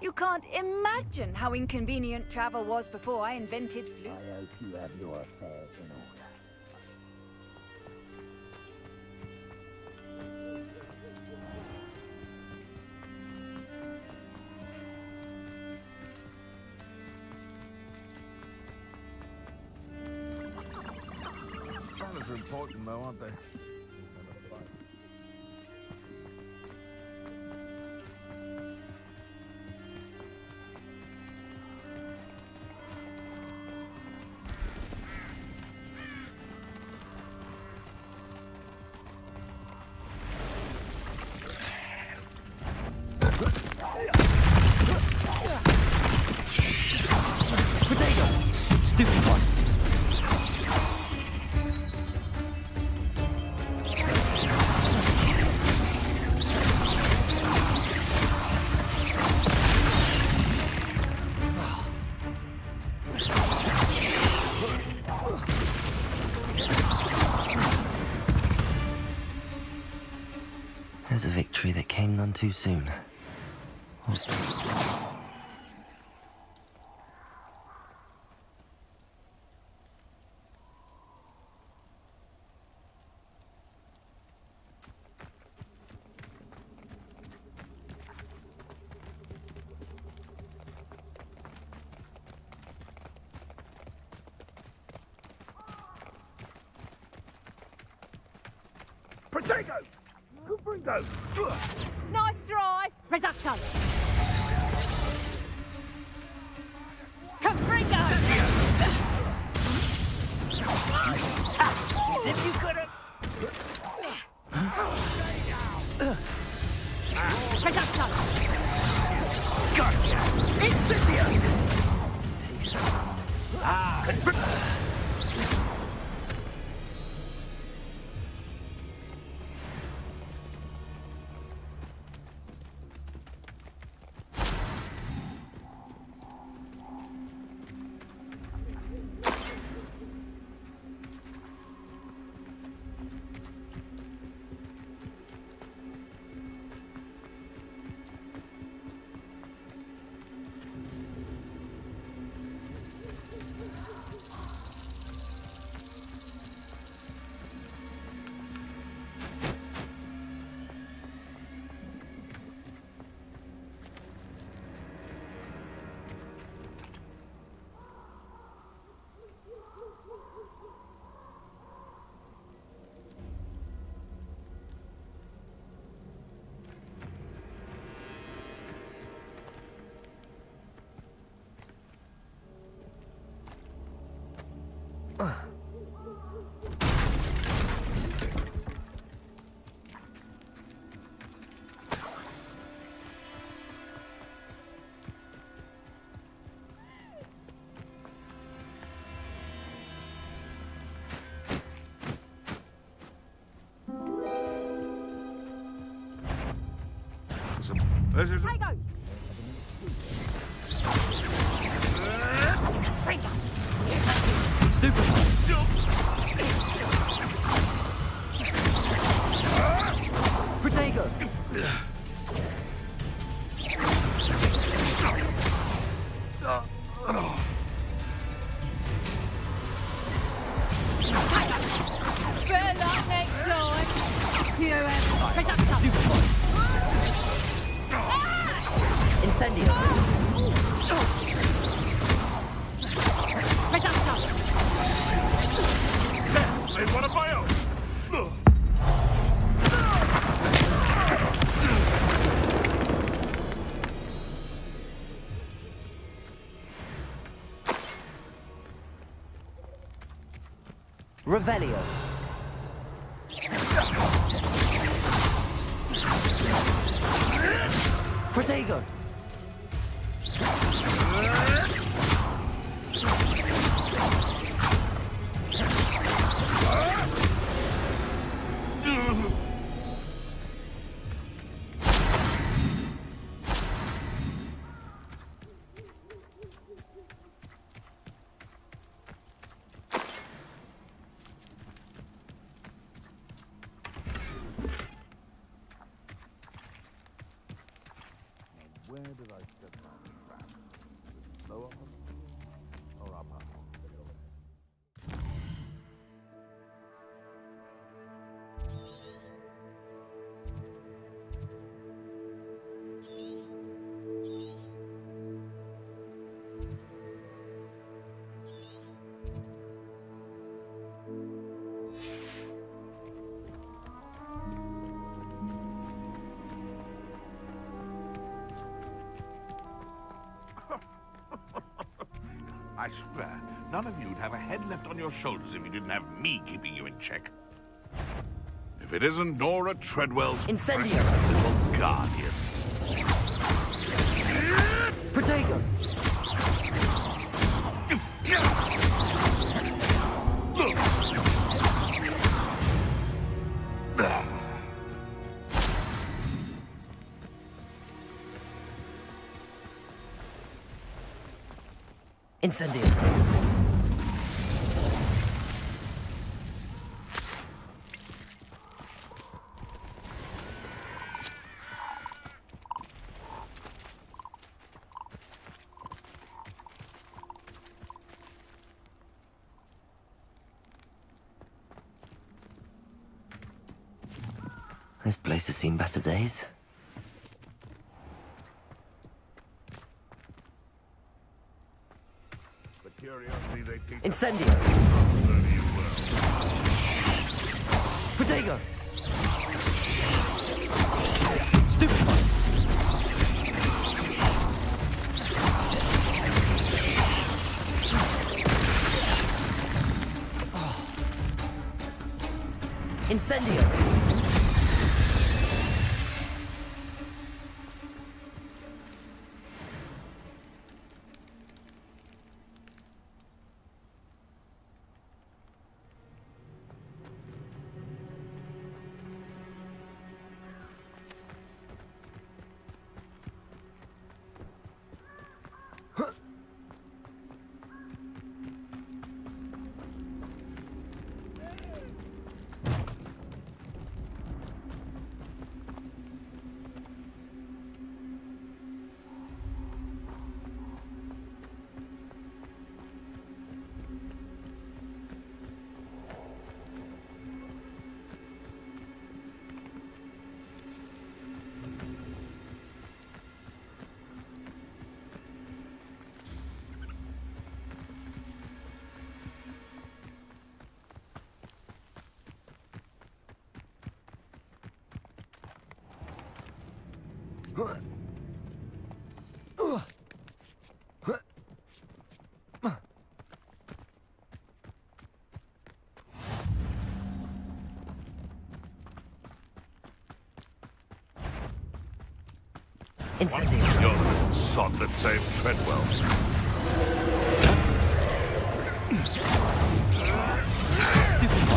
You can't imagine how inconvenient travel was before I invented flute. I hope you have your affairs in order. Planners are important though, aren't they? Potato! Stupid one! There's a victory that came none too soon. Potato! Confringo! Nice drive! Reduction! Confringo! As if you could have... Reduction! Gotcha! Incendio! This is... Potato! Stupid one! Potato! Good luck next time! You have reduction! Stupid one! Incendio! Reduction! They want to buy out! Revelio! Protego! Where did I step wrong? I swear, none of you'd have a head left on your shoulders if you didn't have me keeping you in check. If it isn't Nora Treadwell's Incendio. precious little guardian. Protego! Incendio. This place has seen better days. The curiosity they teach Incendio! serve you well. Protego! Stupefy! Incendio! Incendio! You're the little sod that saved Treadwell.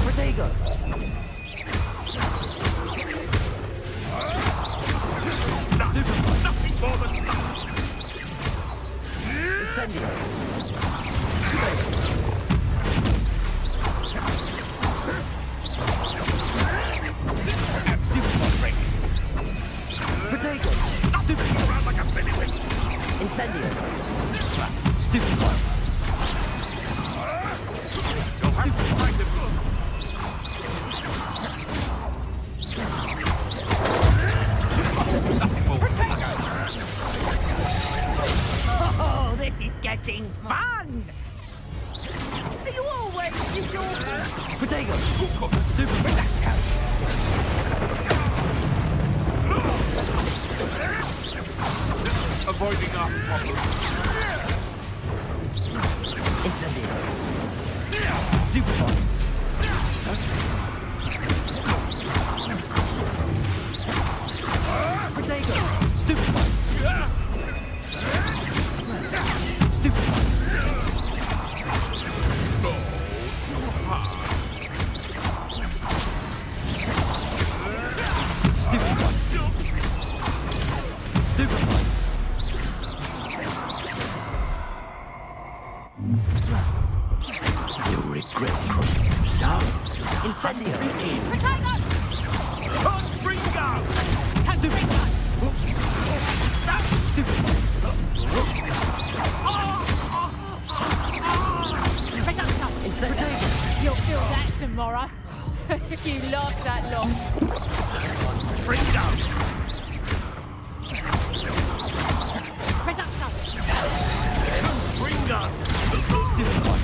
Protego! Nothing more than Incendio! Protego! Stupid around like a baby. Incendio! Stupid one! You'll have to find him. Oh, this is getting fun! Are you always disordered? Protego! Stupid! Avoiding our problems. Incendio! Stupid one! Protego! Stupid one! Stupid one! No, too hard. Stupid one! Stupid one! You'll regret crossing yourself. Incendio! Protego! Bingo! Stupid one! Stupid one! Protego! Incendio! You'll feel that tomorrow. If you last that long. Bring down! Protego! Bring down! Stupid one!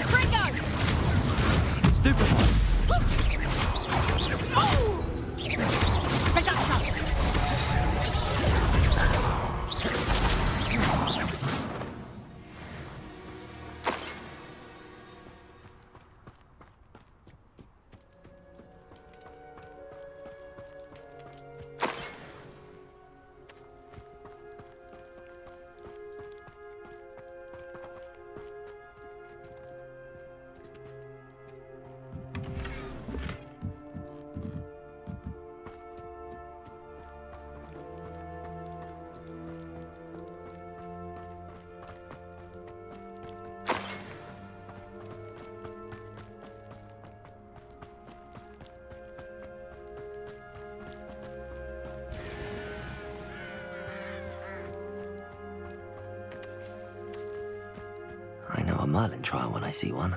Protego! Stupid one! Protego! a Merlin trial when I see one.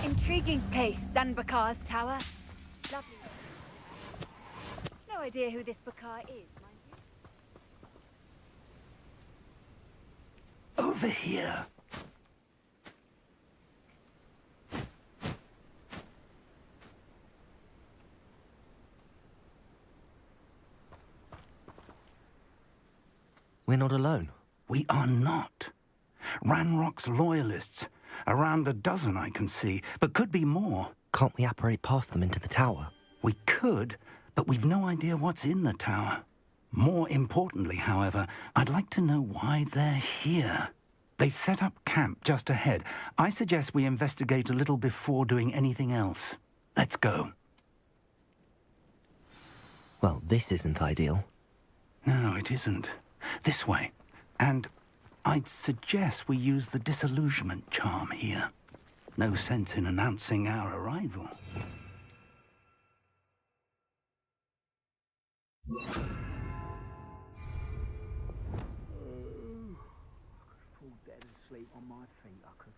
Intriguing place, Zanbakar's tower. Lovely. No idea who this Bakar is, mind you. Over here. We're not alone. We are not. Ranrock's loyalists. Around a dozen I can see, but could be more. Can't we apparate past them into the tower? We could, but we've no idea what's in the tower. More importantly, however, I'd like to know why they're here. They've set up camp just ahead. I suggest we investigate a little before doing anything else. Let's go. Well, this isn't ideal. No, it isn't. This way. And I'd suggest we use the disillusionment charm here. No sense in announcing our arrival. Fall dead asleep on my feet, I could.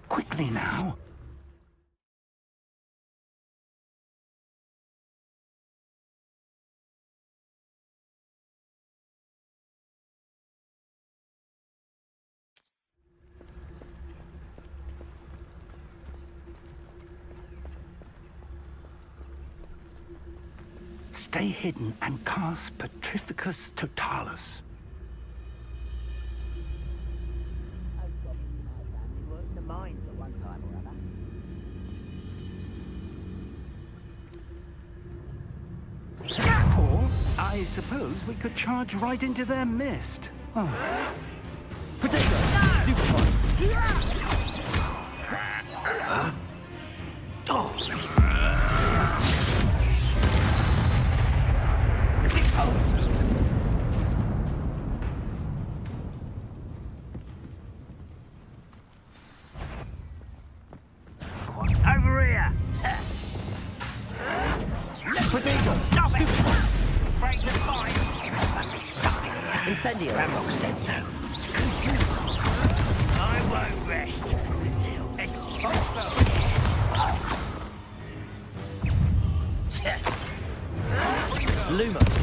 Quickly now. Stay hidden and cast Petrificus Totalis. The mind I suppose we could charge right into their mist. Oh. Potato! Over here! Potato! Stop it! Break the fire! Must be something here. Incendio. Ramrock said so. I won't rest until it's Lumos.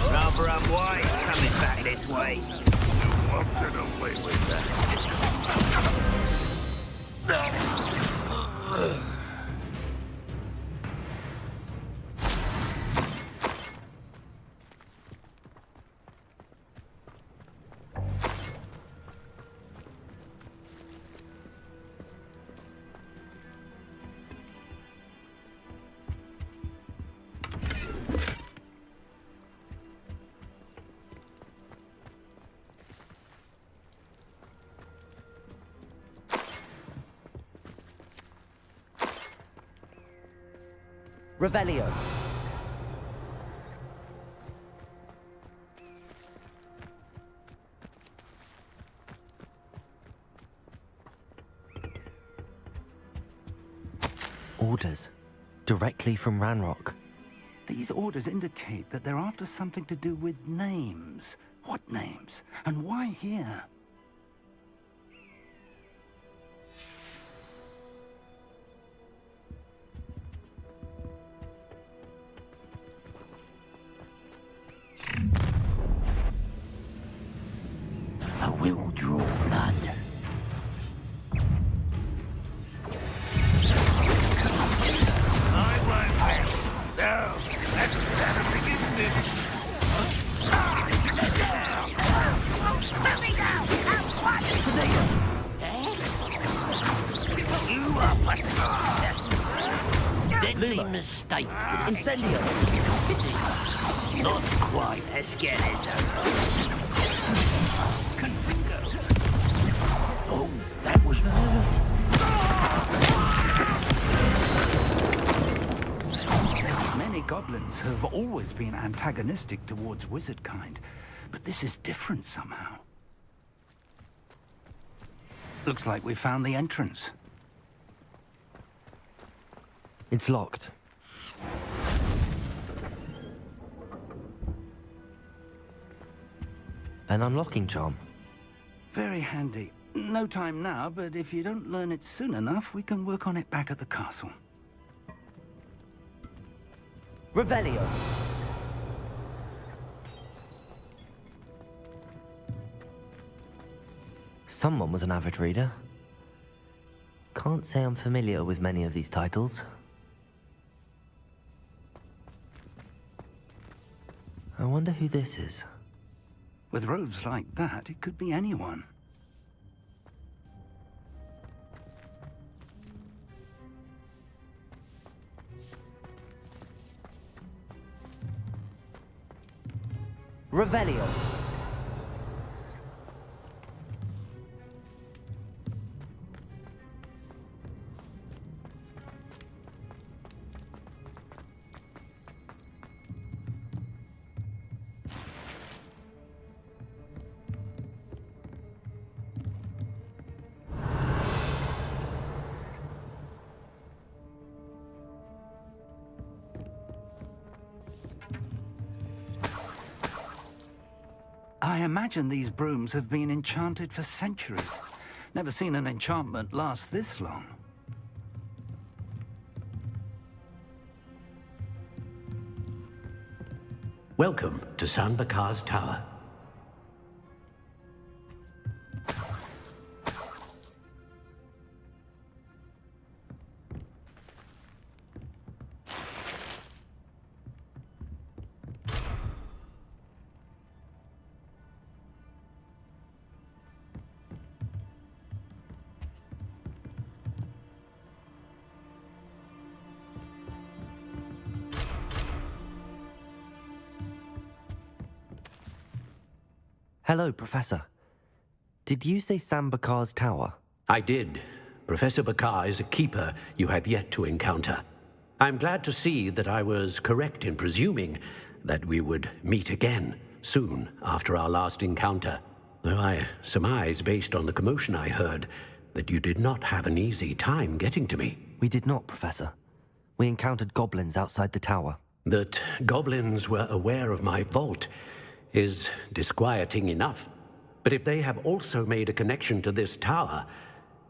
Rather unwise coming back this way. Won't get away with that. Revelio. Orders. Directly from Ranrock. These orders indicate that they're after something to do with names. What names? And why here? I will draw blood. I won't rest. No, that'll begin this. Let me go! You are pathetic. Deadly mistake. Incendio. Not quite as scared as Oh, that was Many goblins have always been antagonistic towards wizard kind, but this is different somehow. Looks like we found the entrance. It's locked. An unlocking charm. Very handy. No time now, but if you don't learn it soon enough, we can work on it back at the castle. Revelio. Someone was an avid reader. Can't say I'm familiar with many of these titles. I wonder who this is. With robes like that, it could be anyone. Revelio. I imagine these brooms have been enchanted for centuries. Never seen an enchantment last this long. Welcome to San Bakar's Tower. Hello, Professor. Did you say Sam Bakar's tower? I did. Professor Bakar is a keeper you have yet to encounter. I'm glad to see that I was correct in presuming that we would meet again soon after our last encounter, though I surmise, based on the commotion I heard, that you did not have an easy time getting to me. We did not, Professor. We encountered goblins outside the tower. That goblins were aware of my vault is disquieting enough. But if they have also made a connection to this tower,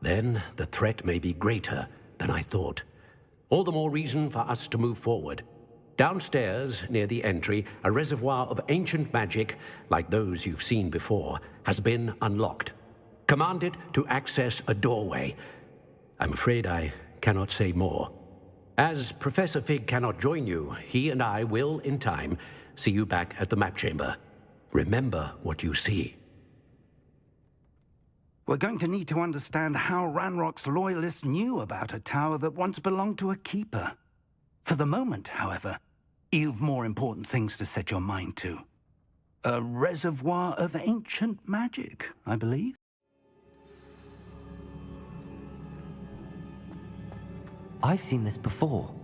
then the threat may be greater than I thought. All the more reason for us to move forward. Downstairs, near the entry, a reservoir of ancient magic, like those you've seen before, has been unlocked. Command it to access a doorway. I'm afraid I cannot say more. As Professor Fig cannot join you, he and I will, in time, see you back at the map chamber. Remember what you see. We're going to need to understand how Ranrock's loyalists knew about a tower that once belonged to a keeper. For the moment, however, you've more important things to set your mind to. A reservoir of ancient magic, I believe. I've seen this before,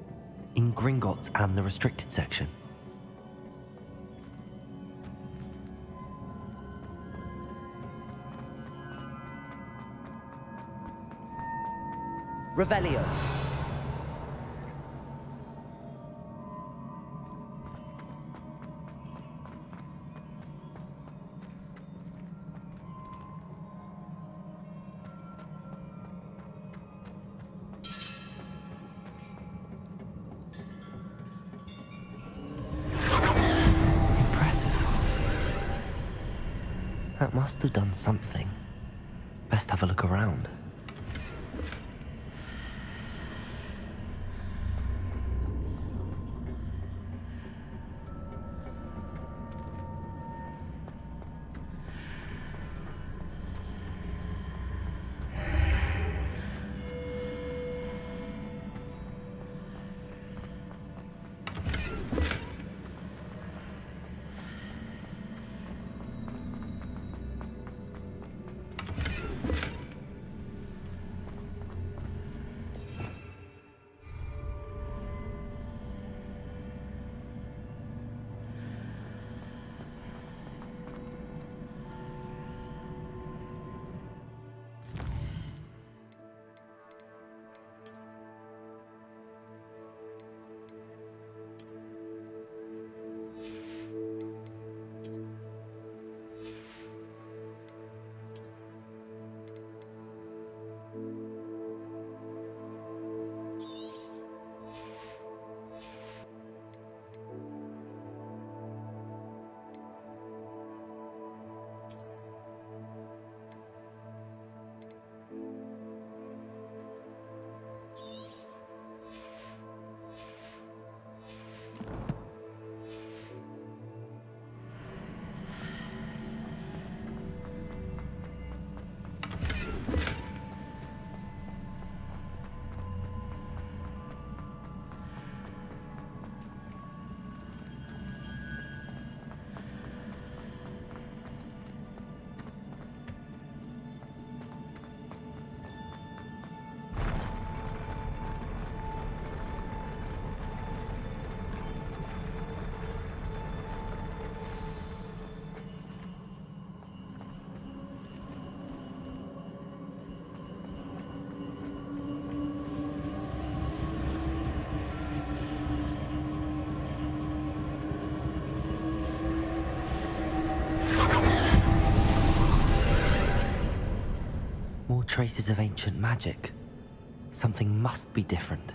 in Gringotts and the restricted section. Revelio. That must have done something. Best have a look around. More traces of ancient magic. Something must be different.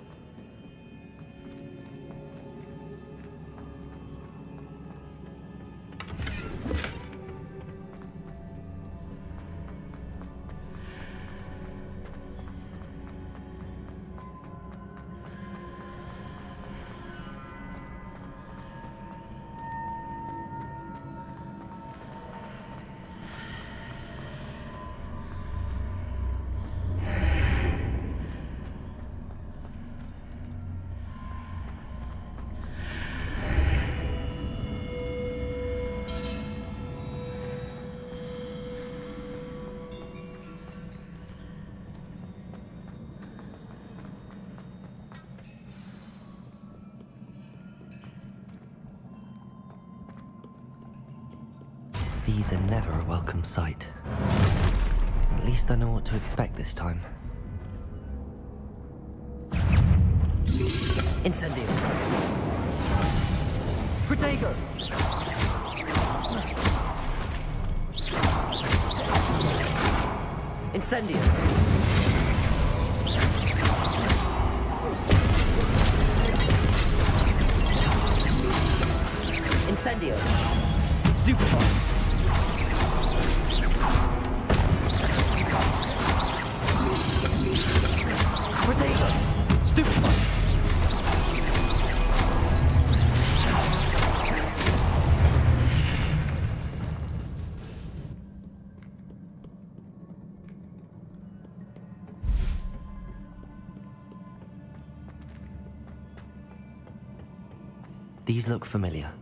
These are never a welcome sight. At least I know what to expect this time. Incendio! Protego! Incendio! Incendio! Stupefy! Protego! Stupefy! These look familiar.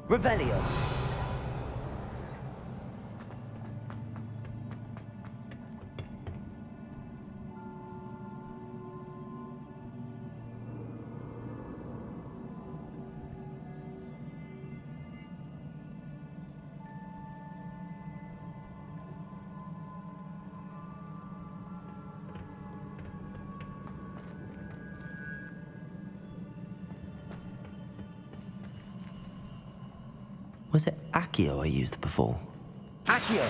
Revelio. Was it Accio I used before? Accio!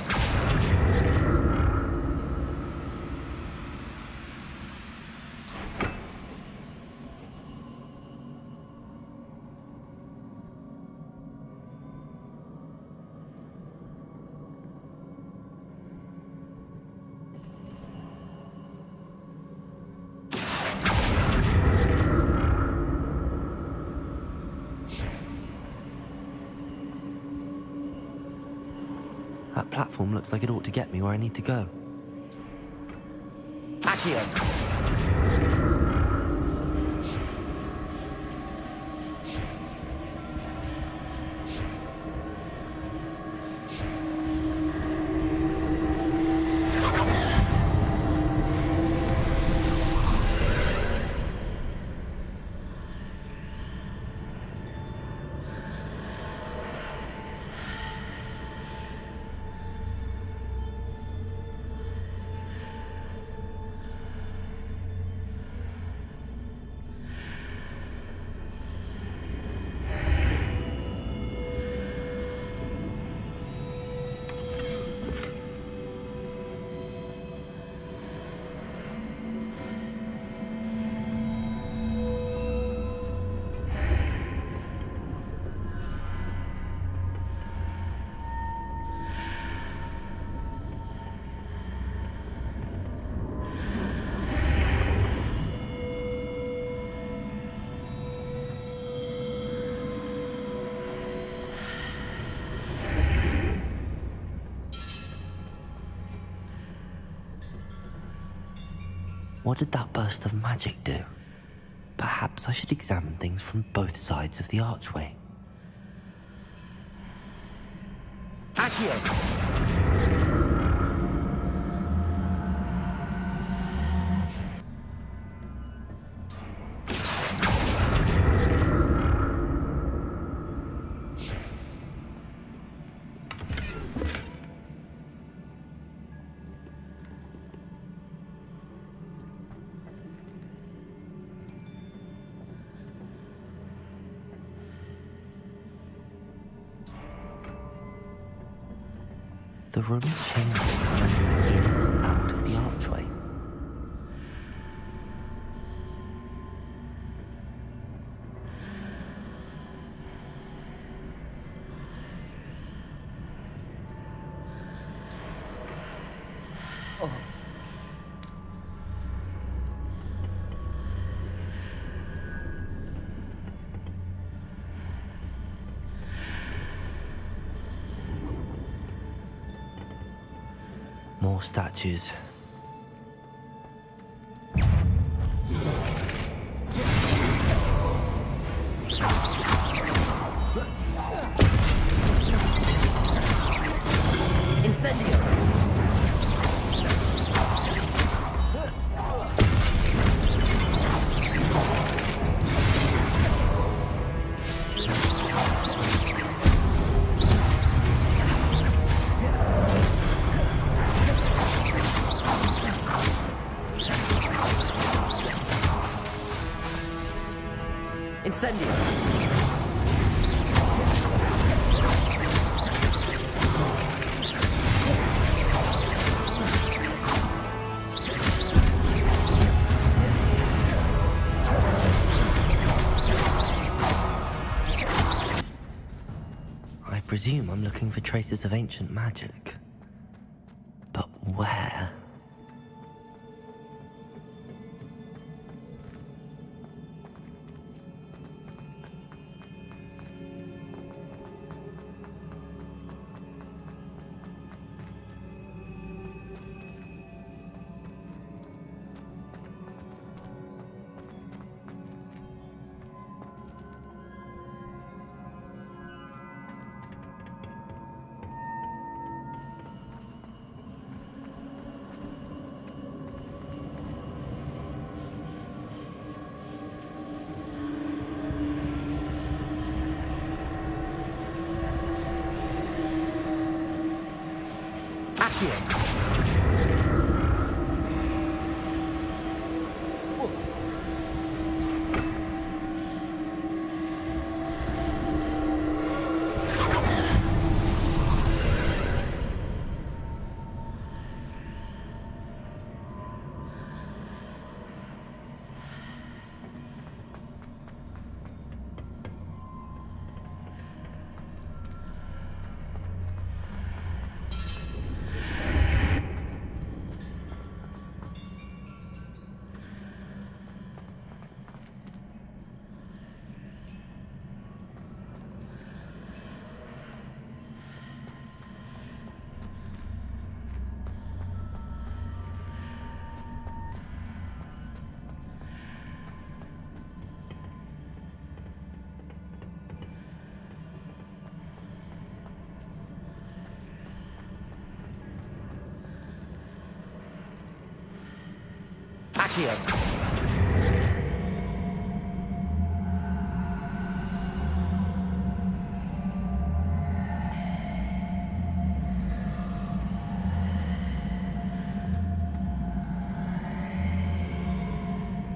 That platform looks like it ought to get me where I need to go. Accio! What did that burst of magic do? Perhaps I should examine things from both sides of the archway. Accio! The room changes when I move in and out of the archway. More statues. Incendio! Incendio! I presume I'm looking for traces of ancient magic. But where? Accio!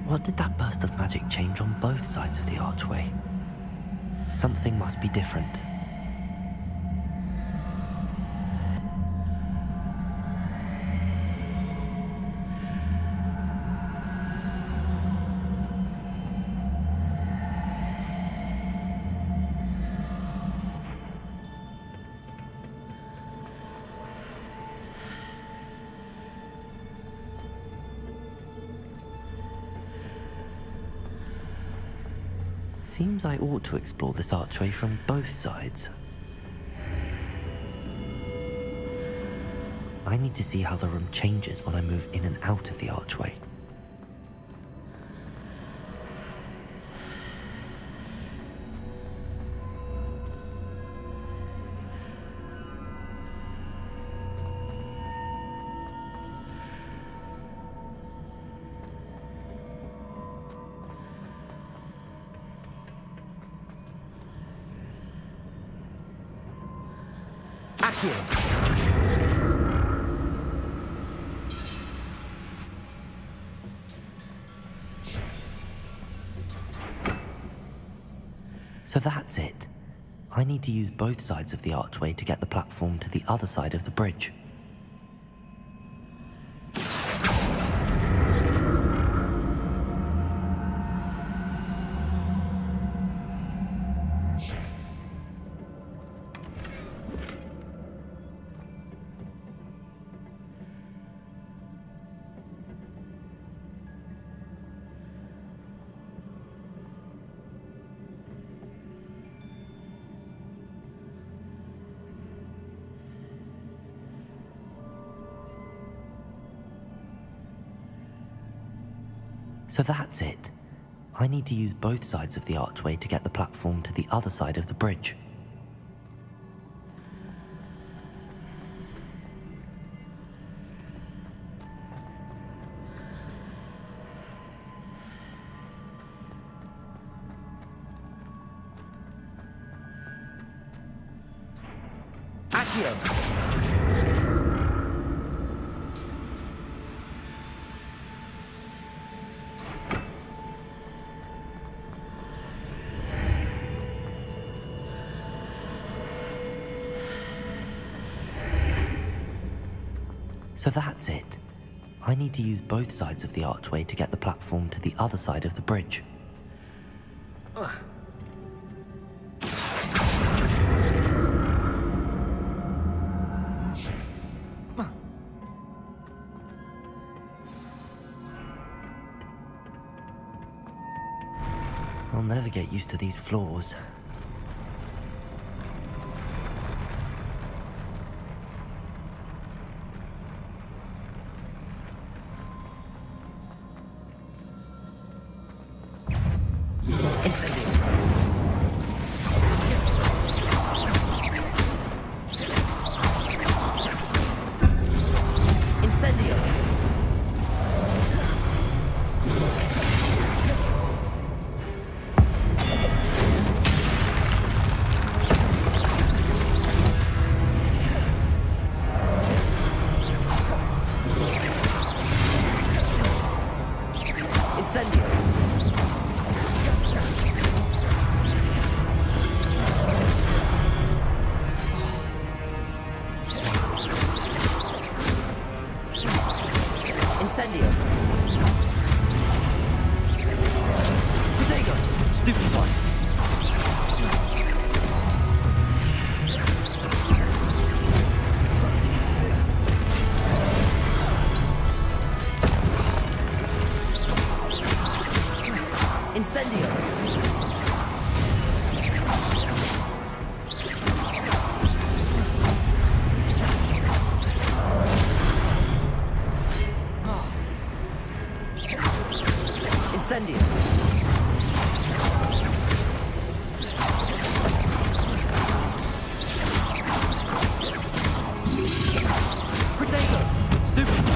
What did that burst of magic change on both sides of the archway? Something must be different. Seems I ought to explore this archway from both sides. I need to see how the room changes when I move in and out of the archway. So that's it. I need to use both sides of the archway to get the platform to the other side of the bridge. So that's it. I need to use both sides of the archway to get the platform to the other side of the bridge. Accio! So that's it. I need to use both sides of the archway to get the platform to the other side of the bridge. I'll never get used to these floors. Incendio. Incendio. Incendio. Incendio. Protego. Stupefy. Incendio. Incendio. Protego. Stupefy.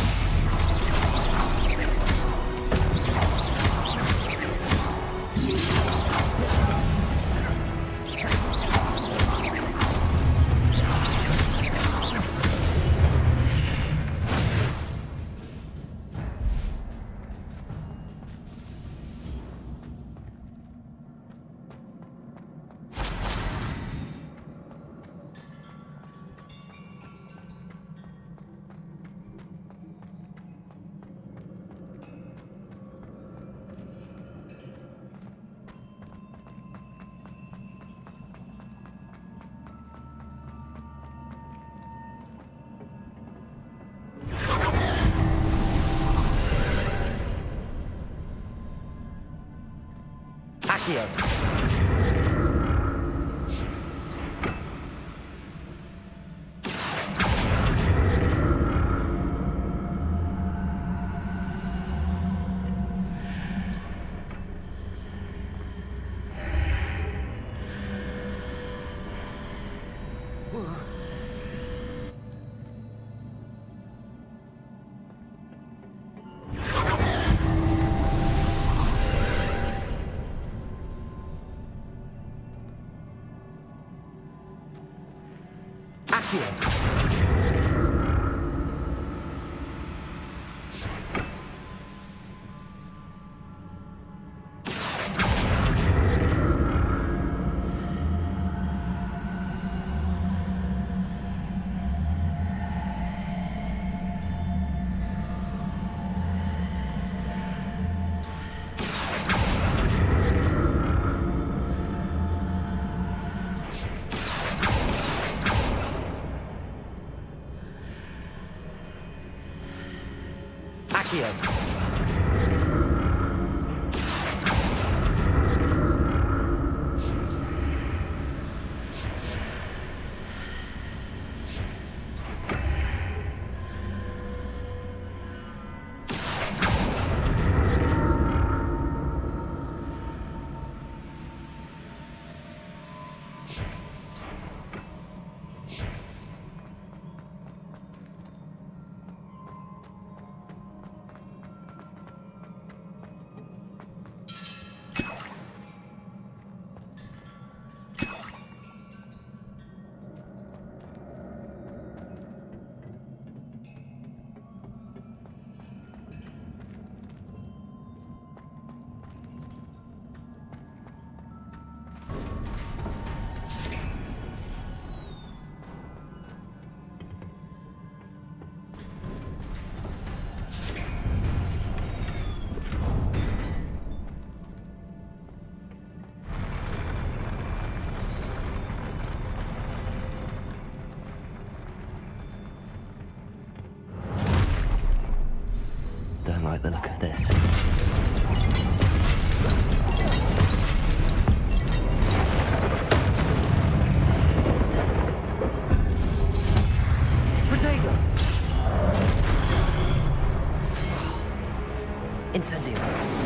Accio. Accio. Don't like the look of this. Protego! Incendio.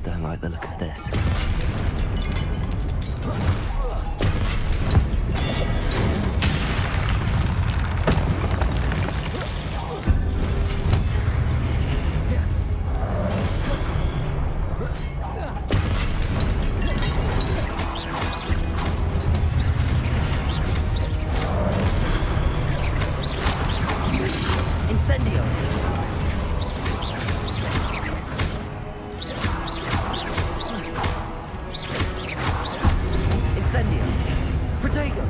Don't like the look of this. Incendio! Incendio! Protego!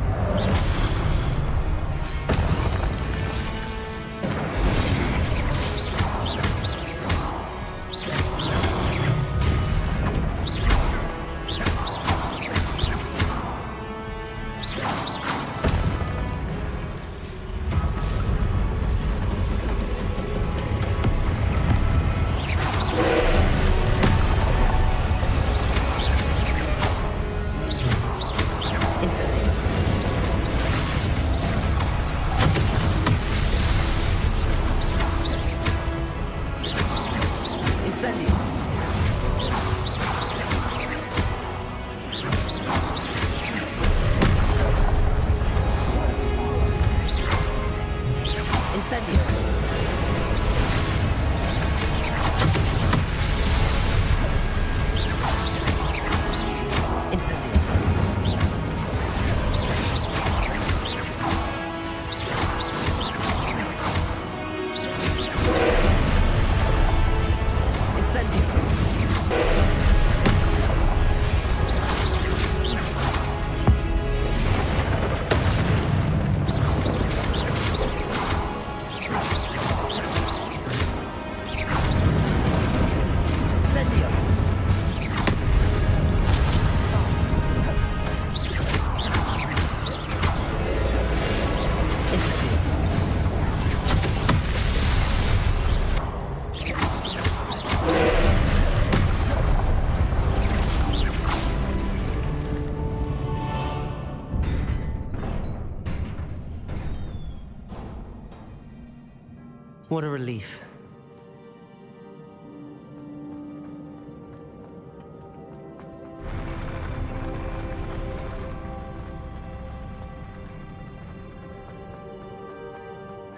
What a relief.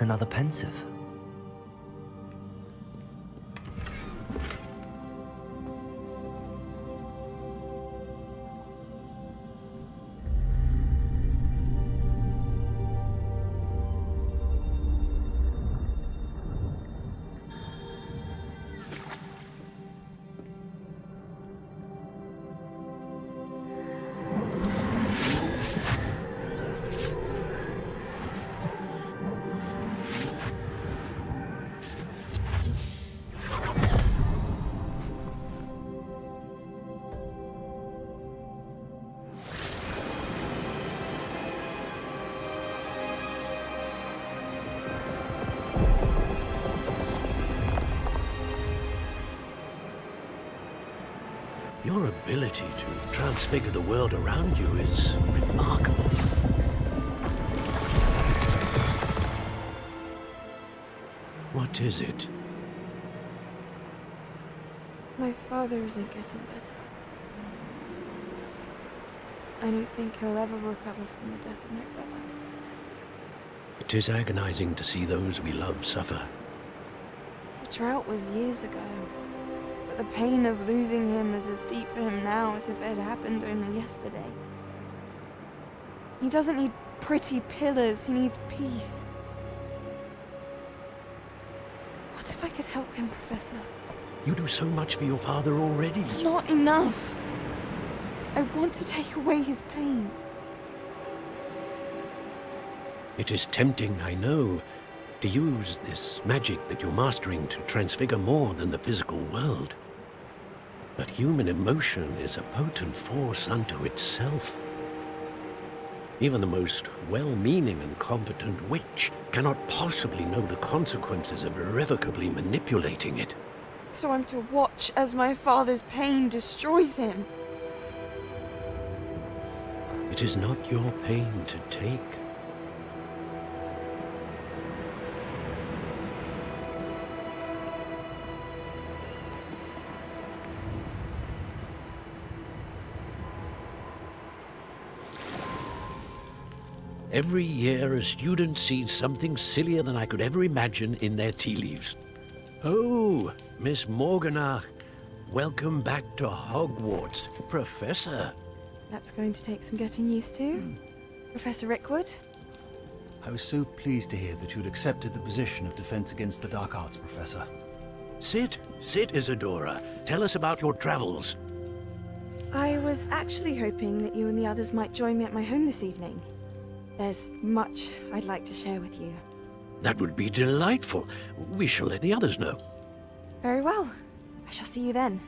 Another pensive. ability to transfigure the world around you is remarkable. What is it? My father isn't getting better. I don't think he'll ever recover from the death of my brother. It is agonizing to see those we love suffer. The drought was years ago, but the pain of losing him is as deep for him now as if it had happened only yesterday. He doesn't need pretty pillars, he needs peace. What if I could help him, Professor? You do so much for your father already. It's not enough. I want to take away his pain. It is tempting, I know, to use this magic that you're mastering to transfigure more than the physical world. But human emotion is a potent force unto itself. Even the most well-meaning and competent witch cannot possibly know the consequences of irrevocably manipulating it. So I'm to watch as my father's pain destroys him. It is not your pain to take. Every year, a student sees something sillier than I could ever imagine in their tea leaves. Oh, Miss Morganach, welcome back to Hogwarts, Professor. That's going to take some getting used to. Professor Rickwood? I was so pleased to hear that you'd accepted the position of Defense Against the Dark Arts, Professor. Sit, Isadora. Tell us about your travels. I was actually hoping that you and the others might join me at my home this evening. There's much I'd like to share with you. That would be delightful. We shall let the others know. Very well. I shall see you then.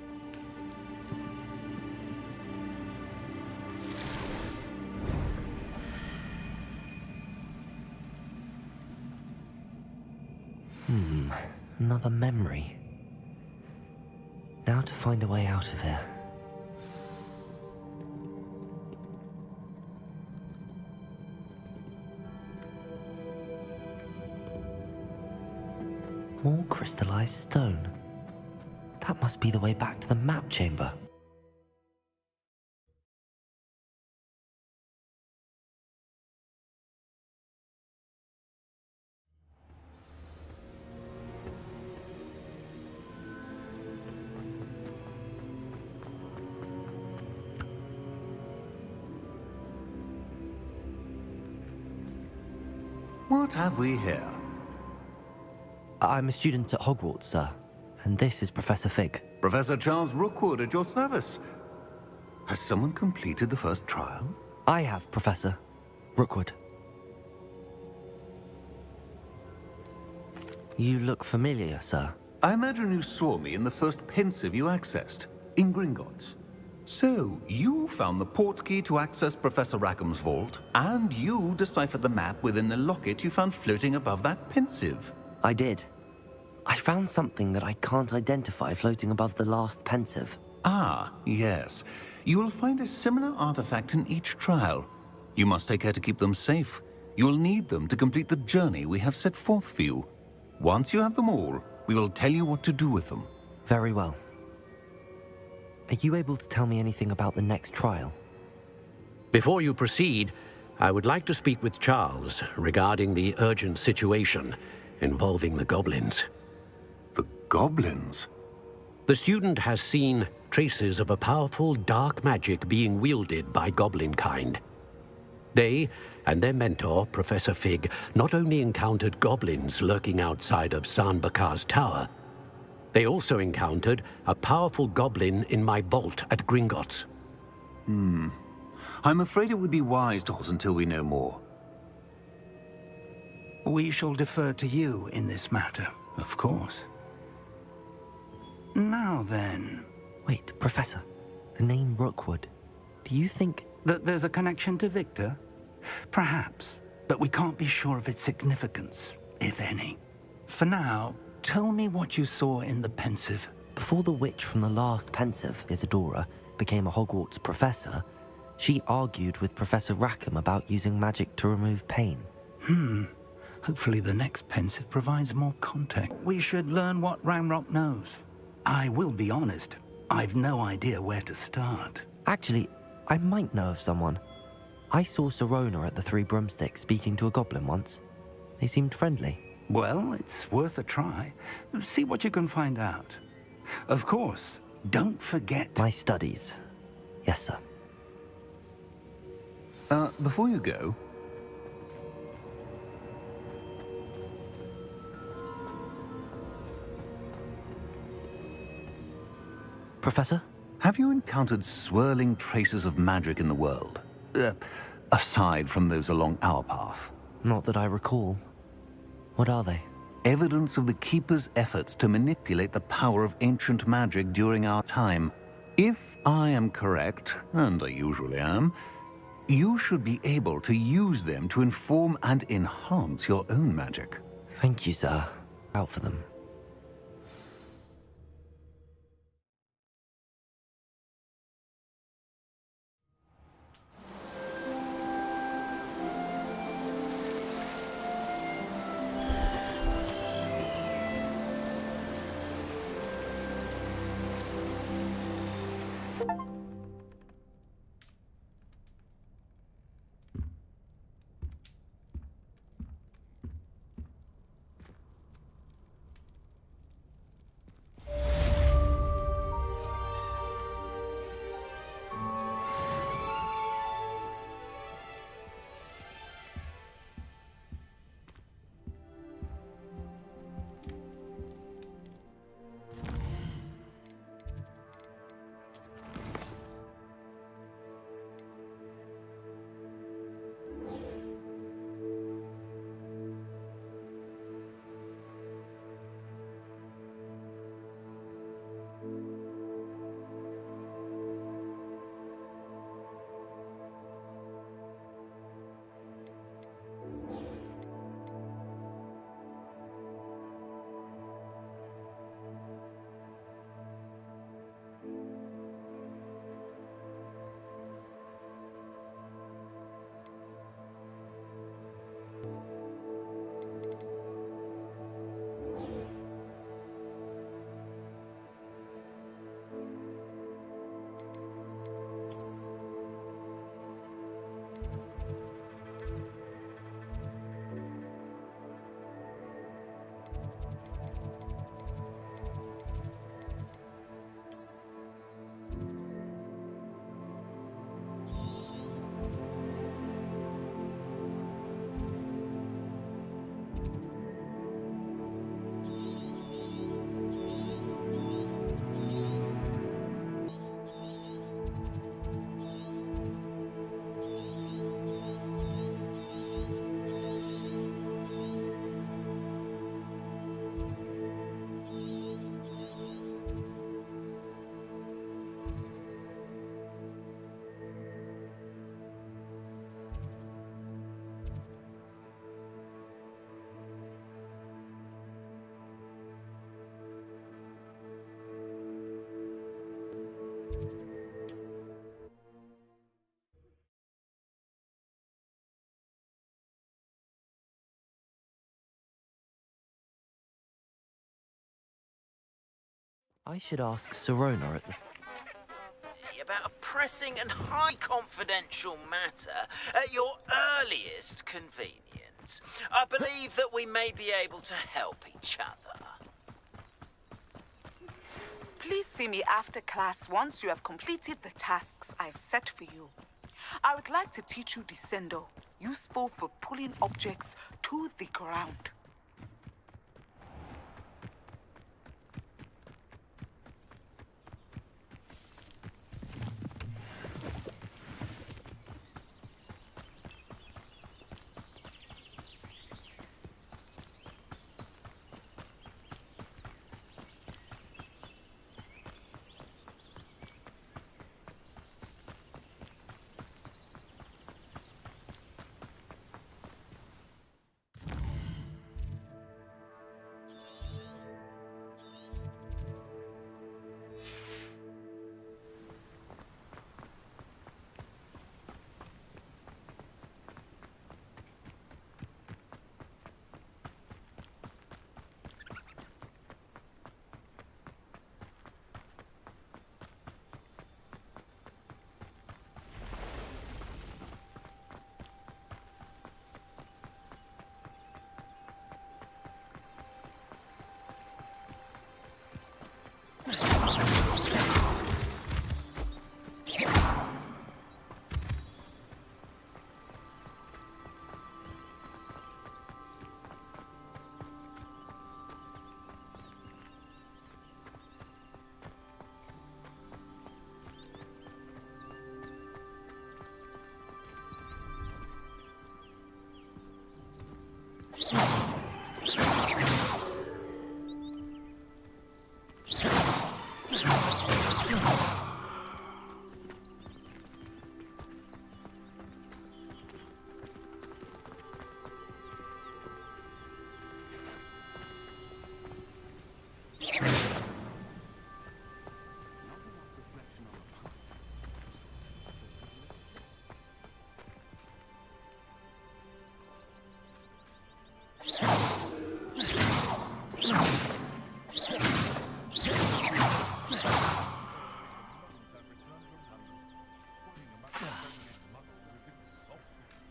Another memory. Now to find a way out of here. More crystallized stone. That must be the way back to the map chamber. What have we here? I'm a student at Hogwarts, sir. And this is Professor Fig. Professor Charles Rookwood at your service. Has someone completed the first trial? I have, Professor Rookwood. You look familiar, sir. I imagine you saw me in the first pensive you accessed, in Gringotts. So, you found the portkey to access Professor Rackham's vault, and you deciphered the map within the locket you found floating above that pensive. I did. I found something that I can't identify floating above the last pensive. Ah, yes. You will find a similar artifact in each trial. You must take care to keep them safe. You will need them to complete the journey we have set forth for you. Once you have them all, we will tell you what to do with them. Very well. Are you able to tell me anything about the next trial? Before you proceed, I would like to speak with Charles regarding the urgent situation involving the goblins. The goblins? The student has seen traces of a powerful dark magic being wielded by goblin kind. They and their mentor, Professor Fig, not only encountered goblins lurking outside of San Bakar's tower, they also encountered a powerful goblin in my vault at Gringotts. I'm afraid it would be wise to pause until we know more. We shall defer to you in this matter, of course. Now then... Wait, Professor. The name Rookwood. Do you think... that there's a connection to Victor? Perhaps, but we can't be sure of its significance, if any. For now, tell me what you saw in the pensive. Before the witch from the last pensive, Isadora, became a Hogwarts professor, she argued with Professor Rackham about using magic to remove pain. Hopefully the next pensive provides more context. We should learn what Ramrock knows. I will be honest, I've no idea where to start. Actually, I might know of someone. I saw Sirona at the Three Broomsticks speaking to a goblin once. They seemed friendly. Well, it's worth a try. See what you can find out. Of course, don't forget... My studies. Yes, sir. Before you go, Professor? have you encountered swirling traces of magic in the world? Aside from those along our path. Not that I recall. What are they? Evidence of the Keeper's efforts to manipulate the power of ancient magic during our time. If I am correct, and I usually am, you should be able to use them to inform and enhance your own magic. Thank you, sir. Out for them. I should ask Sirona at the... About a pressing and high confidential matter at your earliest convenience. I believe that we may be able to help each other. Please see me after class once you have completed the tasks I've set for you. I would like to teach you Descendo, useful for pulling objects to the ground.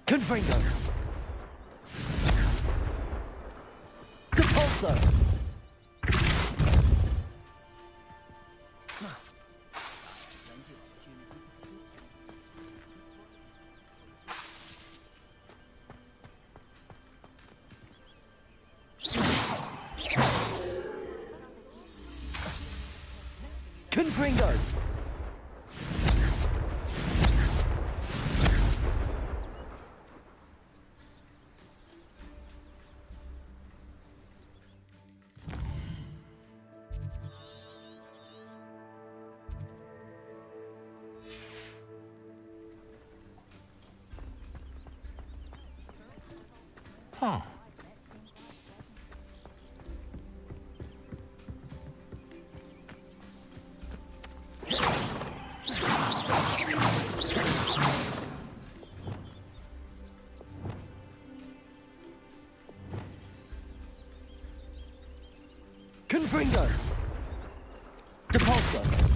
Confringo! Depulso! Confringo! Huh. Confringo! Depulso!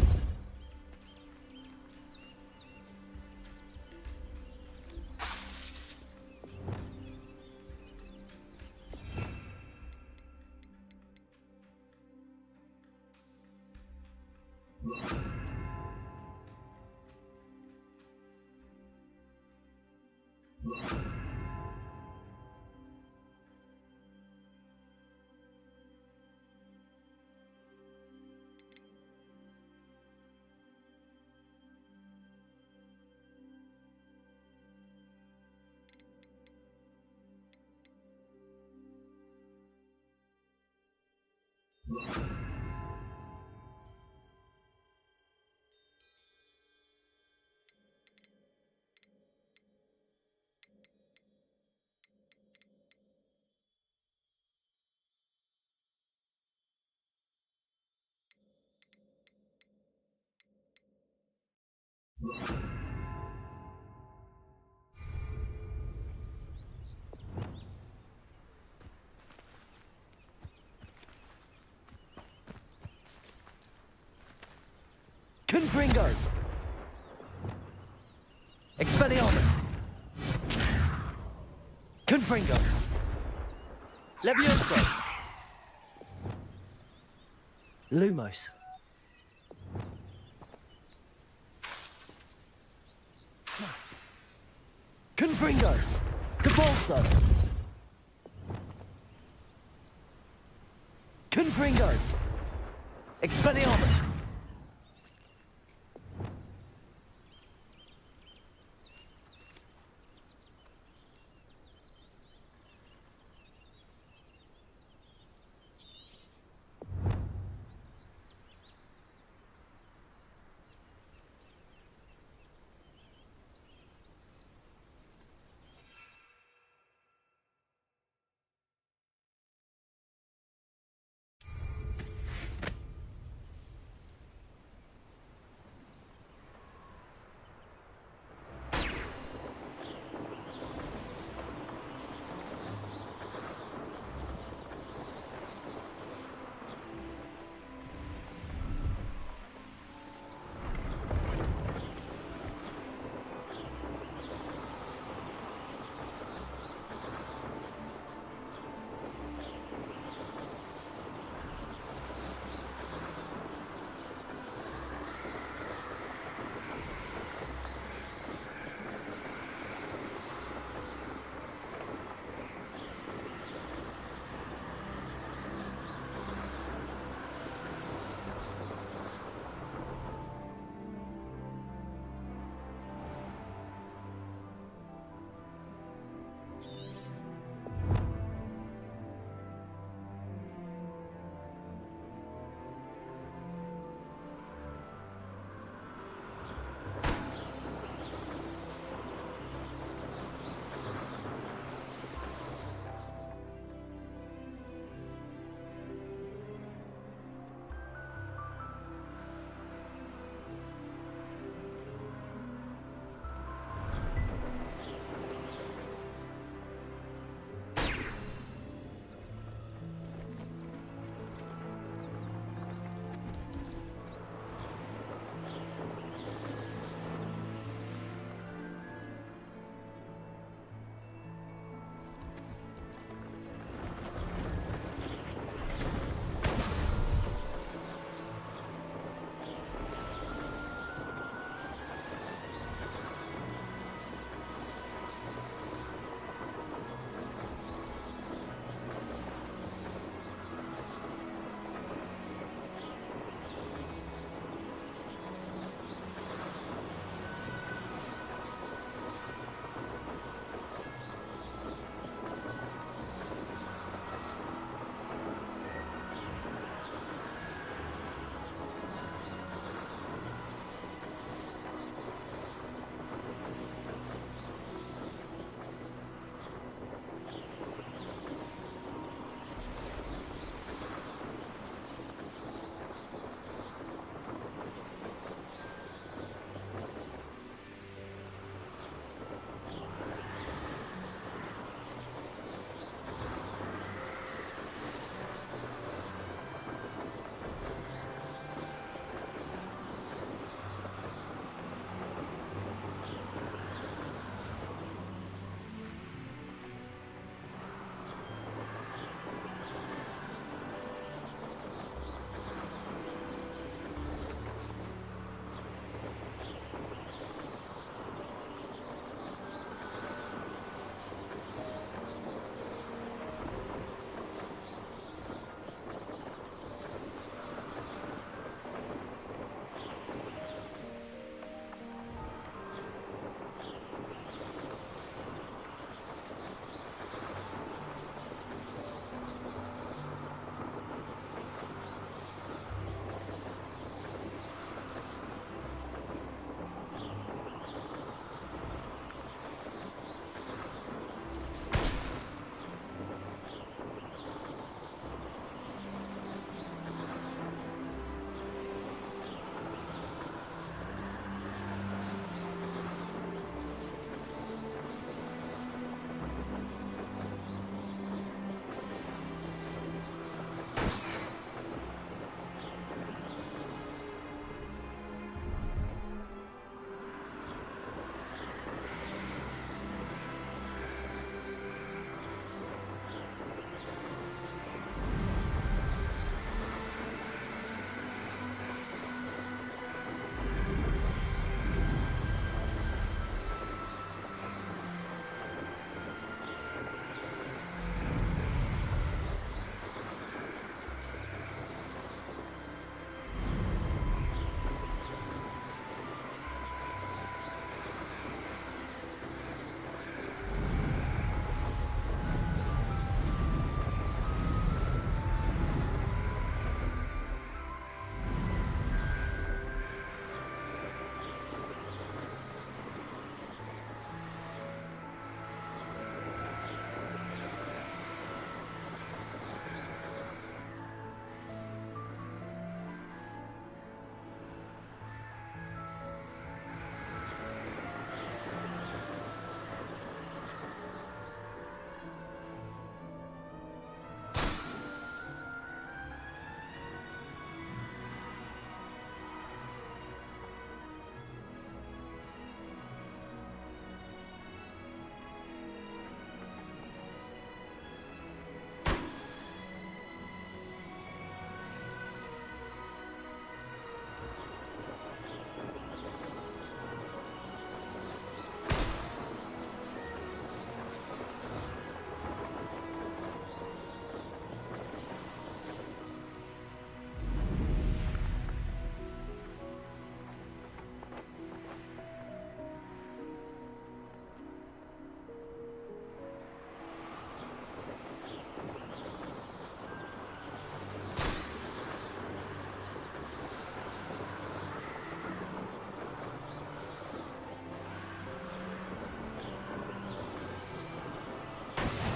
Confringo! Expelliarmus! Confringo! Levioso! Lumos! Confringo! Depulso! Confringo! Expelliarmus!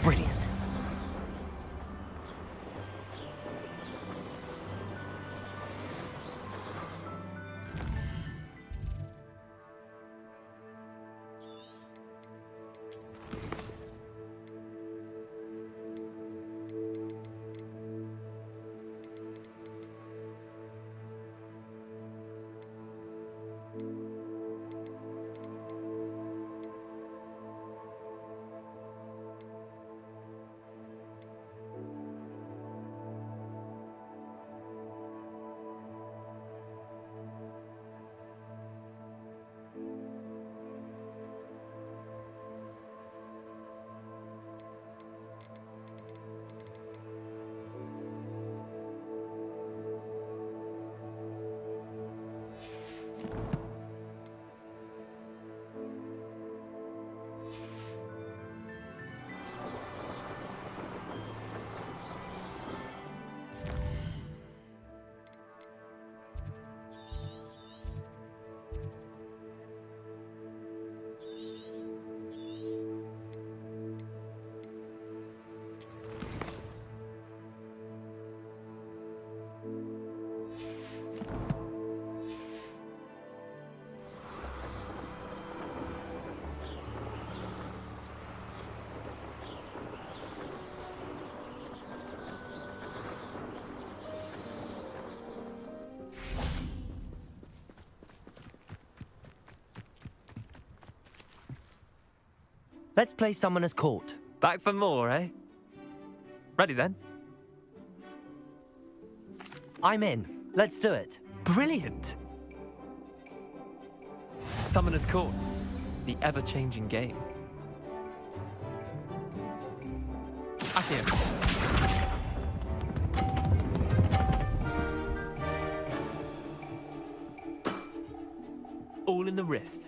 Brilliant. Let's play Summoner's Court. Back for more, eh? Ready then? I'm in. Let's do it. Brilliant! Summoner's Court, the ever-changing game. Accio. All in the wrist.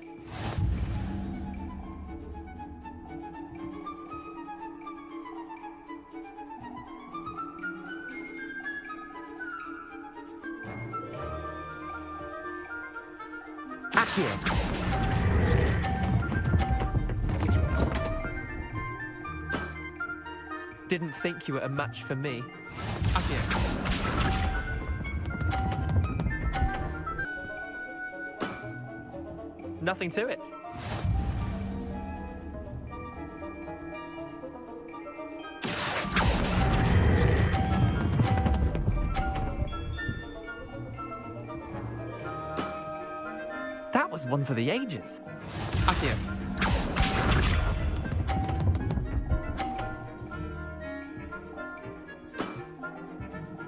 Accio. Didn't think you were a match for me. Accio. Nothing to it. was one for the ages. Accio.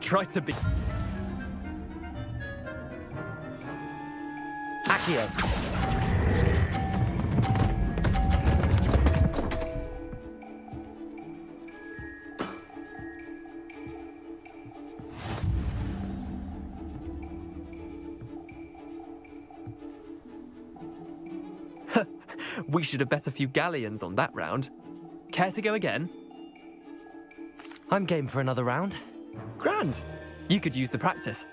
Try to be... Accio. We should have bet a few galleons on that round. Care to go again? I'm game for another round. Grand. You could use the practice.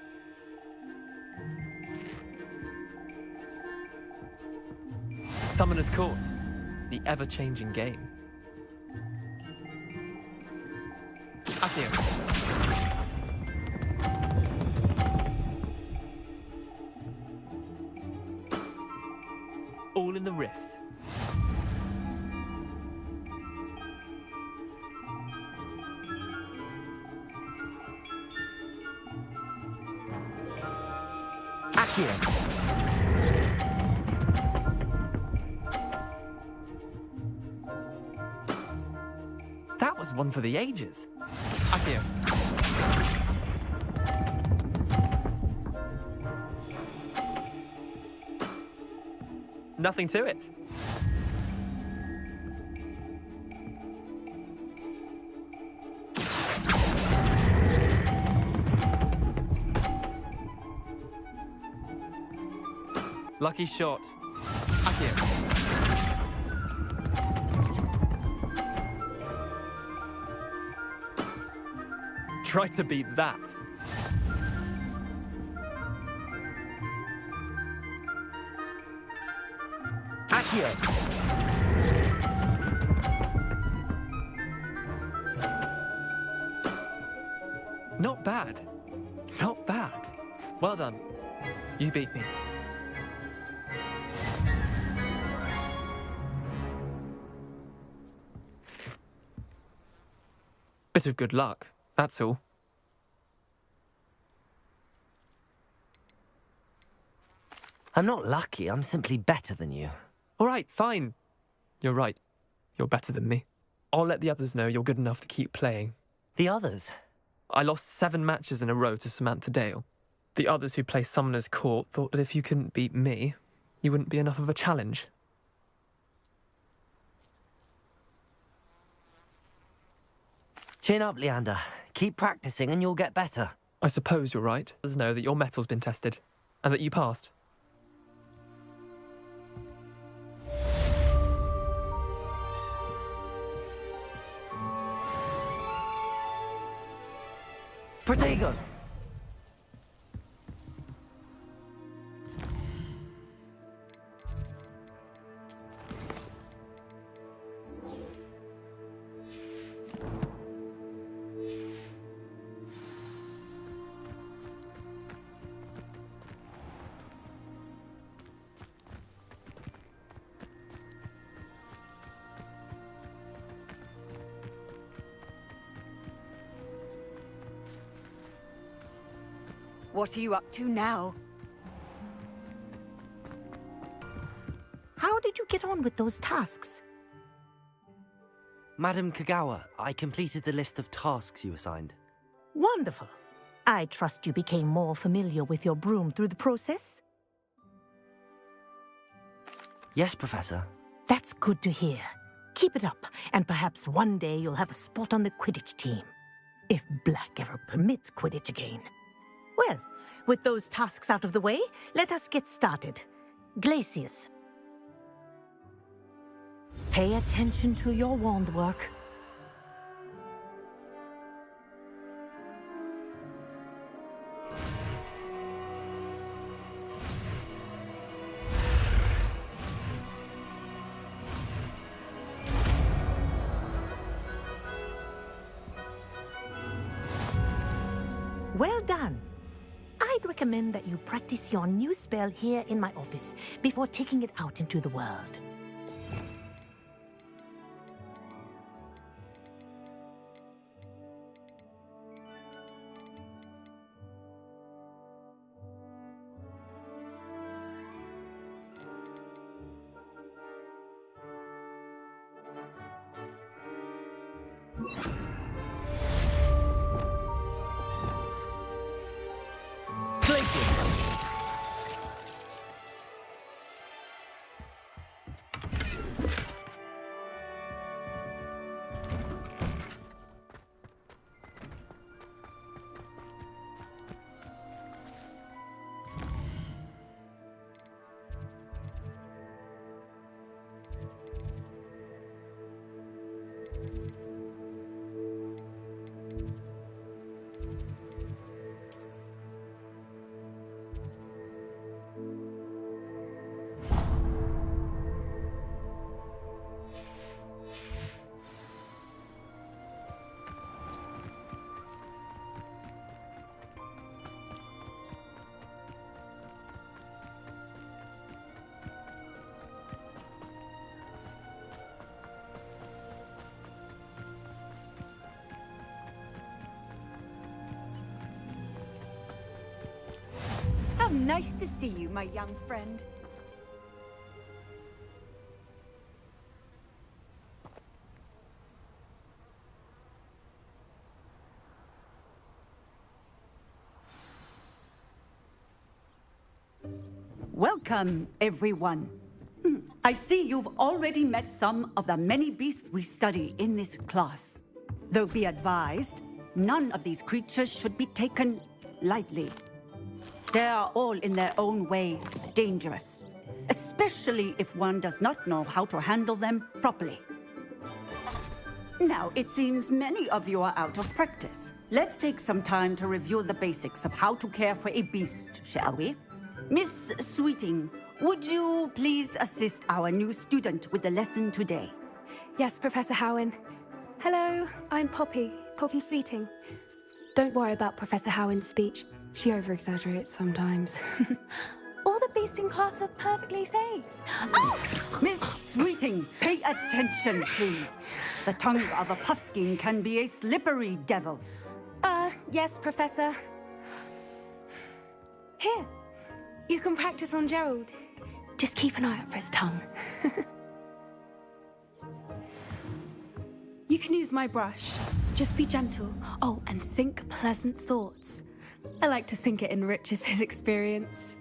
Summoner's Court. The ever-changing game. Accio. All in the wrist. Accio. That was one for the ages. Accio. Nothing to it. Lucky shot. Accio. Try to beat that. Accio. Not bad. Not bad. Well done. You beat me. Bit of good luck, that's all. I'm not lucky, I'm simply better than you. All right, fine. You're right. You're better than me. I'll let the others know you're good enough to keep playing. The others? I lost 7 matches in a row to Samantha Dale. The others who play Summoner's Court thought that if you couldn't beat me, you wouldn't be enough of a challenge. Chin up, Leander. Keep practicing and you'll get better. I suppose you're right. Others know that your metal's been tested, and that you passed. Protego! What are you up to now? How did you get on with those tasks? Madam Kagawa, I completed the list of tasks you assigned. Wonderful. I trust you became more familiar with your broom through the process? Yes, Professor. That's good to hear. Keep it up, and perhaps one day you'll have a spot on the Quidditch team. If Black ever permits Quidditch again. Well, with those tasks out of the way, let us get started. Glacius. Pay attention to your wand work. Well done. I'd recommend that you practice your new spell here in my office before taking it out into the world. How nice to see you, my young friend. Welcome, everyone. I see you've already met some of the many beasts we study in this class. Though be advised, none of these creatures should be taken lightly. They are all in their own way dangerous, especially if one does not know how to handle them properly. Now, it seems many of you are out of practice. Let's take some time to review the basics of how to care for a beast, shall we? Miss Sweeting, would you please assist our new student with the lesson today? Yes, Professor Howen. Hello, I'm Poppy Sweeting. Don't worry about Professor Howen's speech. She over-exaggerates sometimes. All the beasts in class are perfectly safe. Oh! Miss Sweeting, pay attention, please. The tongue of a puffskein can be a slippery devil. Yes, Professor. Here, you can practice on Gerald. Just keep an eye out for his tongue. You can use my brush. Just be gentle. Oh, and think pleasant thoughts. I like to think it enriches his experience.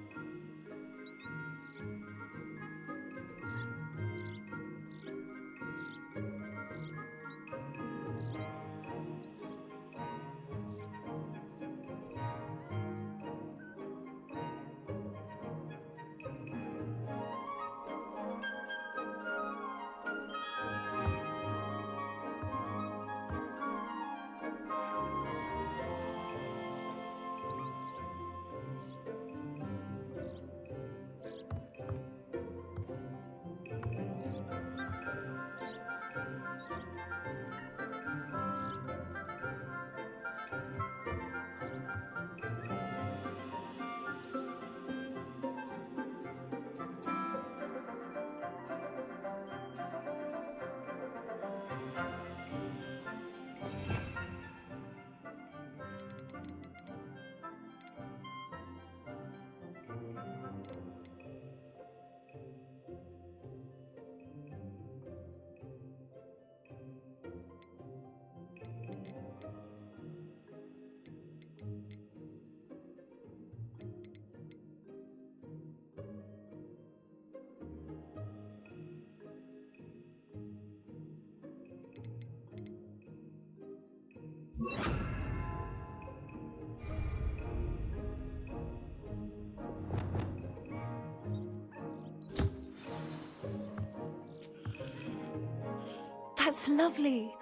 That's lovely.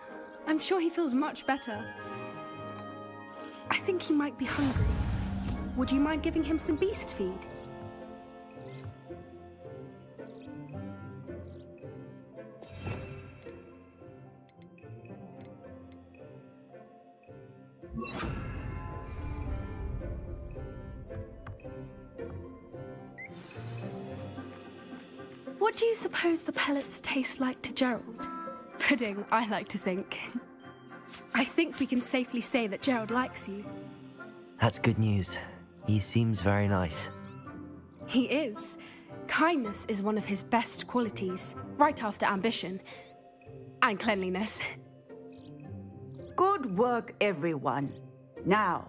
I'm sure he feels much better. I think he might be hungry. Would you mind giving him some beast feed? What do you suppose the pellets taste like to Gerald? Pudding, I like to think. I think we can safely say that Gerald likes you. That's good news. He seems very nice. He is. Kindness is one of his best qualities, right after ambition. And cleanliness. Good work, everyone. Now,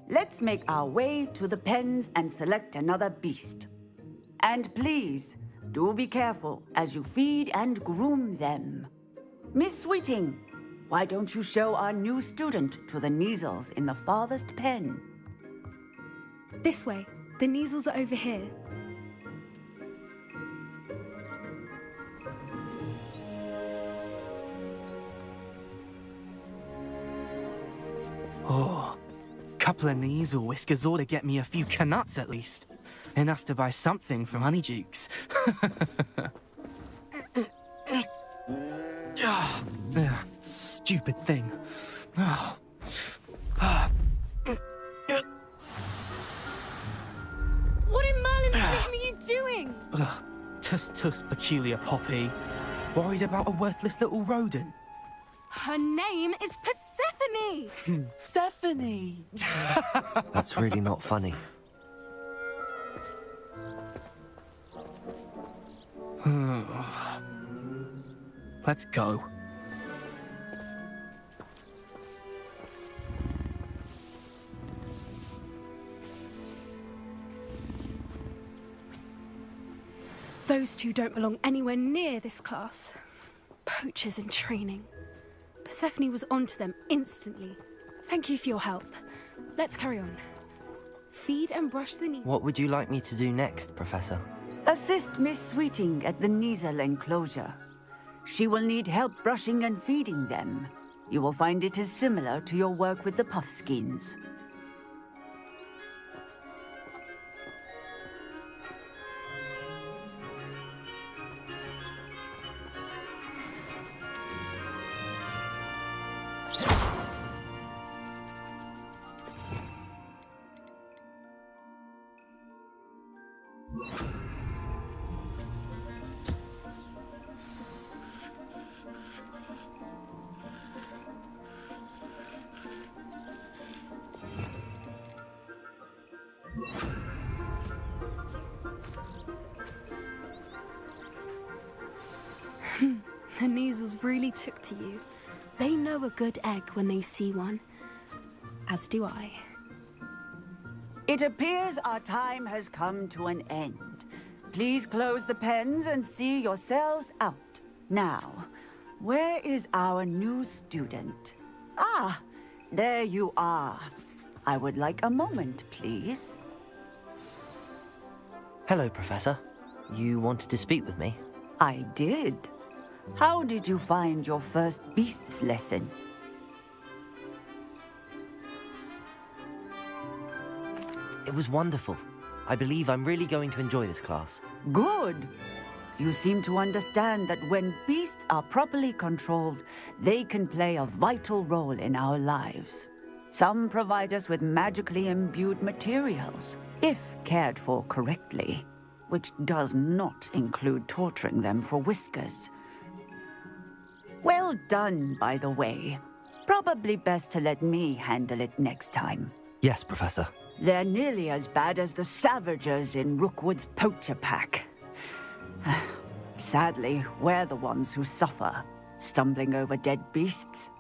let's make our way to the pens and select another beast. And please, do be careful as you feed and groom them. Miss Sweeting, why don't you show our new student to the Kneazles in the farthest pen? This way. The Kneazles are over here. Oh, couple of Kneazle whiskers ought to get me a few canuts at least. Enough to buy something from Honeydukes. Stupid thing. What in Merlin's name are you doing? Tuss, peculiar Poppy. Worried about a worthless little rodent? Her name is Persephone! Persephone! That's really not funny. Let's go. Those two don't belong anywhere near this class. Poachers in training. Persephone was onto them instantly. Thank you for your help. Let's carry on. Feed and brush the Kneazle. What would you like me to do next, Professor? Assist Miss Sweeting at the Kneazle enclosure. She will need help brushing and feeding them. You will find it is similar to your work with the Puffskins. The Kneazles really took to you. They know a good egg when they see one. As do I. It appears our time has come to an end. Please close the pens and see yourselves out. Now, where is our new student? Ah, there you are. I would like a moment, please. Hello, Professor. You wanted to speak with me? I did. How did you find your first beasts lesson? It was wonderful. I believe I'm really going to enjoy this class. Good. You seem to understand that when beasts are properly controlled, they can play a vital role in our lives. Some provide us with magically imbued materials, if cared for correctly, which does not include torturing them for whiskers. Well done, by the way. Probably best to let me handle it next time. Yes, Professor. They're nearly as bad as the Savagers in Rookwood's poacher pack. Sadly, we're the ones who suffer, stumbling over dead beasts.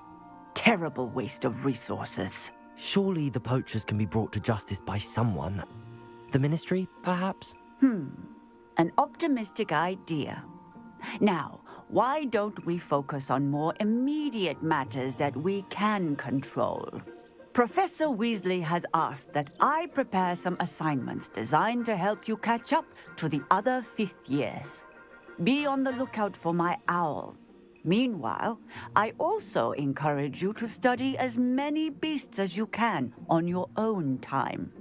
Terrible waste of resources. Surely the poachers can be brought to justice by someone. The Ministry, perhaps? An optimistic idea. Now, why don't we focus on more immediate matters that we can control? Professor Weasley has asked that I prepare some assignments designed to help you catch up to the other 5th years. Be on the lookout for my owl. Meanwhile, I also encourage you to study as many beasts as you can on your own time.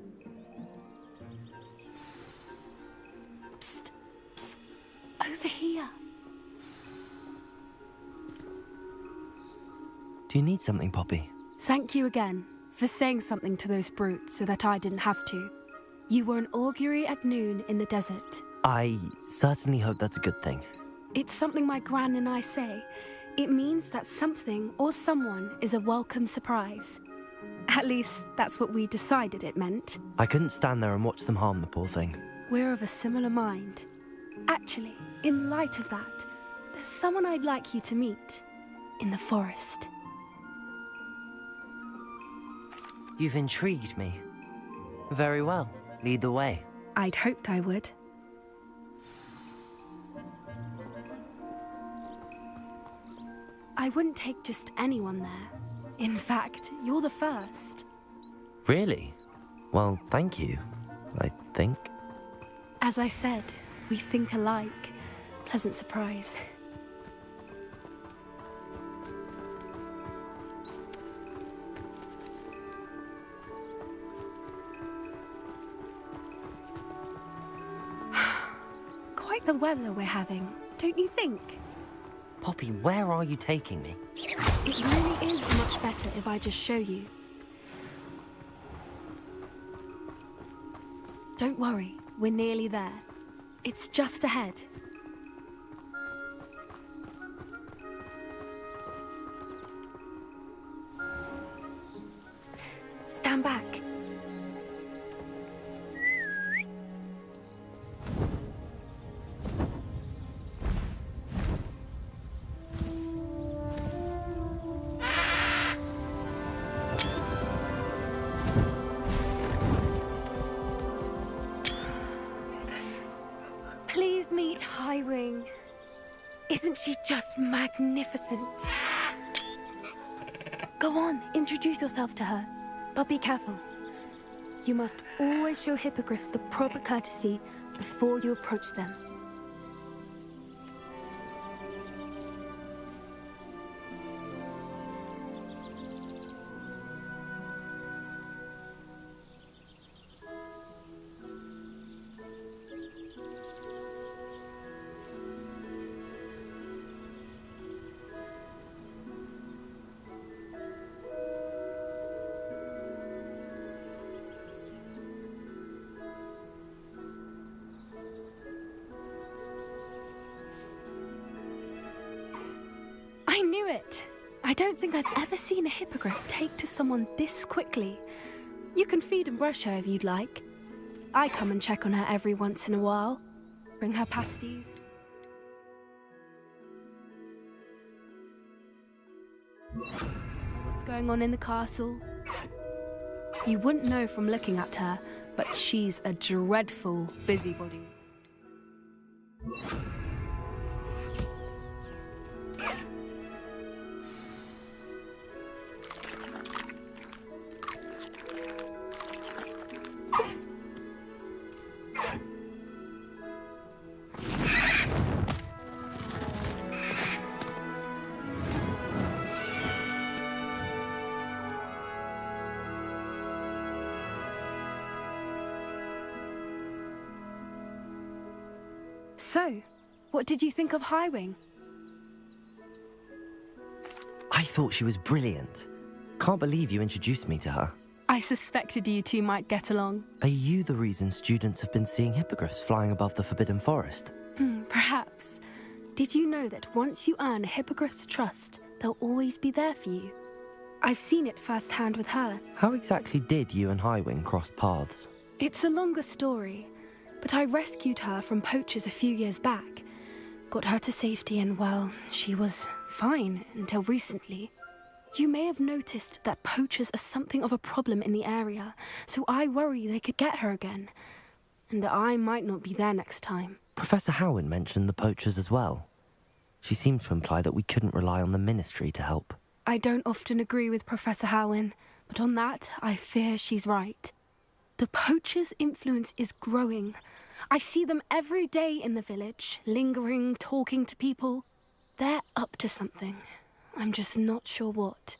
Psst, psst. Over here. Do you need something, Poppy? Thank you again for saying something to those brutes so that I didn't have to. You were an augury at noon in the desert. I certainly hope that's a good thing. It's something my gran and I say. It means that something or someone is a welcome surprise. At least, that's what we decided it meant. I couldn't stand there and watch them harm the poor thing. We're of a similar mind. Actually, in light of that, there's someone I'd like you to meet in the forest. You've intrigued me. Very well. Lead the way. I'd hoped I would. I wouldn't take just anyone there. In fact, you're the first. Really? Well, thank you, I think. As I said, we think alike. Pleasant surprise. Quite the weather we're having, don't you think? Poppy, where are you taking me? It really is much better if I just show you. Don't worry, we're nearly there. It's just ahead. Stand back. Please meet Highwing. Isn't she just magnificent? Go on, introduce yourself to her. But be careful. You must always show hippogriffs the proper courtesy before you approach them. I knew it! I don't think I've ever seen a hippogriff take to someone this quickly. You can feed and brush her if you'd like. I come and check on her every once in a while. Bring her pasties. What's going on in the castle? You wouldn't know from looking at her, but she's a dreadful busybody. So, what did you think of Highwing? I thought she was brilliant. Can't believe you introduced me to her. I suspected you two might get along. Are you the reason students have been seeing hippogriffs flying above the Forbidden Forest? Perhaps. Did you know that once you earn a hippogriff's trust, they'll always be there for you? I've seen it firsthand with her. How exactly did you and Highwing cross paths? It's a longer story, but I rescued her from poachers a few years back. Got her to safety and, well, she was fine until recently. You may have noticed that poachers are something of a problem in the area, so I worry they could get her again. And I might not be there next time. Professor Howin mentioned the poachers as well. She seemed to imply that we couldn't rely on the Ministry to help. I don't often agree with Professor Howin, but on that, I fear she's right. The poachers' influence is growing. I see them every day in the village, lingering, talking to people. They're up to something. I'm just not sure what.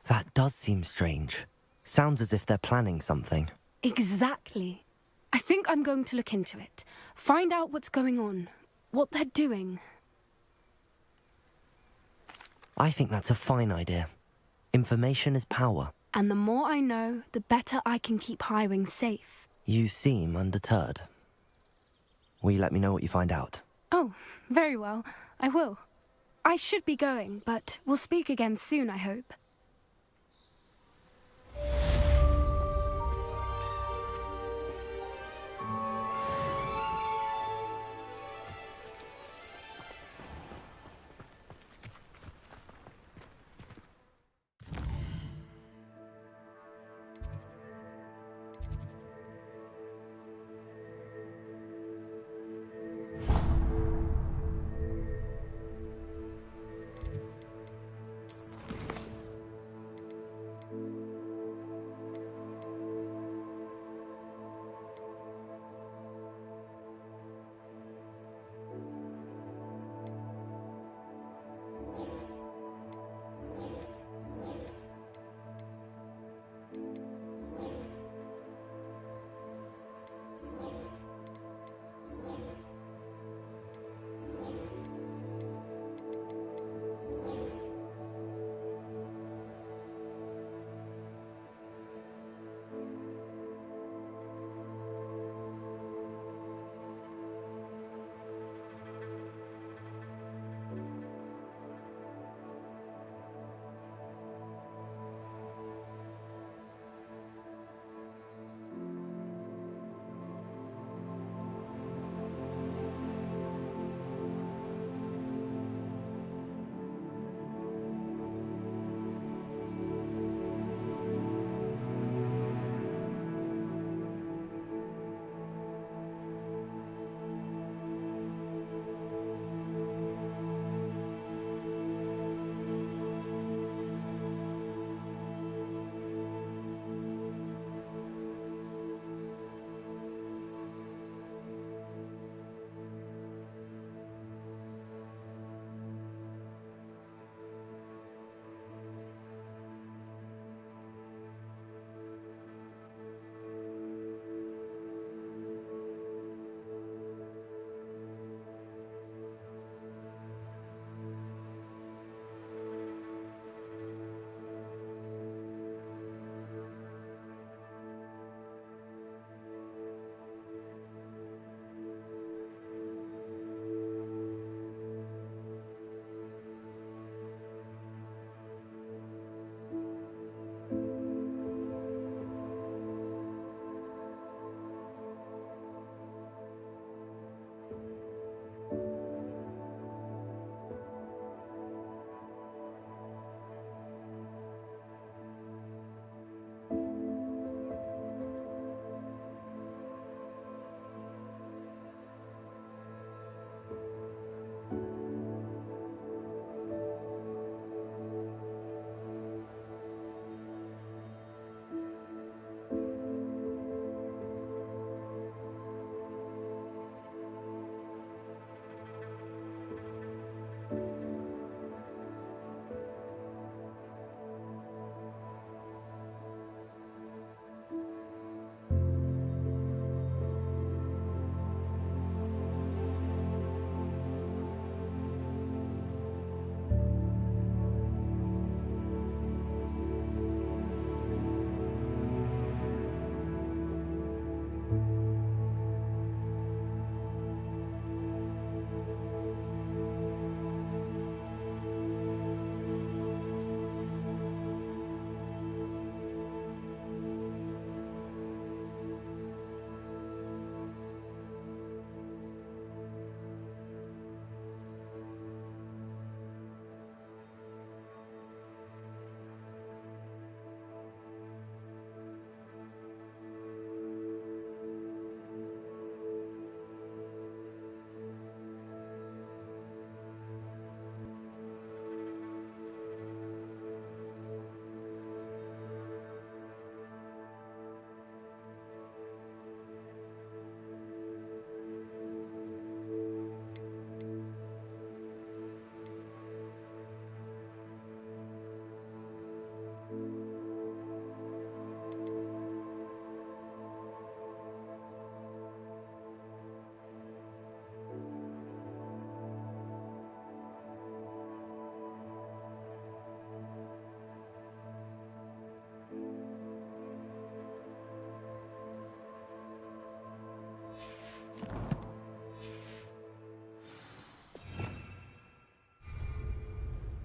That does seem strange. Sounds as if they're planning something. Exactly. I think I'm going to look into it. Find out what's going on, what they're doing. I think that's a fine idea. Information is power. And the more I know, the better I can keep Highwing safe. You seem undeterred. Will you let me know what you find out? Oh, very well. I will. I should be going, but we'll speak again soon, I hope.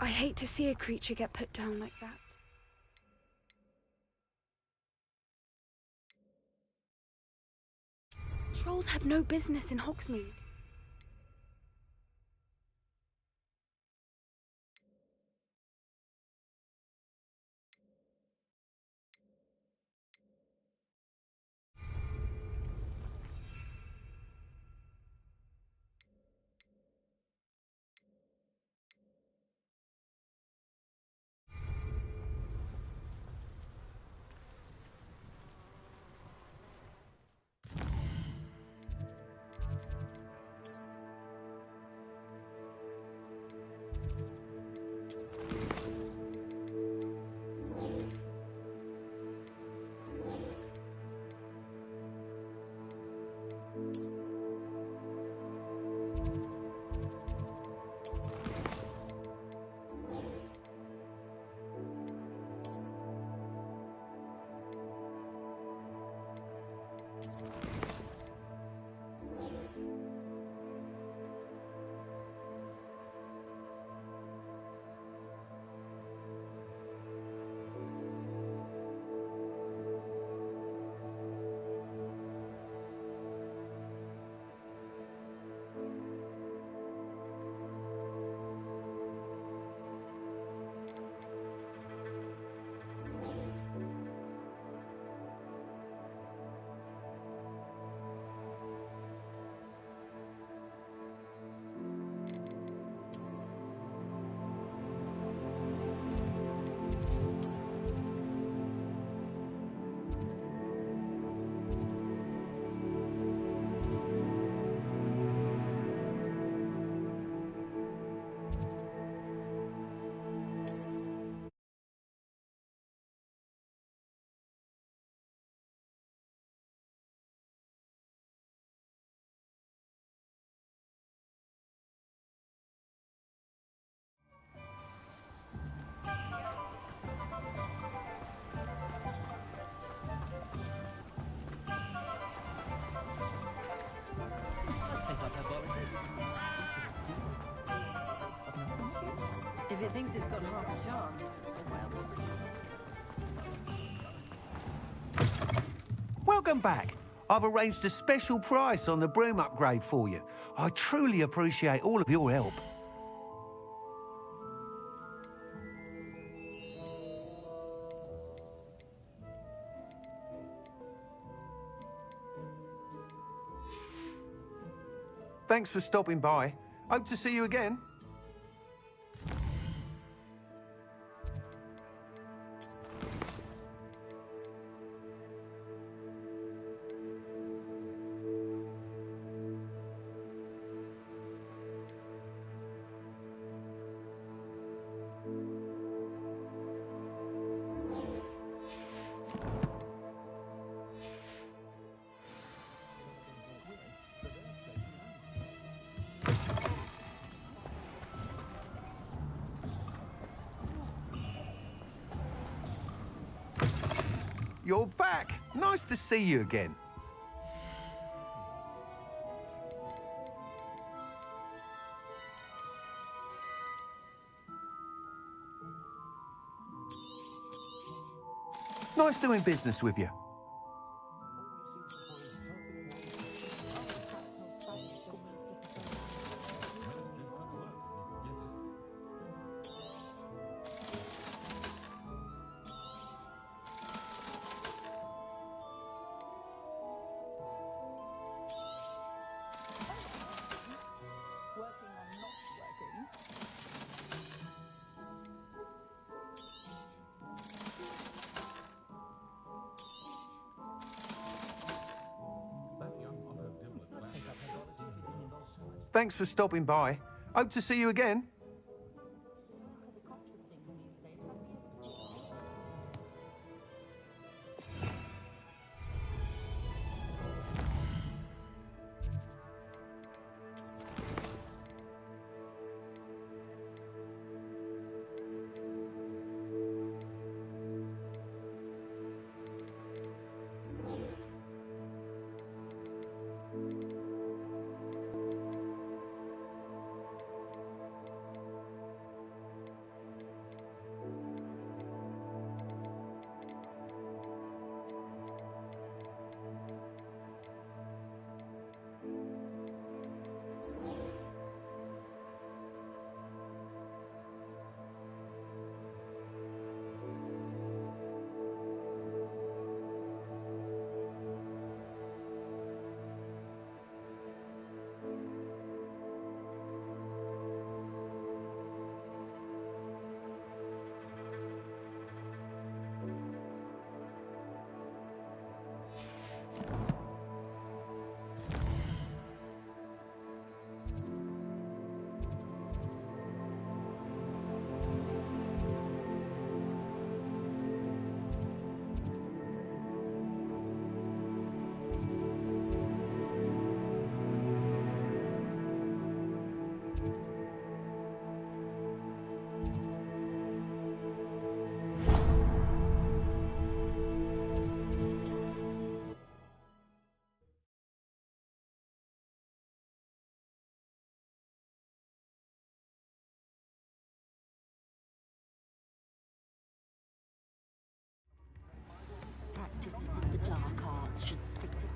I hate to see a creature get put down like that. Trolls have no business in Hogsmeade. If it thinks it's got half a chance, Welcome back. I've arranged a special price on the broom upgrade for you. I truly appreciate all of your help. Thanks for stopping by. Hope to see you again. You're back. Nice to see you again. Nice doing business with you. Thanks for stopping by. Hope to see you again. Practices of the dark arts should stick to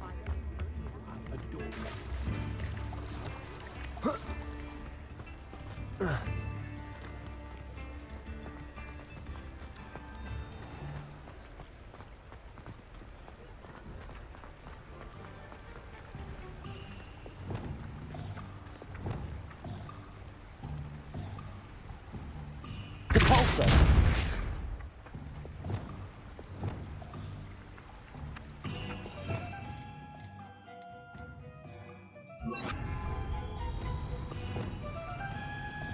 Depulso!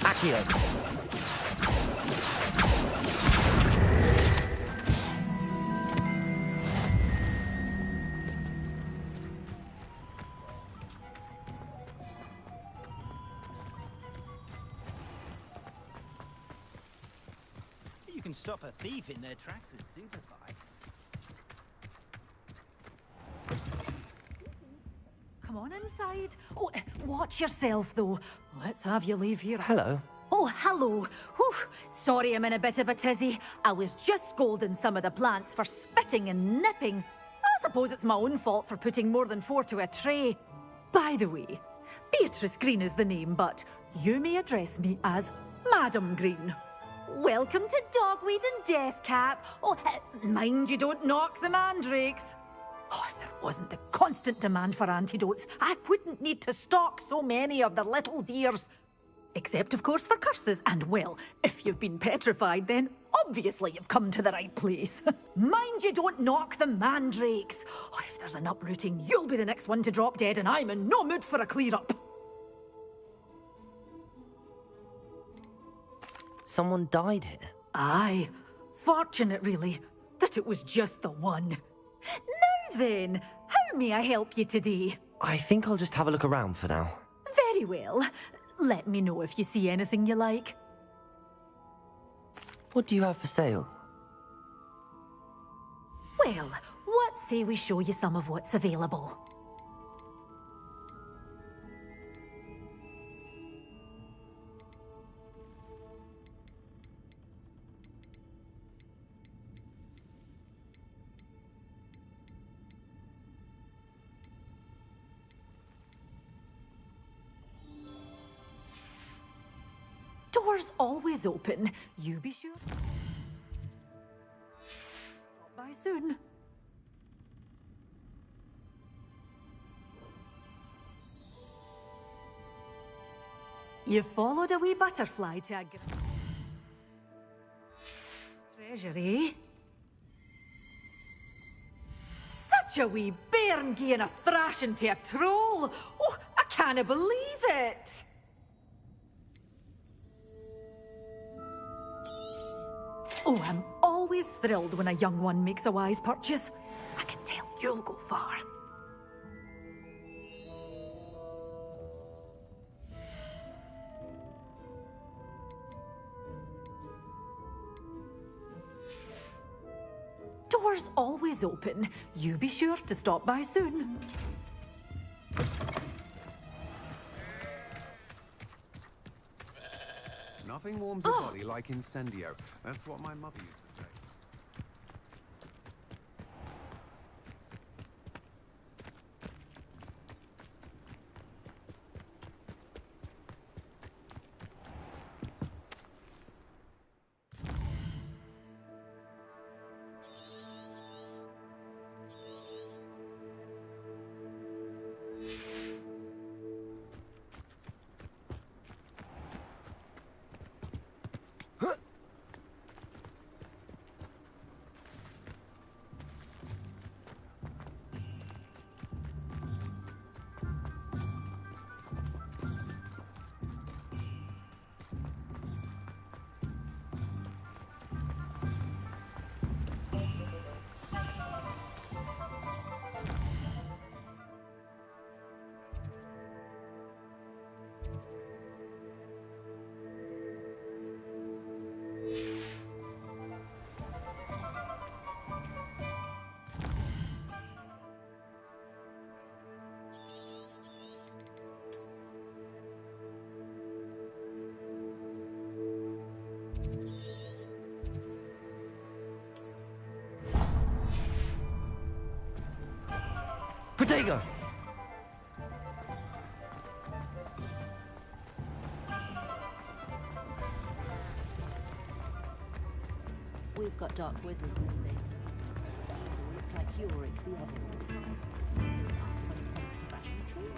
Accio! You can stop a thief in their tracks with Superbike. Come on inside. Oh, watch yourself, though. Let's have you leave here. Hello. Oh, hello. Whew. Whew, sorry I'm in a bit of a tizzy. I was just scolding some of the plants for spitting and nipping. I suppose it's my own fault for putting more than 4 to a tray. By the way, Beatrice Green is the name, but you may address me as Madam Green. Welcome to Dogweed and Deathcap. Oh, mind you don't knock the mandrakes. Oh, if there wasn't the constant demand for antidotes, I wouldn't need to stock so many of the little dears. Except, of course, for curses. And, well, if you've been petrified, then obviously you've come to the right place. Mind you don't knock the mandrakes. Oh, if there's an uprooting, you'll be the next one to drop dead, and I'm in no mood for a clear-up. Someone died here? Aye. Fortunate, really, that it was just the one. Now then, how may I help you today? I think I'll just have a look around for now. Very well. Let me know if you see anything you like. What do you have for sale? Well, what say we show you some of what's available? Doors always open. You be sure. Bye soon. You followed a wee butterfly to a treasure, eh? Such a wee bairn gieing a thrashing to a troll. Oh, I can't believe it. Oh, I'm always thrilled when a young one makes a wise purchase. I can tell you'll go far. Doors always open. You be sure to stop by soon. Nothing warms a body like incendio. That's what my mother used to say. Protego! We've got dark wizards, Leslie. Look like Yorick the other. When it comes to fashion trees.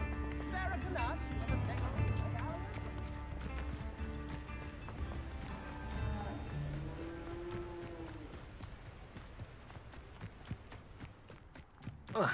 Ugh.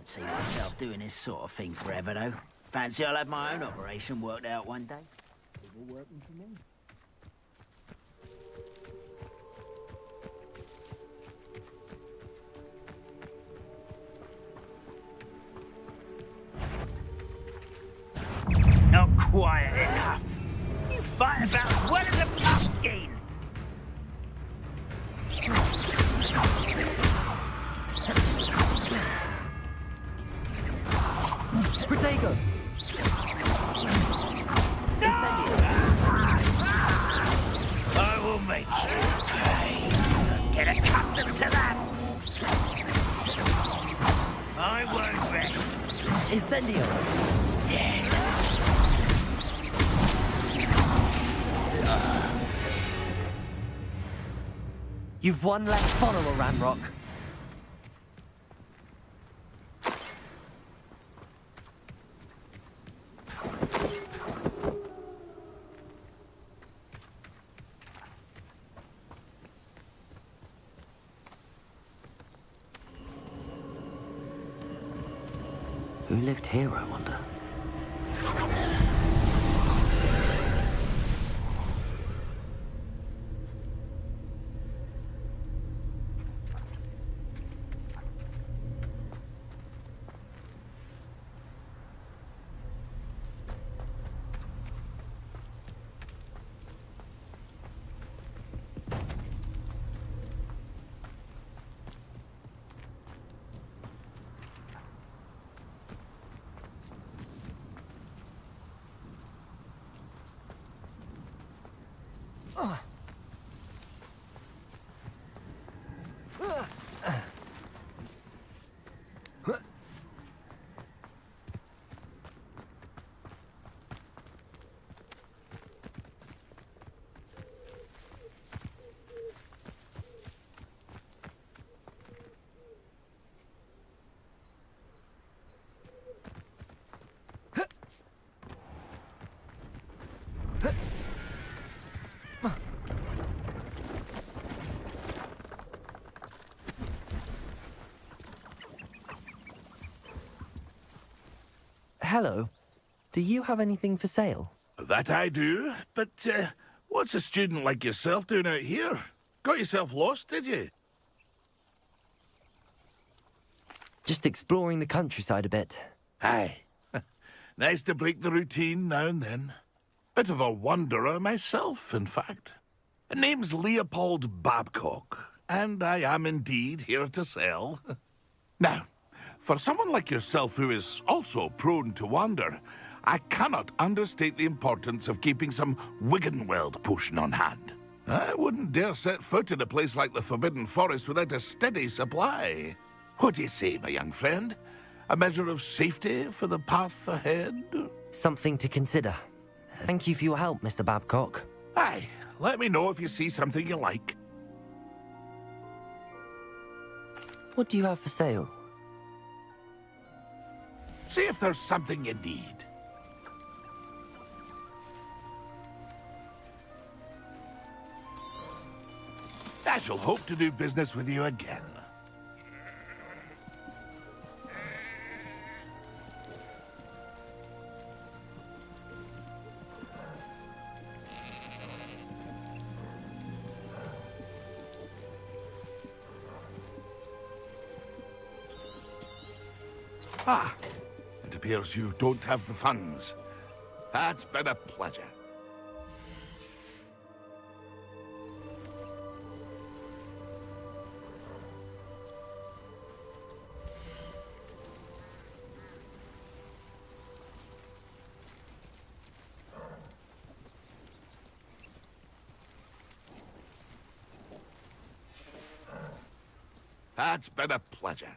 don't see myself doing this sort of thing forever, though. Fancy I'll have my own operation worked out one day. People working for me. Not quiet enough. You fight about as well as a pumpkin. Protego! Incendio! I will make you pay. Get accustomed to that. I won't rest. Incendio! Dead. You've one less follower, Ramrock. Who lived here, I wonder? Hello. Do you have anything for sale? That I do, but what's a student like yourself doing out here? Got yourself lost, did you? Just exploring the countryside a bit. Aye. Nice to break the routine now and then. Bit of a wanderer myself, in fact. Name's Leopold Babcock, and I am indeed here to sell. Now, for someone like yourself who is also prone to wander, I cannot understate the importance of keeping some Wiggenweld potion on hand. I wouldn't dare set foot in a place like the Forbidden Forest without a steady supply. What do you say, my young friend? A measure of safety for the path ahead? Something to consider. Thank you for your help, Mr. Babcock. Aye, let me know if you see something you like. What do you have for sale? See if there's something you need. I shall hope to do business with you again. Ah, it appears you don't have the funds. That's been a pleasure. That's been a pleasure.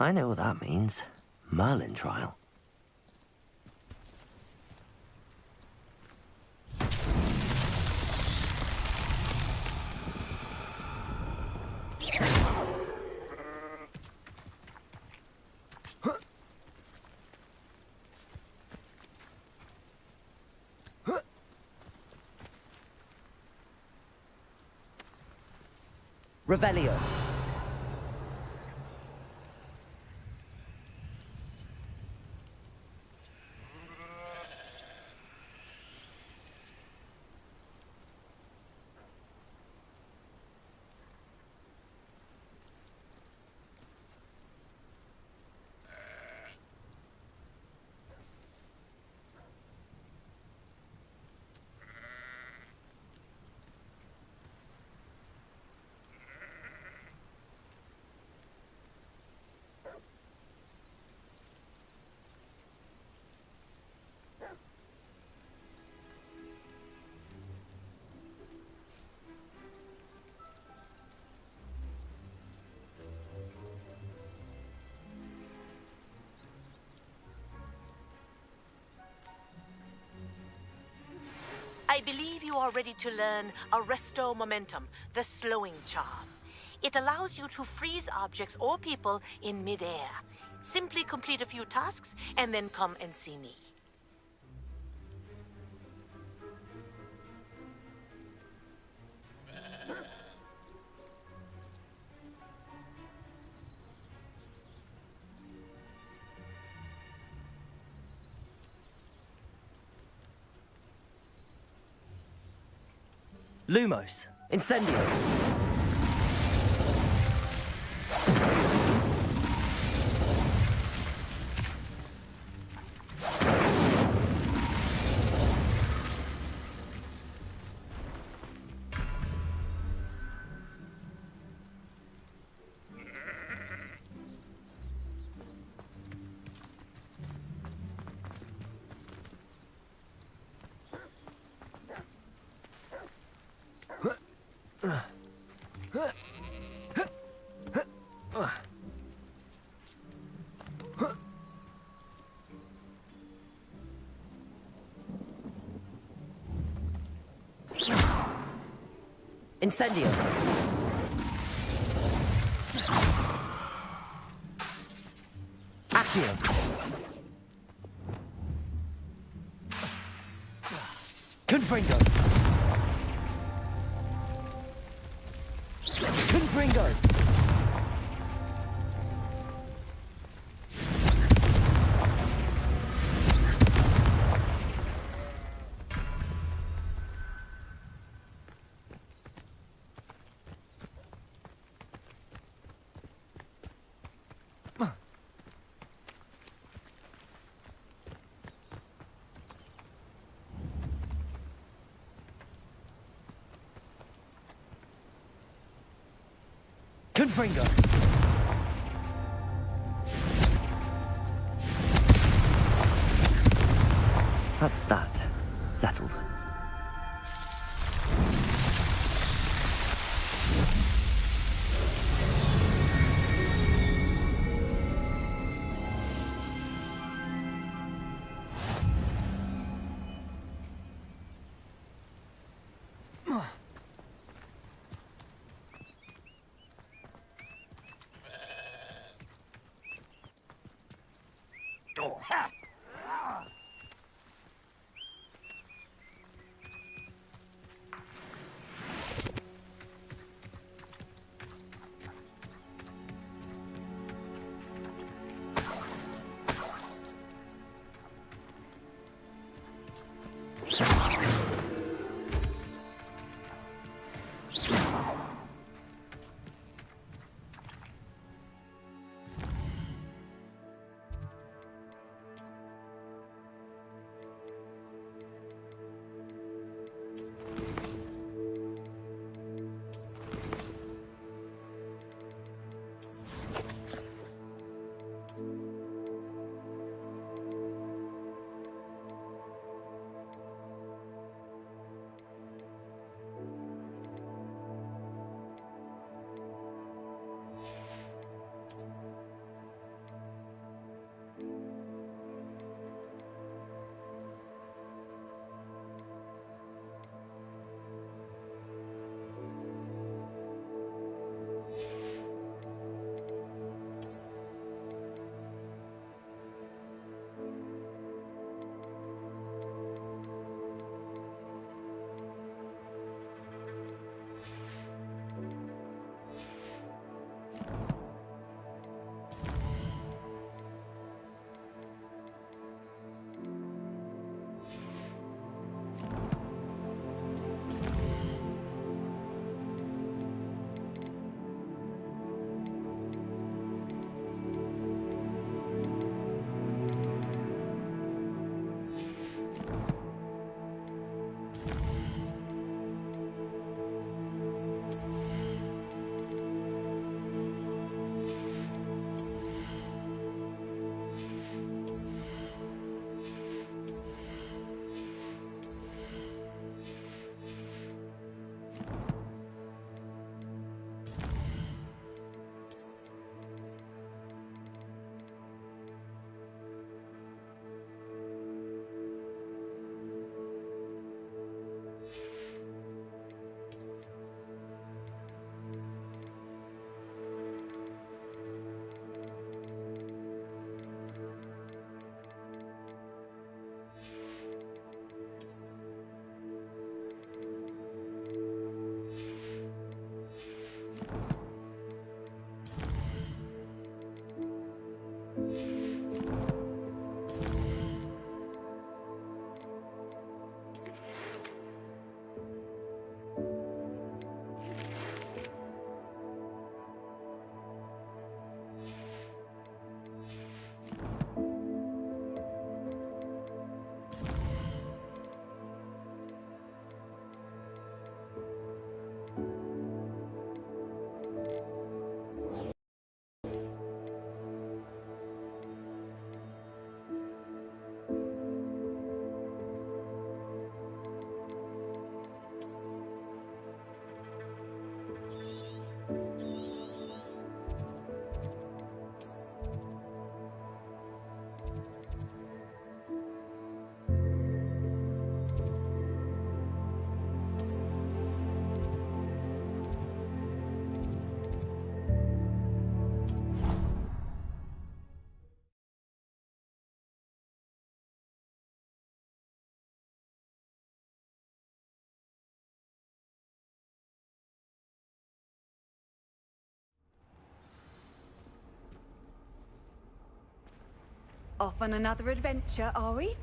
I know what that means. Merlin trial. Revelio. I believe you are ready to learn Arresto Momentum, the slowing charm. It allows you to freeze objects or people in midair. Simply complete a few tasks and then come and see me. Lumos. Incendio. Incendio. Accio. Confringo. Confringo. Confringo. That's that. Settled. Off on another adventure, are we?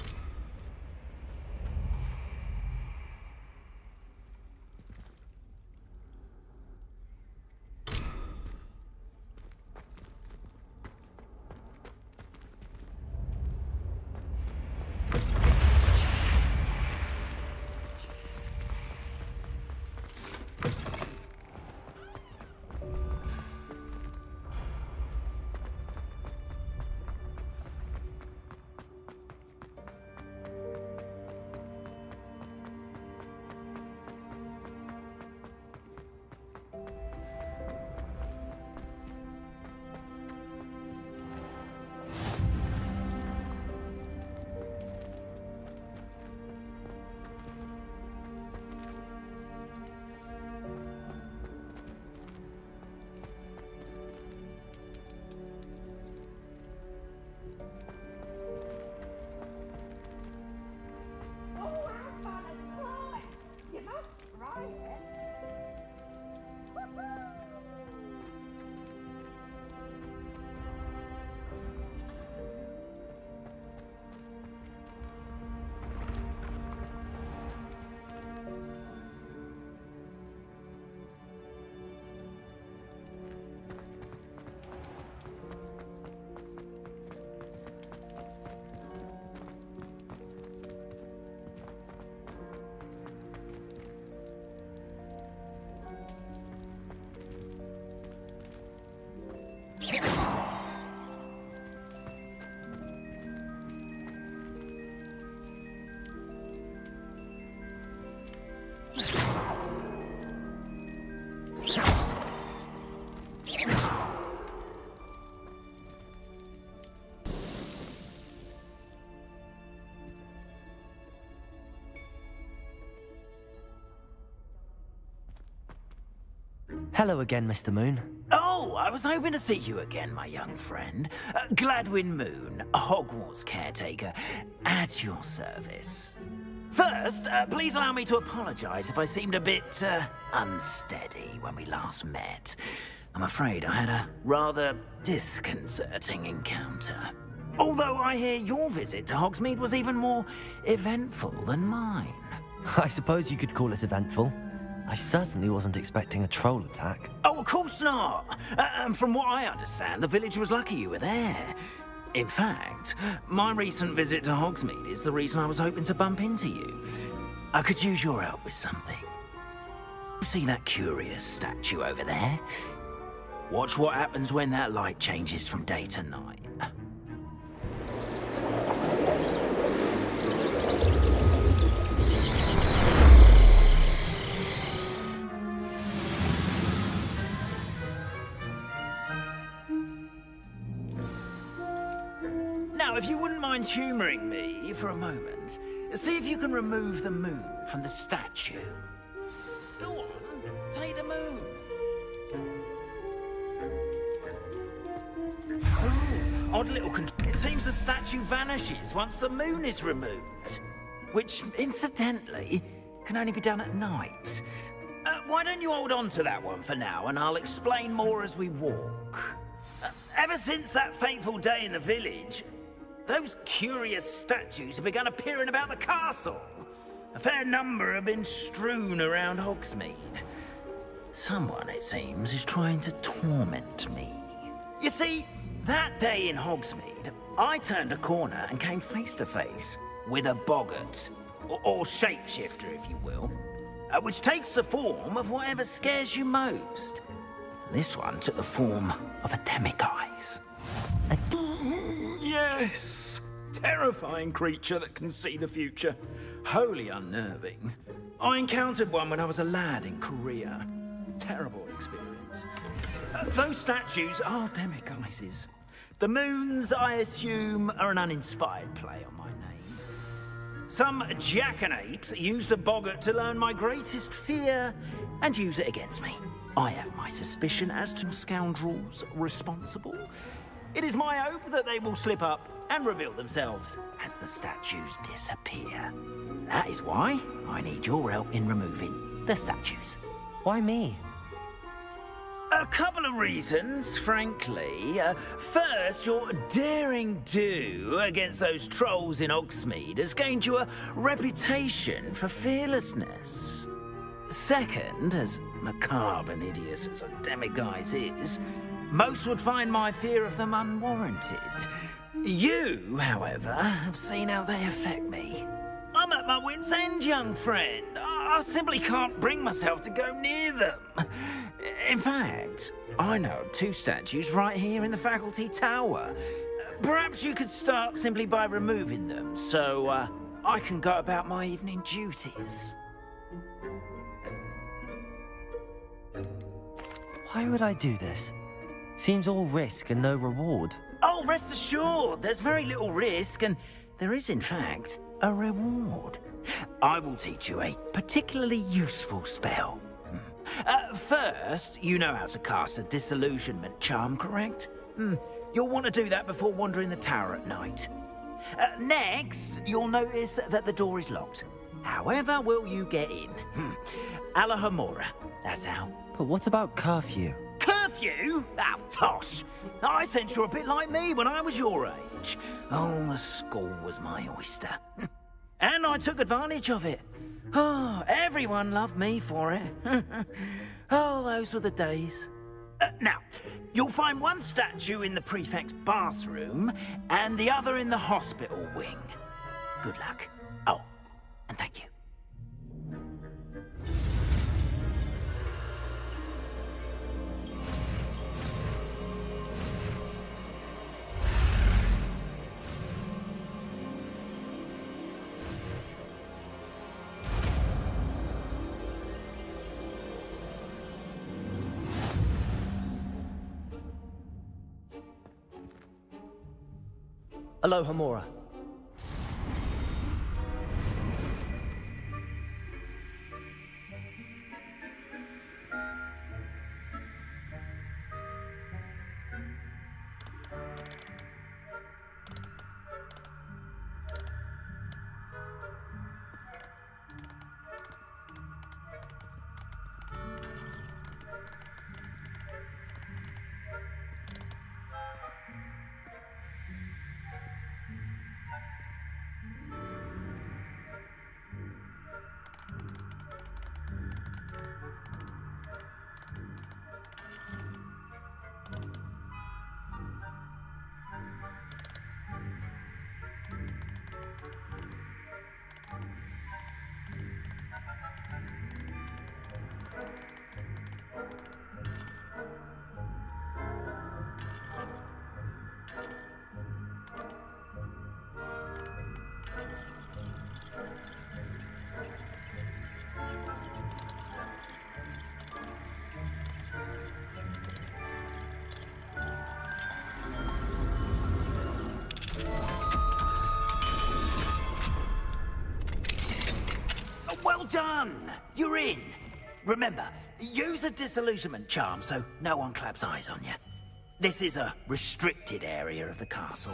Hello again, Mr. Moon. Oh, I was hoping to see you again, my young friend. Gladwin Moon, Hogwarts caretaker, at your service. First, please allow me to apologise if I seemed a bit unsteady when we last met. I'm afraid I had a rather disconcerting encounter. Although I hear your visit to Hogsmeade was even more eventful than mine. I suppose you could call it eventful. I certainly wasn't expecting a troll attack. Oh, of course not. From what I understand, the village was lucky you were there. In fact, my recent visit to Hogsmeade is the reason I was hoping to bump into you. I could use your help with something. See that curious statue over there? Watch what happens when that light changes from day to night. Now, if you wouldn't mind humouring me for a moment, see if you can remove the moon from the statue. Go on, take the moon. Oh, odd little control. It seems the statue vanishes once the moon is removed, which, incidentally, can only be done at night. Why don't you hold on to that one for now, and I'll explain more as we walk. Ever since that fateful day in the village, those curious statues have begun appearing about the castle. A fair number have been strewn around Hogsmeade. Someone, it seems, is trying to torment me. You see, that day in Hogsmeade, I turned a corner and came face to face with a boggart, or shapeshifter, if you will, which takes the form of whatever scares you most. This one took the form of a demiguise. Yes, terrifying creature that can see the future. Wholly unnerving. I encountered one when I was a lad in Korea. Terrible experience. Those statues are demiguises. The moons, I assume, are an uninspired play on my name. Some jackanapes used a boggart to learn my greatest fear and use it against me. I have my suspicion as to scoundrels responsible. It is my hope that they will slip up and reveal themselves as the statues disappear. That is why I need your help in removing the statues. Why me? A couple of reasons, frankly. First, your daring do against those trolls in Hogsmeade has gained you a reputation for fearlessness. Second, as macabre and hideous as a demiguise is, most would find my fear of them unwarranted. You, however, have seen how they affect me. I'm at my wit's end, young friend. I simply can't bring myself to go near them. In fact, I know of 2 statues right here in the faculty tower. Perhaps you could start simply by removing them, so I can go about my evening duties. Why would I do this? Seems all risk and no reward. Oh, rest assured, there's very little risk, and there is, in fact, a reward. I will teach you a particularly useful spell. First, you know how to cast a disillusionment charm, correct? You'll want to do that before wandering the tower at night. Next, you'll notice that the door is locked. However will you get in? Alahamora, that's how. But what about curfew? Curfew? Oh, tosh. I sense you're a bit like me when I was your age. Oh, the school was my oyster. And I took advantage of it. Oh, everyone loved me for it. Oh, those were the days. Now, you'll find one statue in the prefect's bathroom and the other in the hospital wing. Good luck. Oh, and thank you. Aloha Mora. Well done! You're in. Remember, use a disillusionment charm so no one claps eyes on you. This is a restricted area of the castle.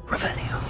Revelio.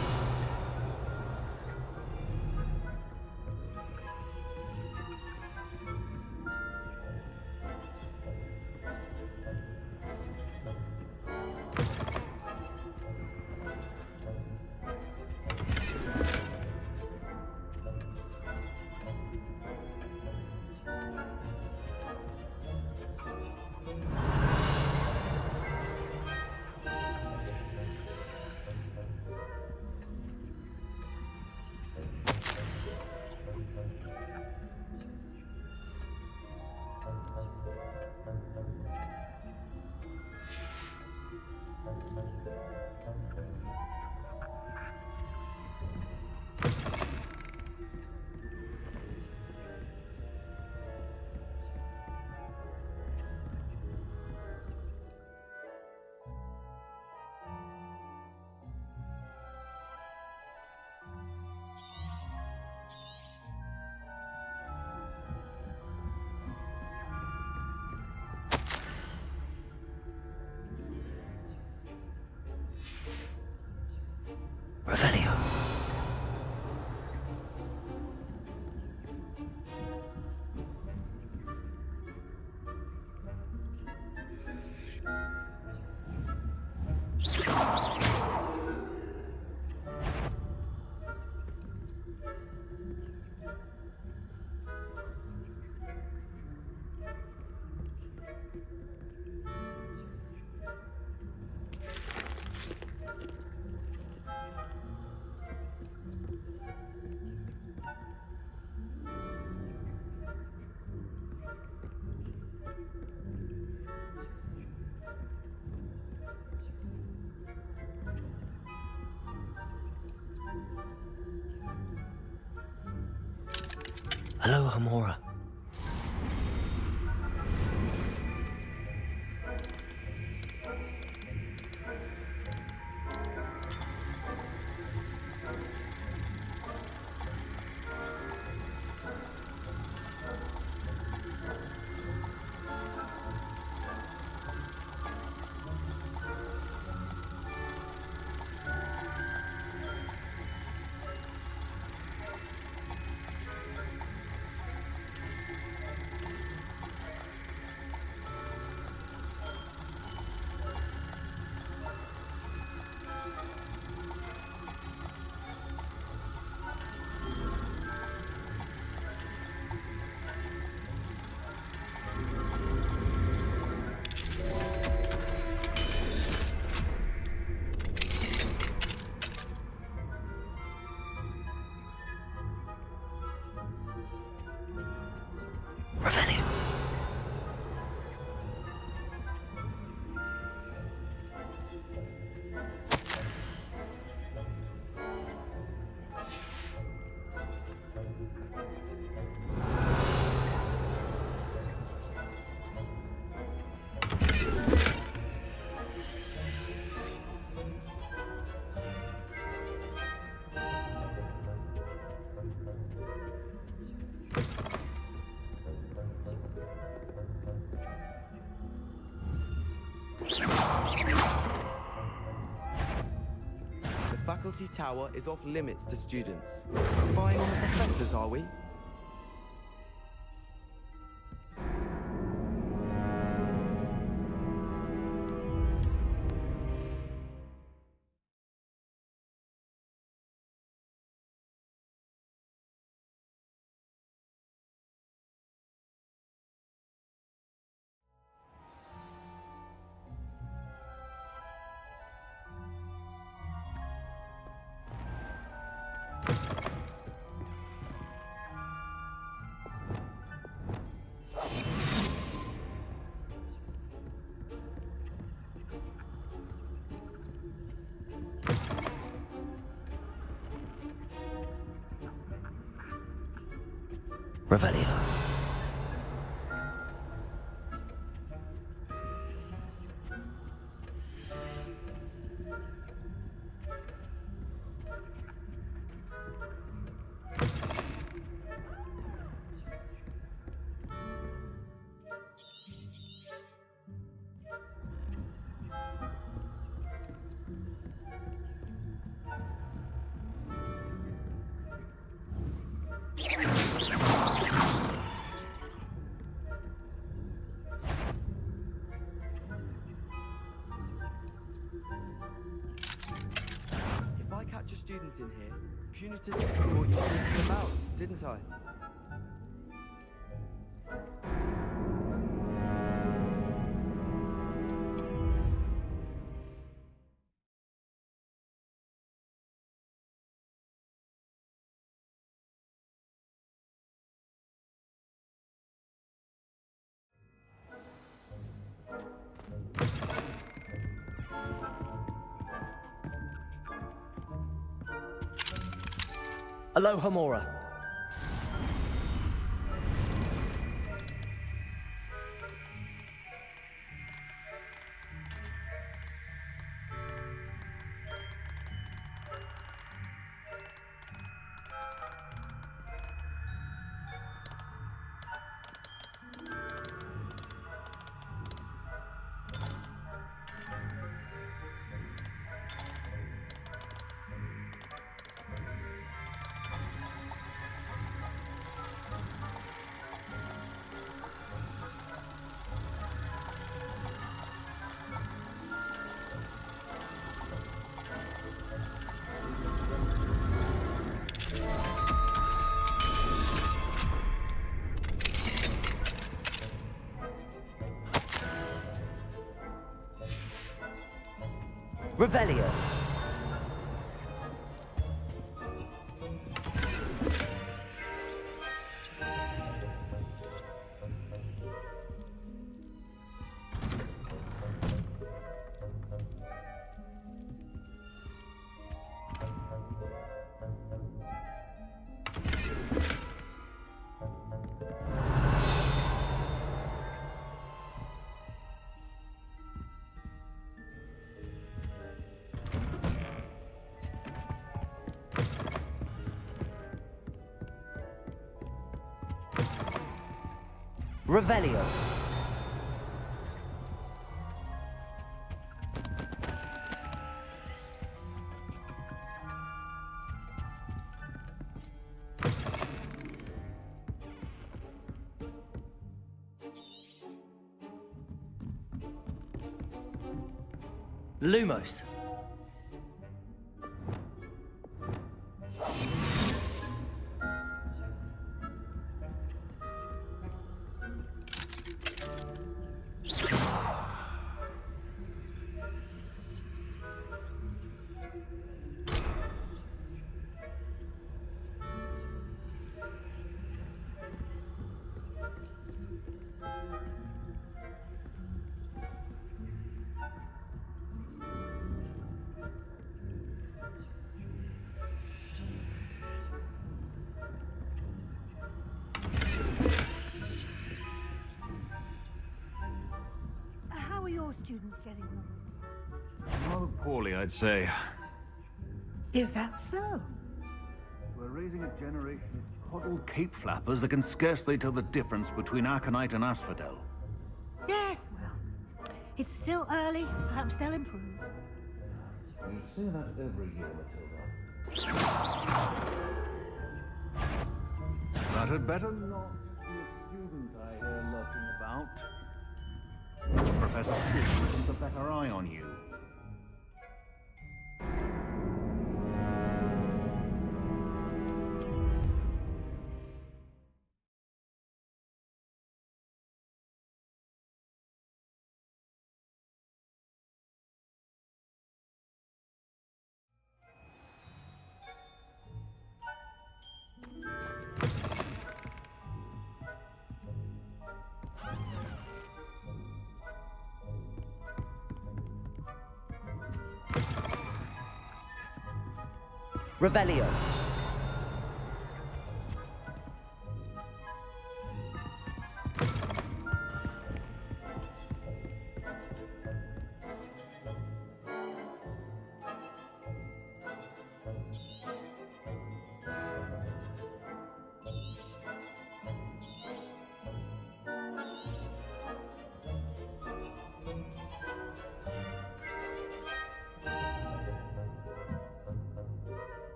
Revelio. Hello, Hamora. Revelio. The faculty tower is off limits to students. Spying on the professors, are we? Revelio. If I catch a student in here, punitive what you were thinking about, didn't I? Hello, Hamora. Revelio. Revelio. Lumos. How are your students getting on? Rather poorly, I'd say. Is that so? We're raising a generation of coddled cape flappers that can scarcely tell the difference between Aconite and Asphodel. Yes, well, it's still early. Perhaps they'll improve. You say that every year, Matilda. That had better not be a student I hear lurking about. Professor Fish has a better eye on you. Revelio.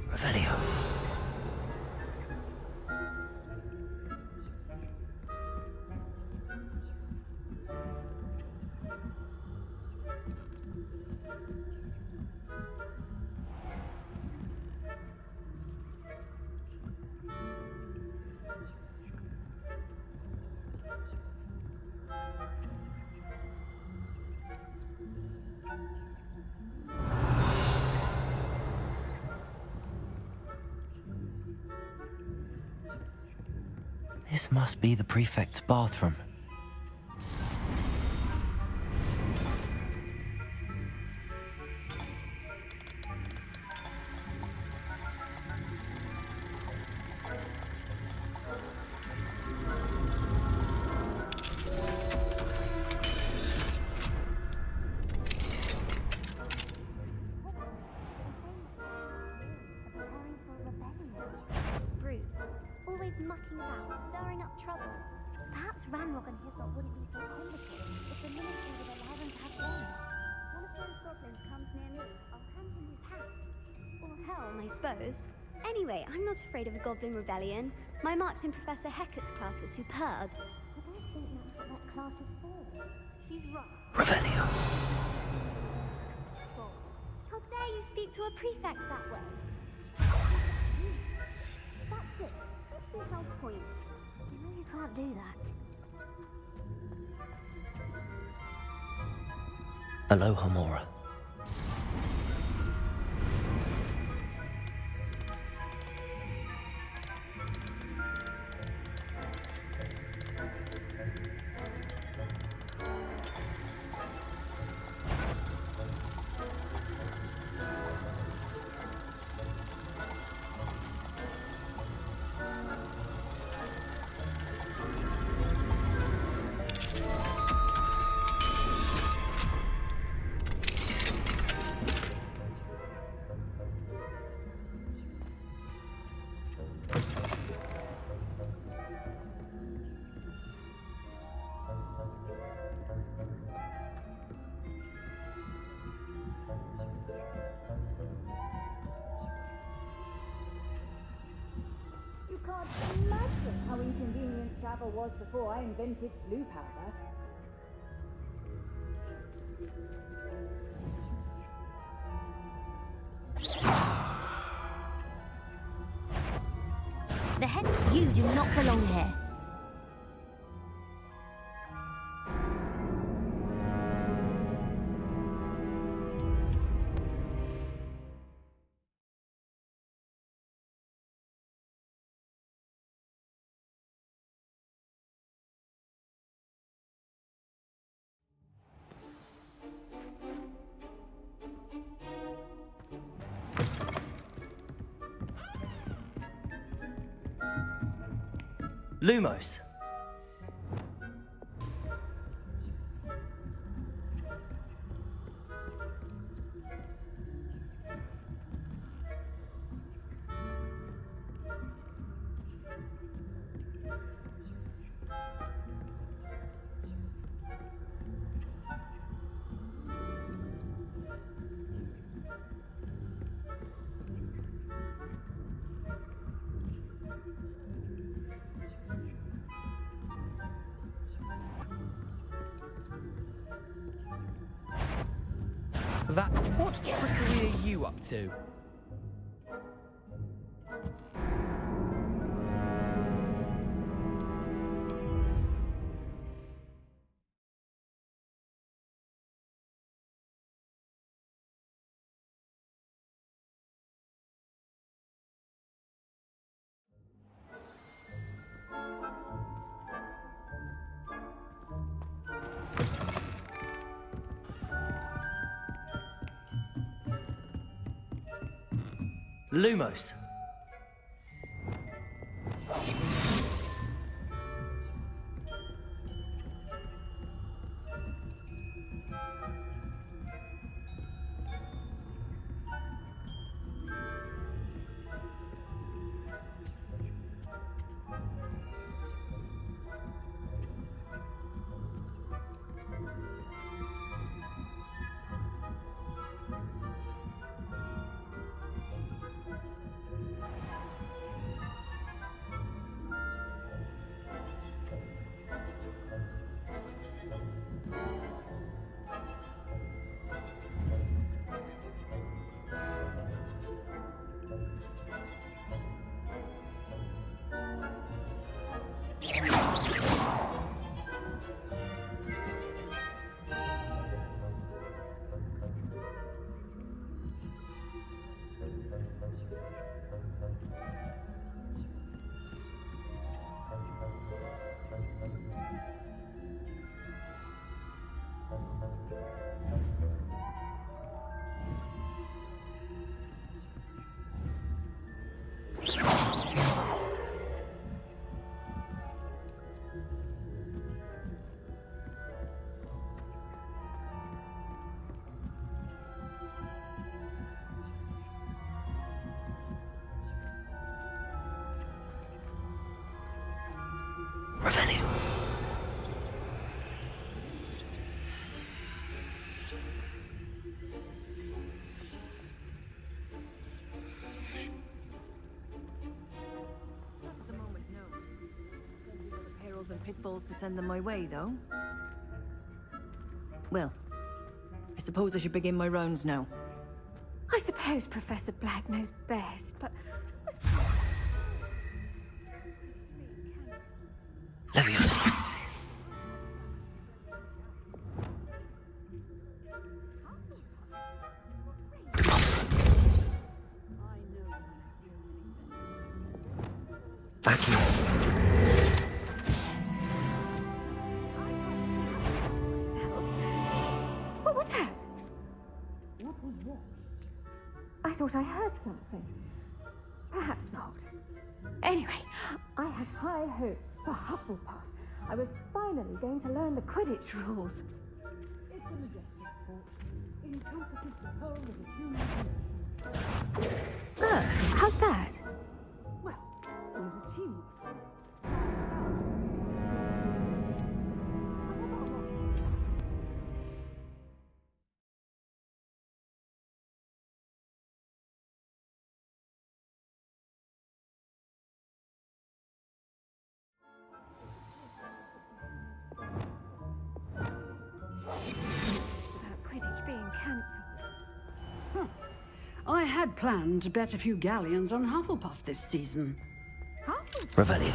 Revelio. This must be the prefect's bathroom. mucking about, stirring up trouble. Perhaps Ranrock and Hislop wouldn't be so complicated if the ministry would allow them to have wands. One of those goblins comes near me, I'll hand him his hat. Or helm, I suppose. Anyway, I'm not afraid of a goblin rebellion. My marks in Professor Hecat's class are superb. But I think that's what that class is for. She's right. Revelio. How dare you speak to a prefect that way? That's it. Let's see how points. You know you can't do that. Aloha Mora. You can't imagine how inconvenient travel was before I invented blue powder. The heck? You do not belong here. Lumos. That. What trickery are you up to? Lumos. Revelio. At the moment, no. Plenty of other perils and pitfalls to send them my way, though. Well, I suppose I should begin my rounds now. I suppose Professor Black knows best, but... Leviosa. Vacuum. What was that? I thought I heard something. Perhaps not. Anyway, I had high hopes for Hufflepuff. I was finally going to learn the Quidditch rules. It's a majestic sport. It encompasses the whole of the human Oh, how's that? Well, we've achieved. About Quidditch being cancelled. I had planned to bet a few galleons on Hufflepuff this season. Revelio.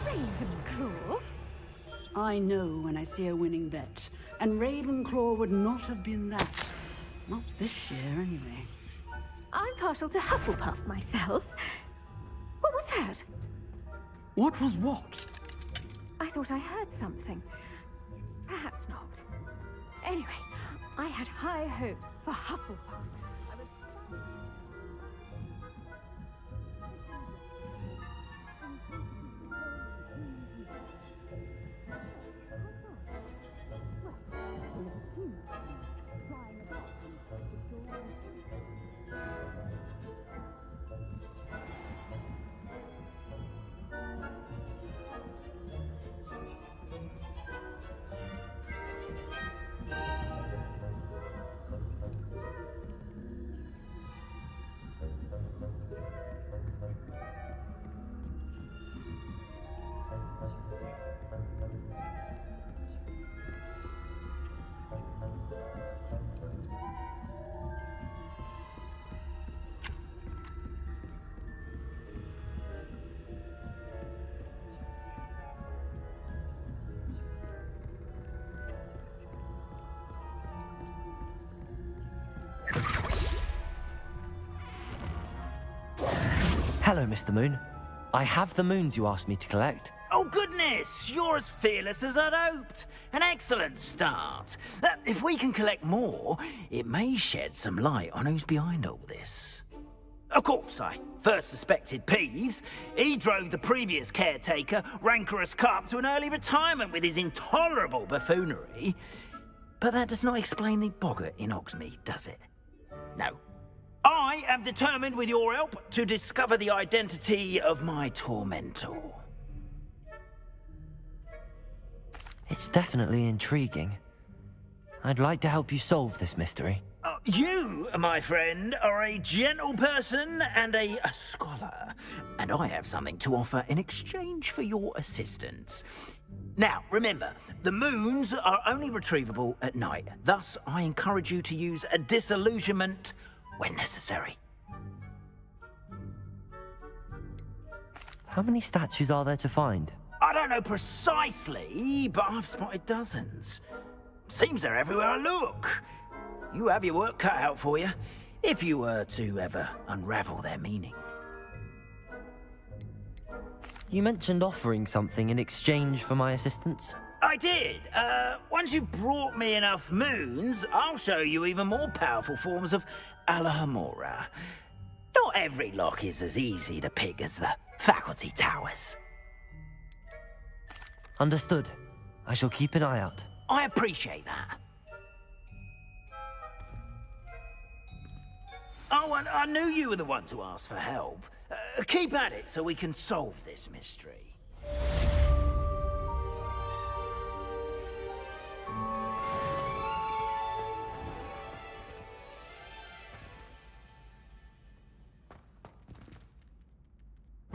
Ravenclaw? I know when I see a winning bet, and Ravenclaw would not have been that. Not this year, anyway. I'm partial to Hufflepuff myself. What was that? What was what? I thought I heard something. Perhaps not. Anyway, I had high hopes for Hufflepuff. Hello, Mr. Moon. I have the moons you asked me to collect. Oh, goodness! You're as fearless as I'd hoped. An excellent start. If we can collect more, it may shed some light on who's behind all this. Of course, I first suspected Peeves. He drove the previous caretaker, Rancorous Carp, to an early retirement with his intolerable buffoonery. But that does not explain the boggart in Hogsmeade, does it? No. I am determined, with your help, to discover the identity of my tormentor. It's definitely intriguing. I'd like to help you solve this mystery. You, my friend, are a gentle person and a scholar, and I have something to offer in exchange for your assistance. Now, remember, the moons are only retrievable at night. Thus, I encourage you to use a disillusionment when necessary. How many statues are there to find? I don't know precisely, but I've spotted dozens. Seems they're everywhere I look. You have your work cut out for you, if you were to ever unravel their meaning. You mentioned offering something in exchange for my assistance. I did. Once you've brought me enough moons, I'll show you even more powerful forms of Alohomora. Not every lock is as easy to pick as the faculty towers. Understood. I shall keep an eye out. I appreciate that. Oh, and I knew you were the one to ask for help. Keep at it so we can solve this mystery.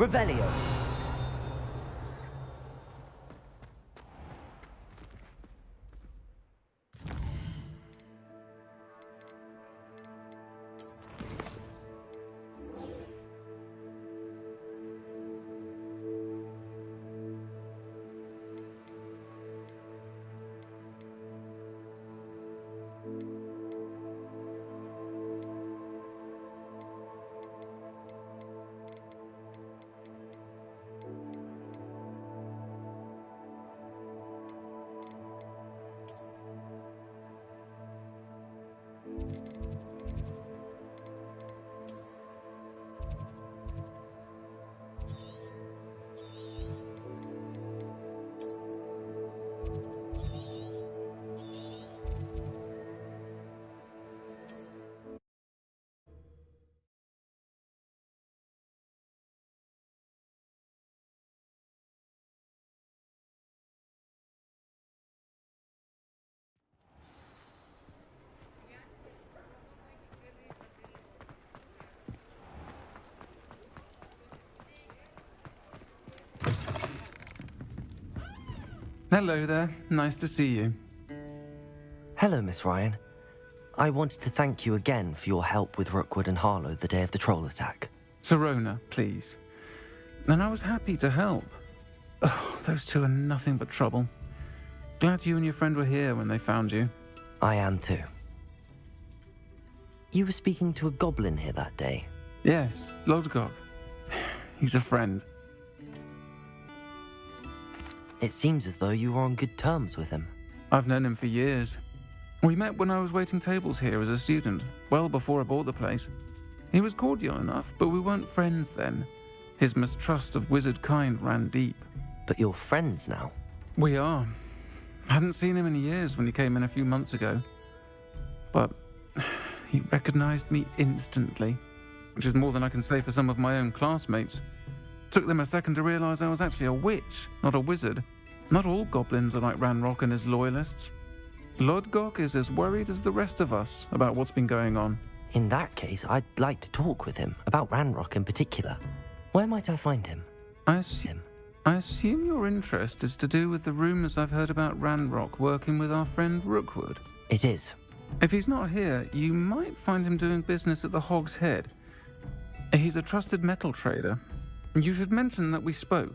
Revelio. Hello there. Nice to see you. Hello, Miss Ryan. I wanted to thank you again for your help with Rookwood and Harlow the day of the troll attack. Sirona, please. And I was happy to help. Oh, those two are nothing but trouble. Glad you and your friend were here when they found you. I am too. You were speaking to a goblin here that day. Yes, Lodgok. He's a friend. It seems as though you were on good terms with him. I've known him for years. We met when I was waiting tables here as a student, well before I bought the place. He was cordial enough, but we weren't friends then. His mistrust of wizard kind ran deep. But you're friends now? We are. Hadn't seen him in years when he came in a few months ago. But he recognized me instantly, which is more than I can say for some of my own classmates. Took them a second to realize I was actually a witch, not a wizard. Not all goblins are like Ranrock and his loyalists. Lodgok is as worried as the rest of us about what's been going on. In that case, I'd like to talk with him, about Ranrock in particular. Where might I find him? I assume your interest is to do with the rumors I've heard about Ranrock working with our friend Rookwood. It is. If he's not here, you might find him doing business at the Hog's Head. He's a trusted metal trader. You should mention that we spoke.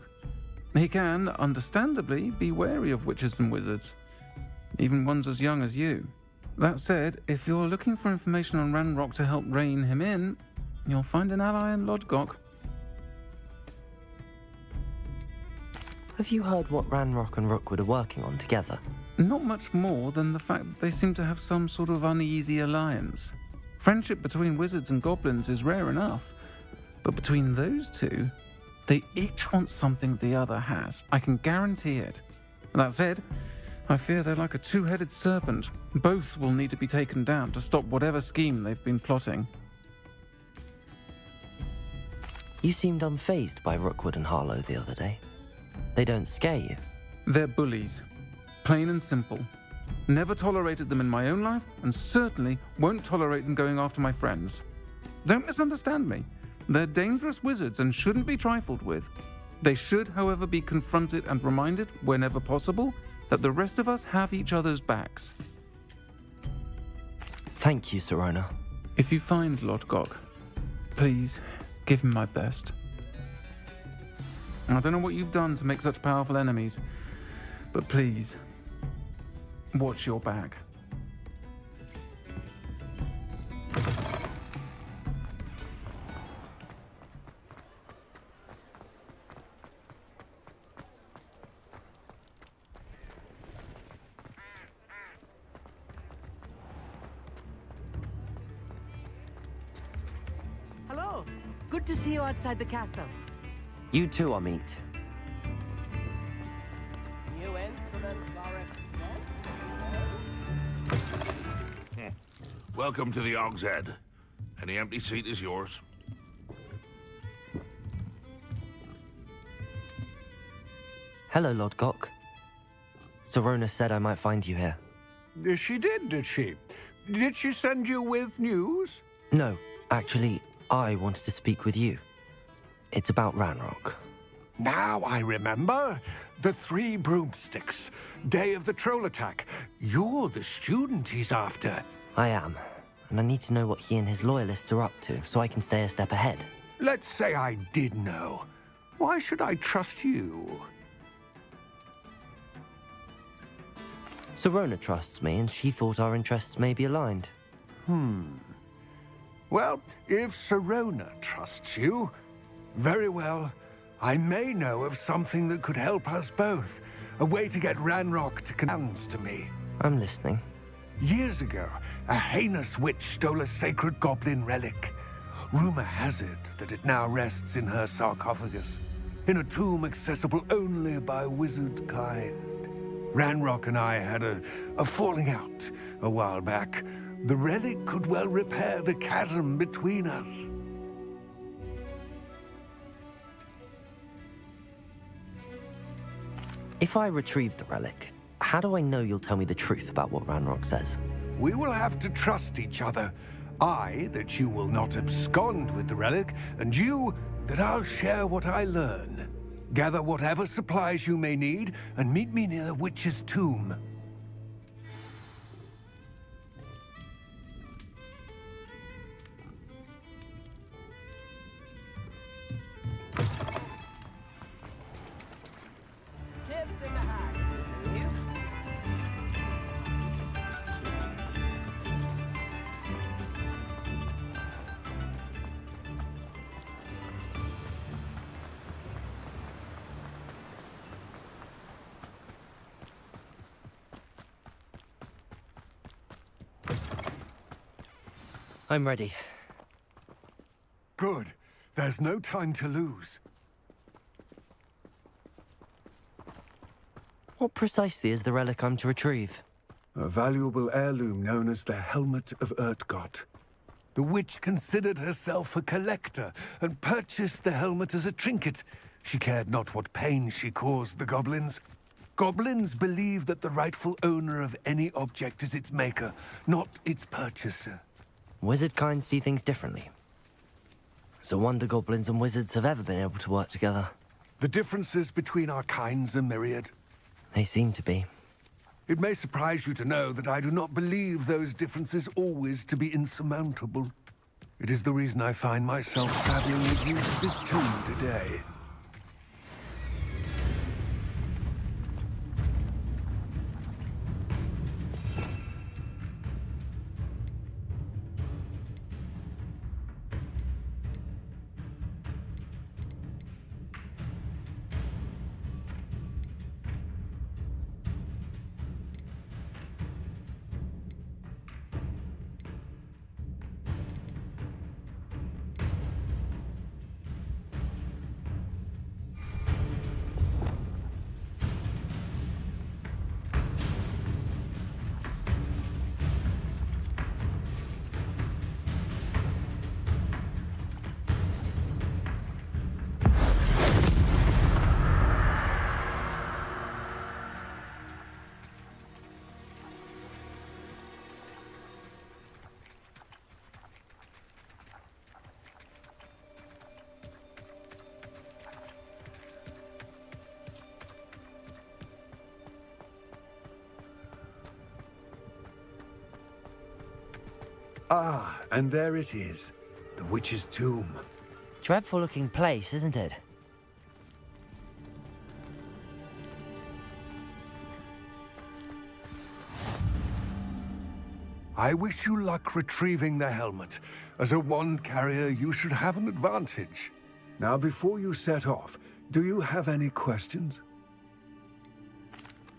He can, understandably, be wary of witches and wizards, even ones as young as you. That said, if you're looking for information on Ranrock to help rein him in, you'll find an ally in Lodgok. Have you heard what Ranrock and Rookwood are working on together? Not much more than the fact that they seem to have some sort of uneasy alliance. Friendship between wizards and goblins is rare enough, but between those two, they each want something the other has. I can guarantee it. That said, I fear they're like a two-headed serpent. Both will need to be taken down to stop whatever scheme they've been plotting. You seemed unfazed by Rookwood and Harlow the other day. They don't scare you. They're bullies. Plain and simple. Never tolerated them in my own life, and certainly won't tolerate them going after my friends. Don't misunderstand me. They're dangerous wizards and shouldn't be trifled with. They should, however, be confronted and reminded, whenever possible, that the rest of us have each other's backs. Thank you, Sirona. If you find Lodgok, please give him my best. I don't know what you've done to make such powerful enemies, but please, watch your back. Hello. Good to see you outside the castle. You too, Amit. You in for the forest? Welcome to the Hog's Head. Any empty seat is yours. Hello, Lodgok. Sirona said I might find you here. She did she? Did she send you with news? No, actually, I wanted to speak with you. It's about Ranrock. Now I remember. The 3 broomsticks. Day of the troll attack. You're the student he's after. I am. And I need to know what he and his loyalists are up to, so I can stay a step ahead. Let's say I did know. Why should I trust you? Serona trusts me, and she thought our interests may be aligned. Well, if Serona trusts you, very well. I may know of something that could help us both. A way to get Ranrock to comes to me. I'm listening. Years ago, a heinous witch stole a sacred goblin relic. Rumor has it that it now rests in her sarcophagus, in a tomb accessible only by wizard kind. Ranrock and I had a falling out a while back. The relic could well repair the chasm between us. If I retrieve the relic, how do I know you'll tell me the truth about what Ranrock says? We will have to trust each other. I, that you will not abscond with the relic, and you, that I'll share what I learn. Gather whatever supplies you may need, and meet me near the witch's tomb. Tips in the hat, please. I'm ready. Good. There's no time to lose. What precisely is the relic I'm to retrieve? A valuable heirloom known as the Helmet of Urtgott. The witch considered herself a collector and purchased the helmet as a trinket. She cared not what pain she caused the goblins. Goblins believe that the rightful owner of any object is its maker, not its purchaser. Wizard kind see things differently. It's a wonder goblins and wizards have ever been able to work together. The differences between our kinds are myriad. They seem to be. It may surprise you to know that I do not believe those differences always to be insurmountable. It is the reason I find myself saddling with you to this tomb today. Ah, and there it is. The witch's tomb. Dreadful looking place, isn't it? I wish you luck retrieving the helmet. As a wand carrier, you should have an advantage. Now, before you set off, do you have any questions?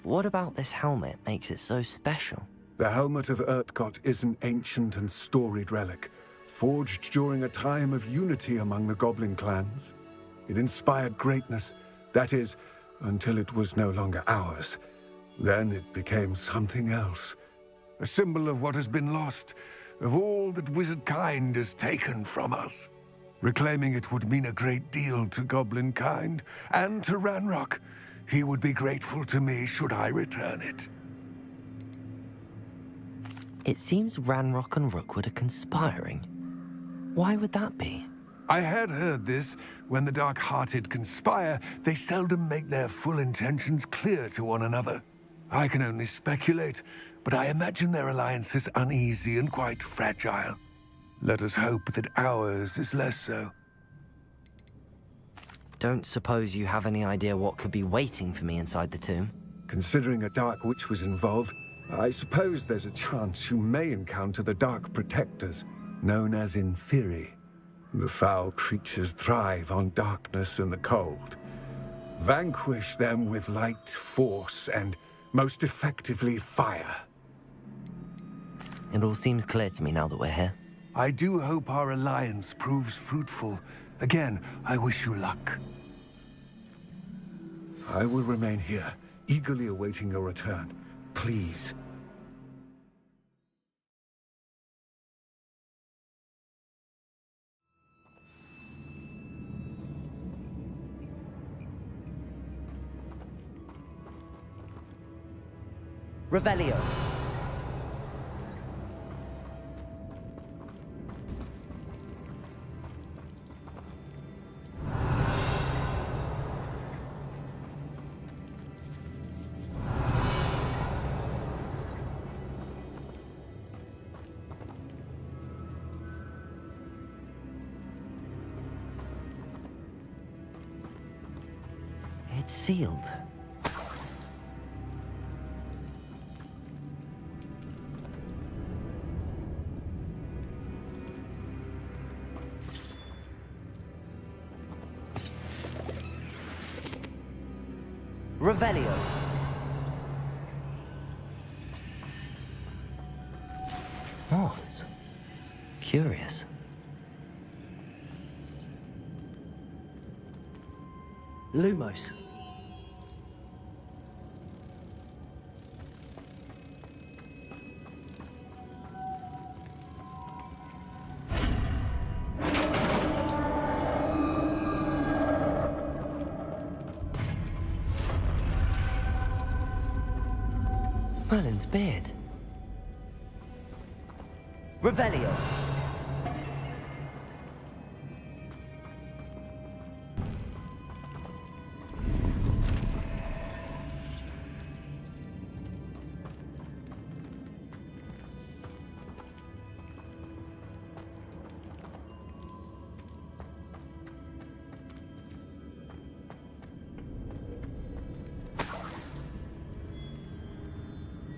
What about this helmet makes it so special? The Helmet of Urtgott is an ancient and storied relic, forged during a time of unity among the goblin clans. It inspired greatness, that is, until it was no longer ours. Then it became something else. A symbol of what has been lost, of all that wizard kind has taken from us. Reclaiming it would mean a great deal to goblin kind, and to Ranrock. He would be grateful to me should I return it. It seems Ranrock and Rookwood are conspiring. Why would that be? I had heard this. When the dark-hearted conspire, they seldom make their full intentions clear to one another. I can only speculate, but I imagine their alliance is uneasy and quite fragile. Let us hope that ours is less so. Don't suppose you have any idea what could be waiting for me inside the tomb? Considering a Dark Witch was involved, I suppose there's a chance you may encounter the Dark Protectors, known as Inferi. The foul creatures thrive on darkness and the cold. Vanquish them with light, force, and most effectively fire. It all seems clear to me now that we're here. I do hope our alliance proves fruitful. Again, I wish you luck. I will remain here, eagerly awaiting your return. Please. Revelio. It's sealed. Revelio. Moths. Curious. Lumos. Merlin's beard. Revelio.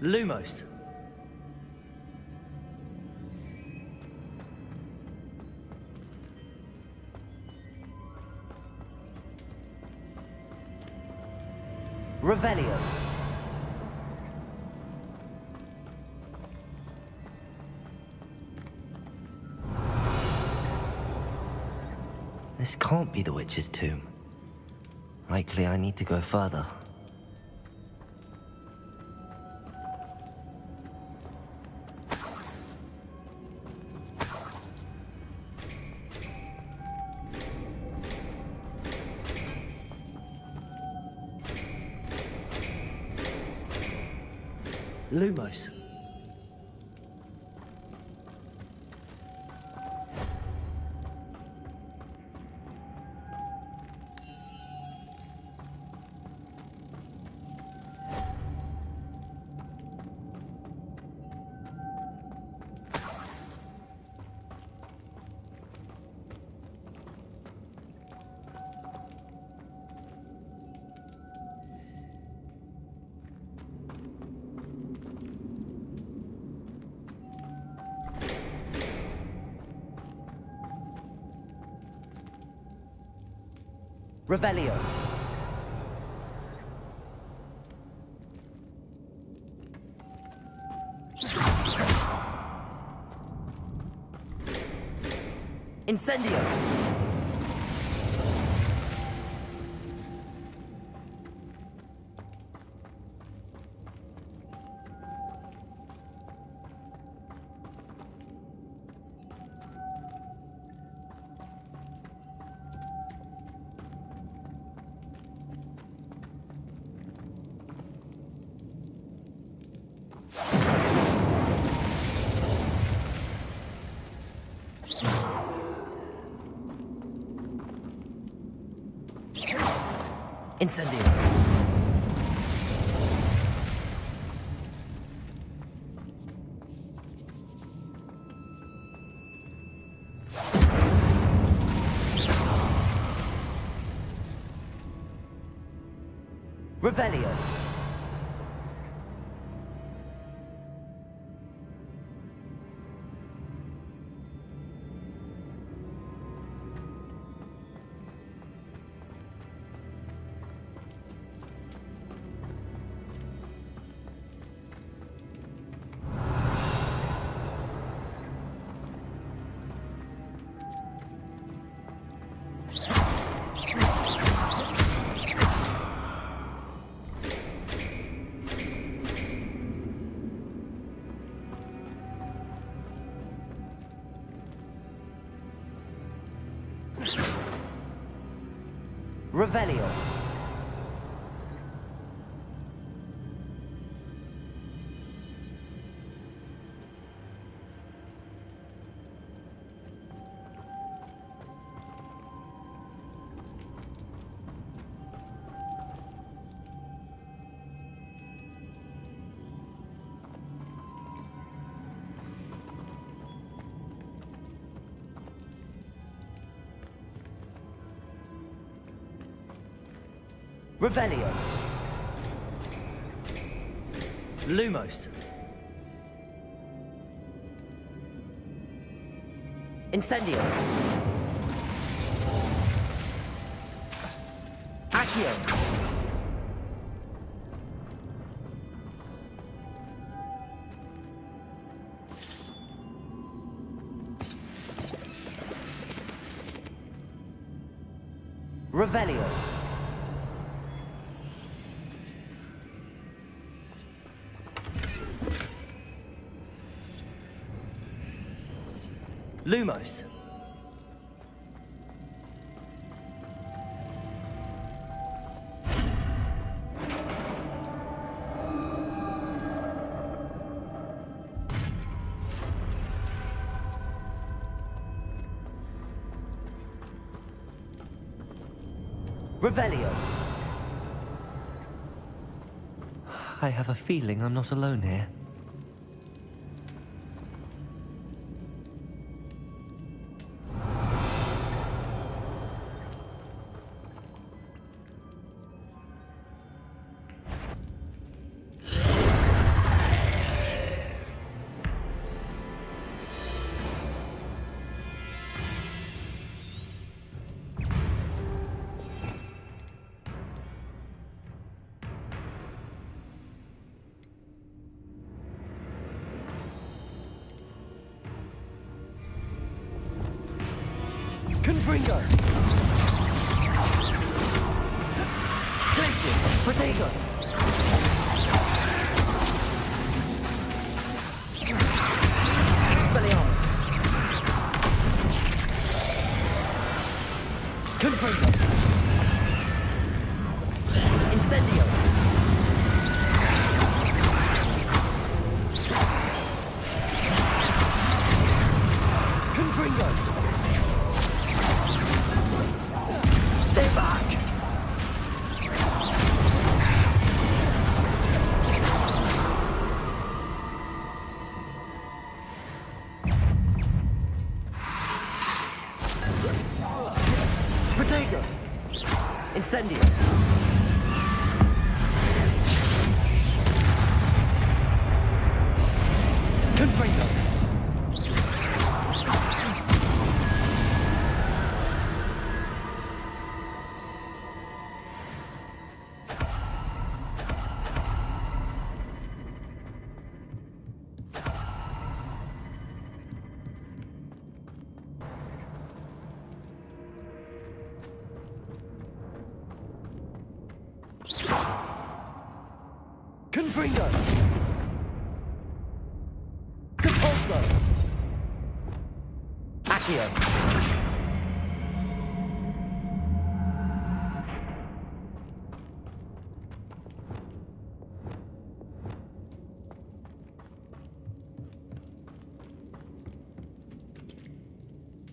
Lumos. Revelio. This can't be the witch's tomb. Likely I need to go further. Lumos. Revelio. Incendio. Incendio. Revelio. Revelio. Revelio. Lumos. Incendio. Accio. Revelio. Lumos. Revelio. I have a feeling I'm not alone here. Confringo! Glacius! Protego! Expelliarmus! Confringo! Incendio! Confringo! Stay back! Protego! Incendio! Confringo! Confringo! Compulso! Accio!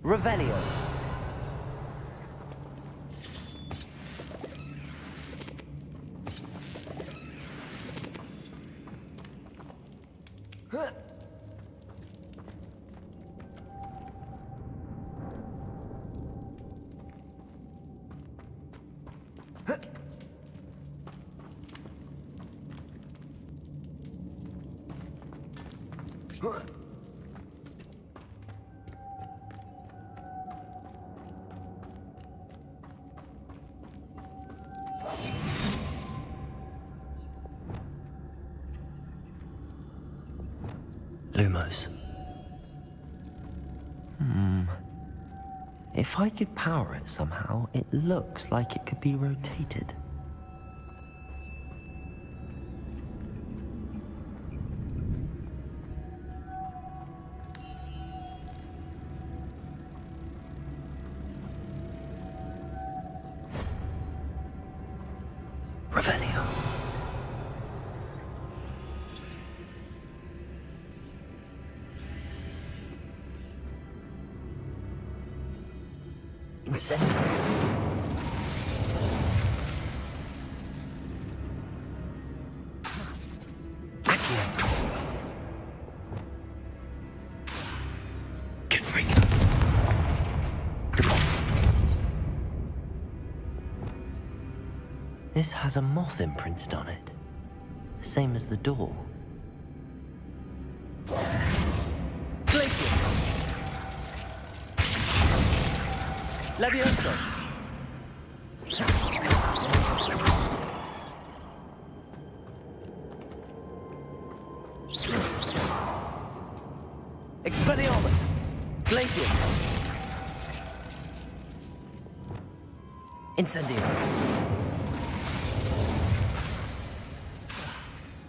Revelio! Lumos. If I could power it somehow, it looks like it could be rotated. Revelio. Incendio. Accio. Confringo. Deposit. This has a moth imprinted on it. Same as the door. Levioso. Expelliarmus. Glacius. Incendio.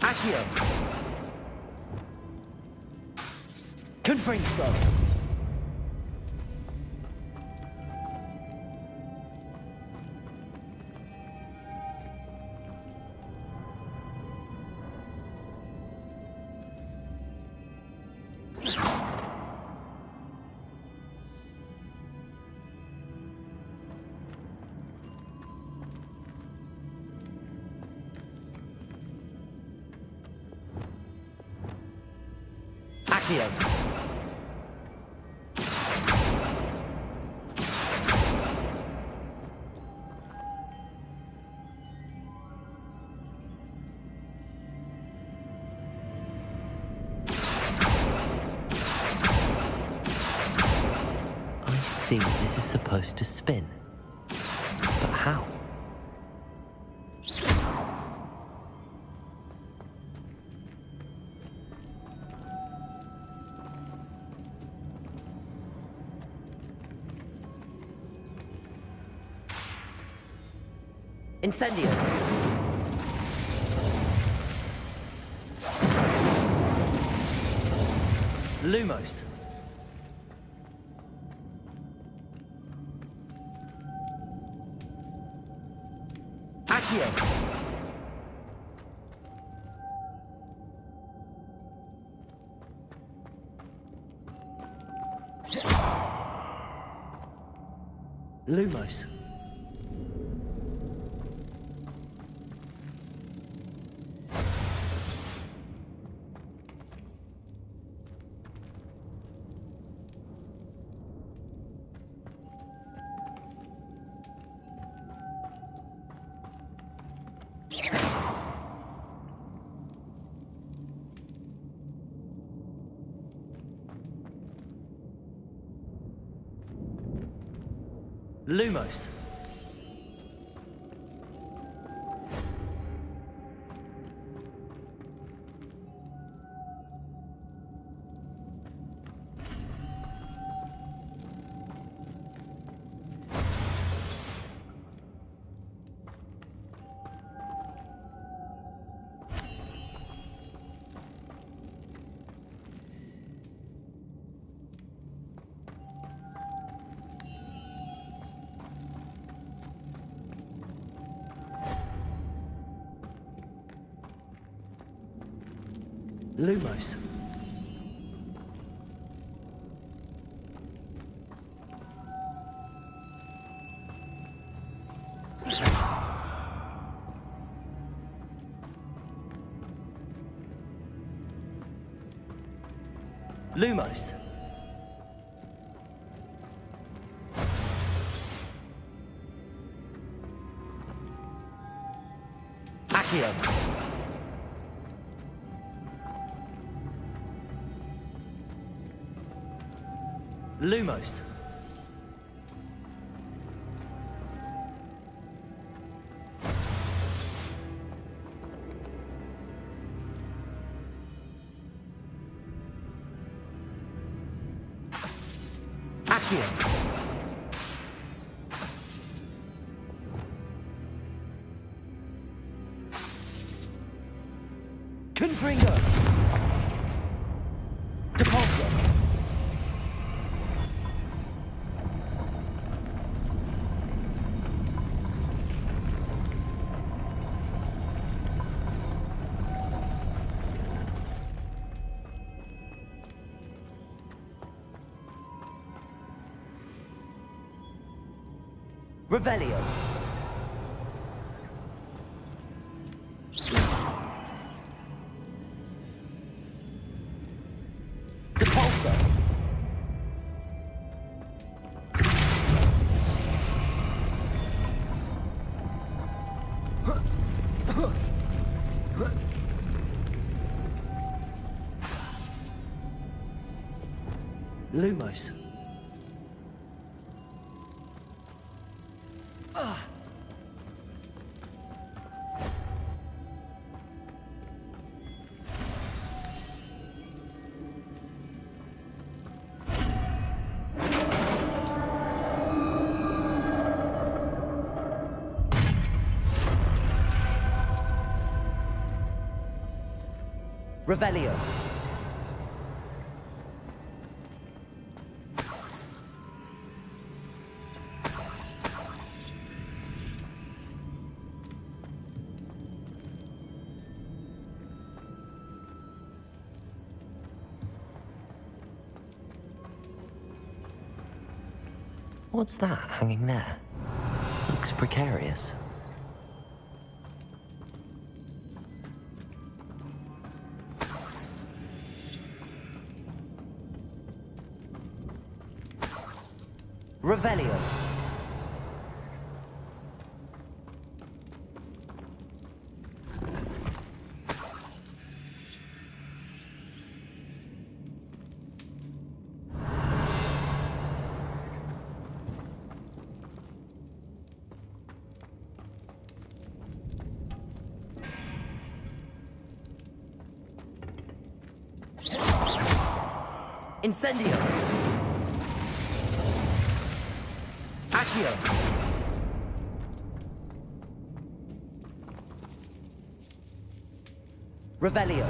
Accio. Confringo. Accio. I see this is supposed to spin. But how? Incendio. Lumos. Accio. Lumos. Lumos. Lumos. Lumos. Accio. Lumos. Accio. Confringo. Depulso. Revelio. Depulso. Lumos. Revelio. What's that hanging there? Looks precarious. Revelio. Incendio. Accio. Revelio.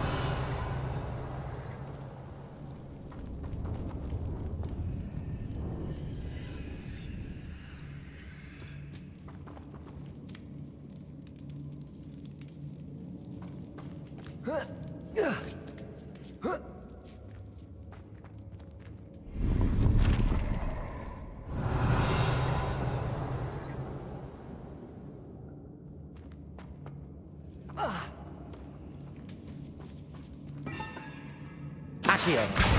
Accio.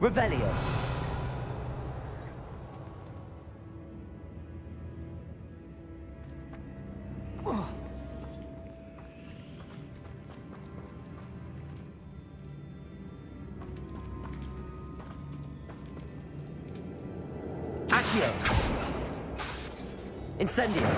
Revelio. Accio. Incendio.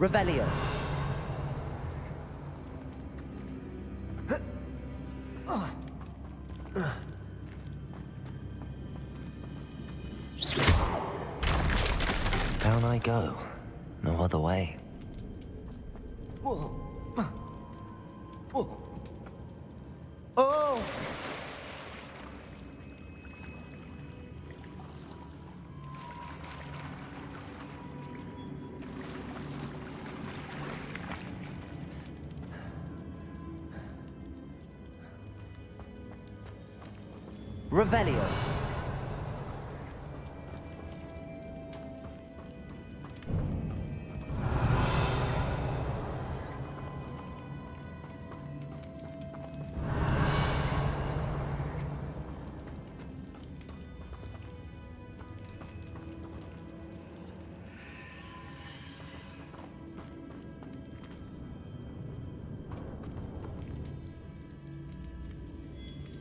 Revelio. Down I go. No other way. Oh! Revelio.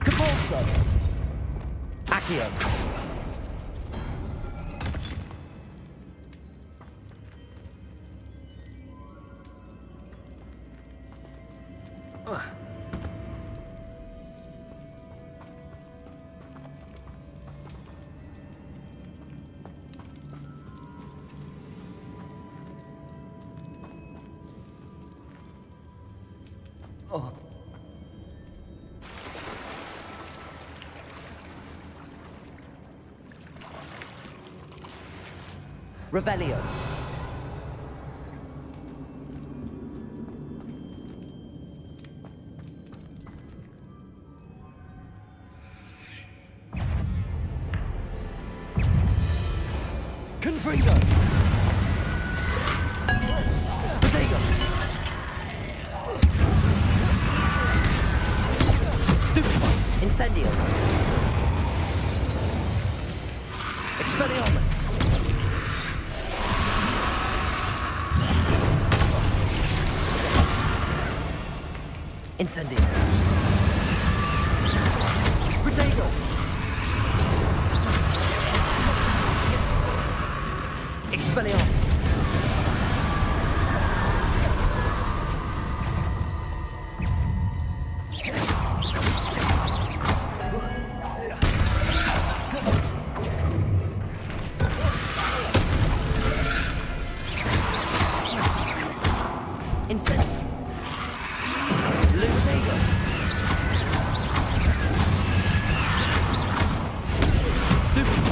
Capulso! Accio. Oh. Revelio. Confrigo. Potato. Stupefy. Incendio. Expelliarmus. Incendio. Potato. Expelliarmus. Incendio. Lumidego. Stupefy.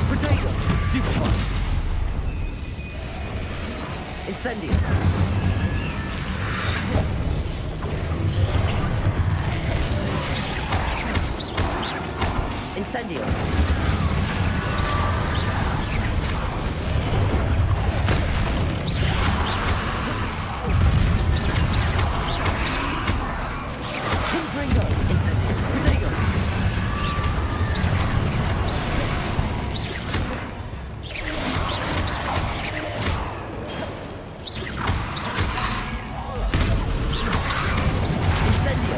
Potato. Stupefy. Incendio. Incendio. Confringo. Incendio. Potato. Incendio.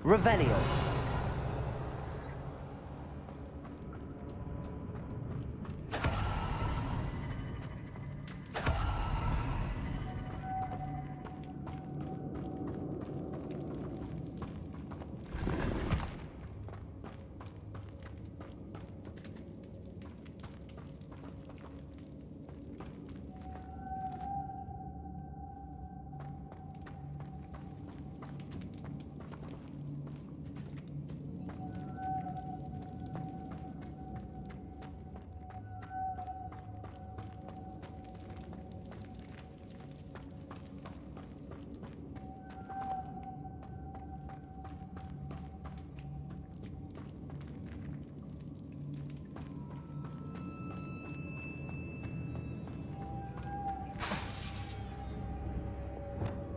Revelio.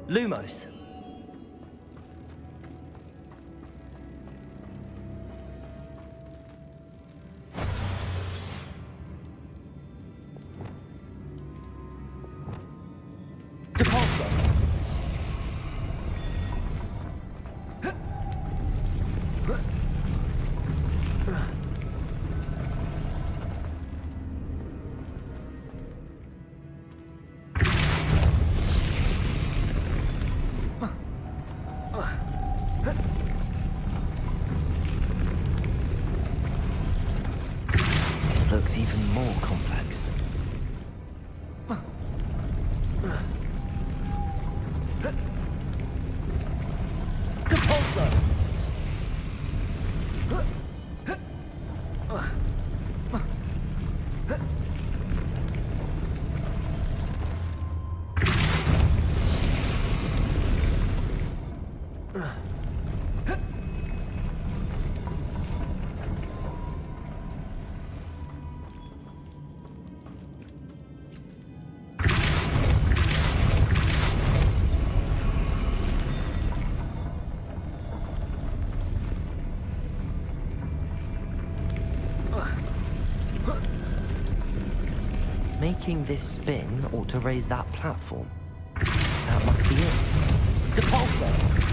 Lumos. Depulso. This looks even more complex. Depulso! Making this spin ought to raise that platform. That must be it. Depulso!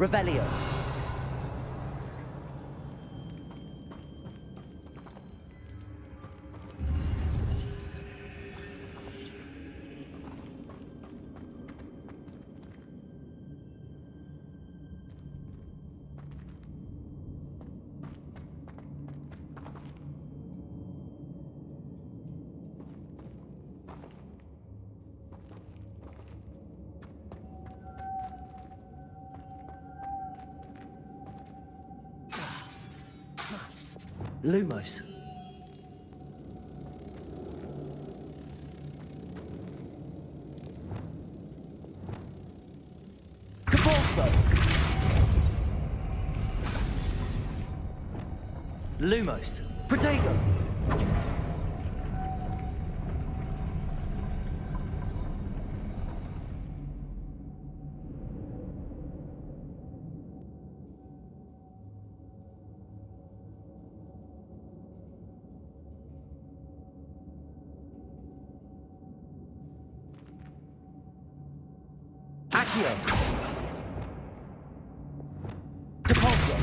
Revelio. Lumos. Depulso. Lumos. Protego. Accio. Depulso.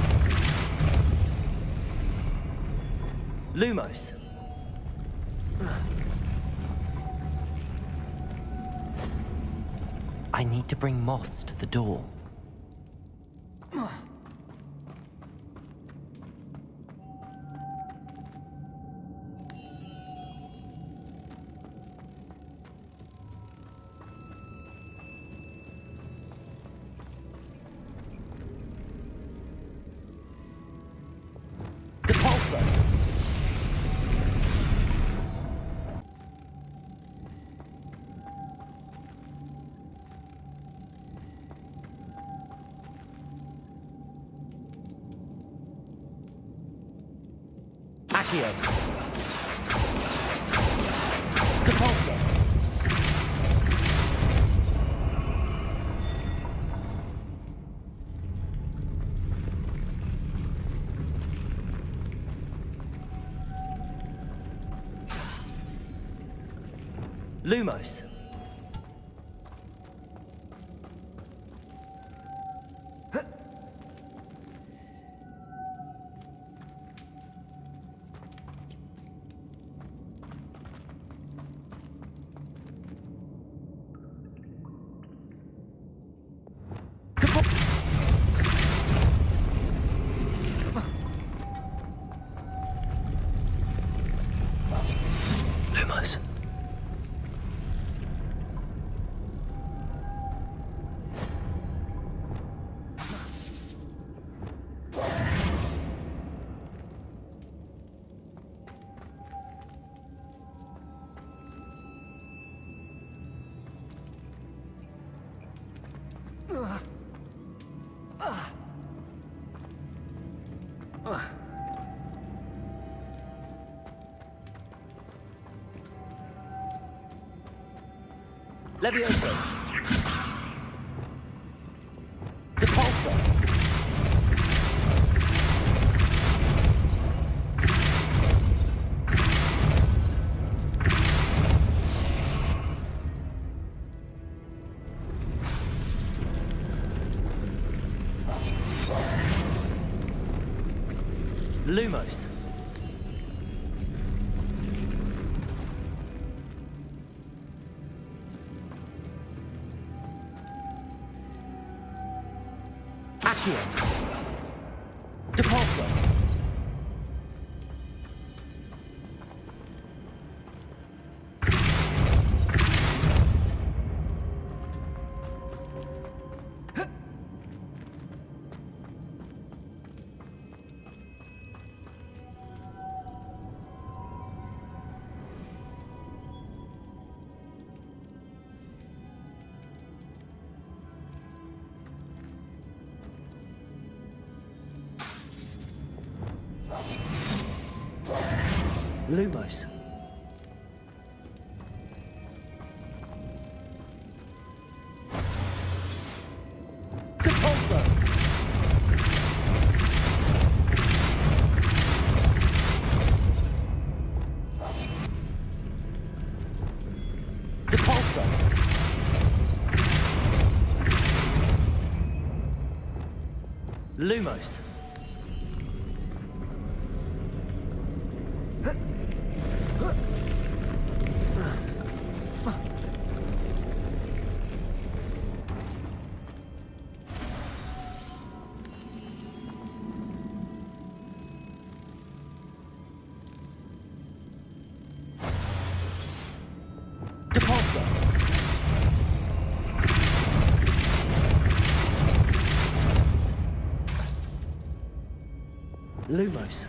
Lumos. I need to bring moths to the door. Repulsor. Accio. Repulsor. Lumos. Lumos. Levioso. Repulsor. Lumos. Accio. Repulsor. Lumos. Repulsor. Repulsor. Lumos. Repulsor. Lumos.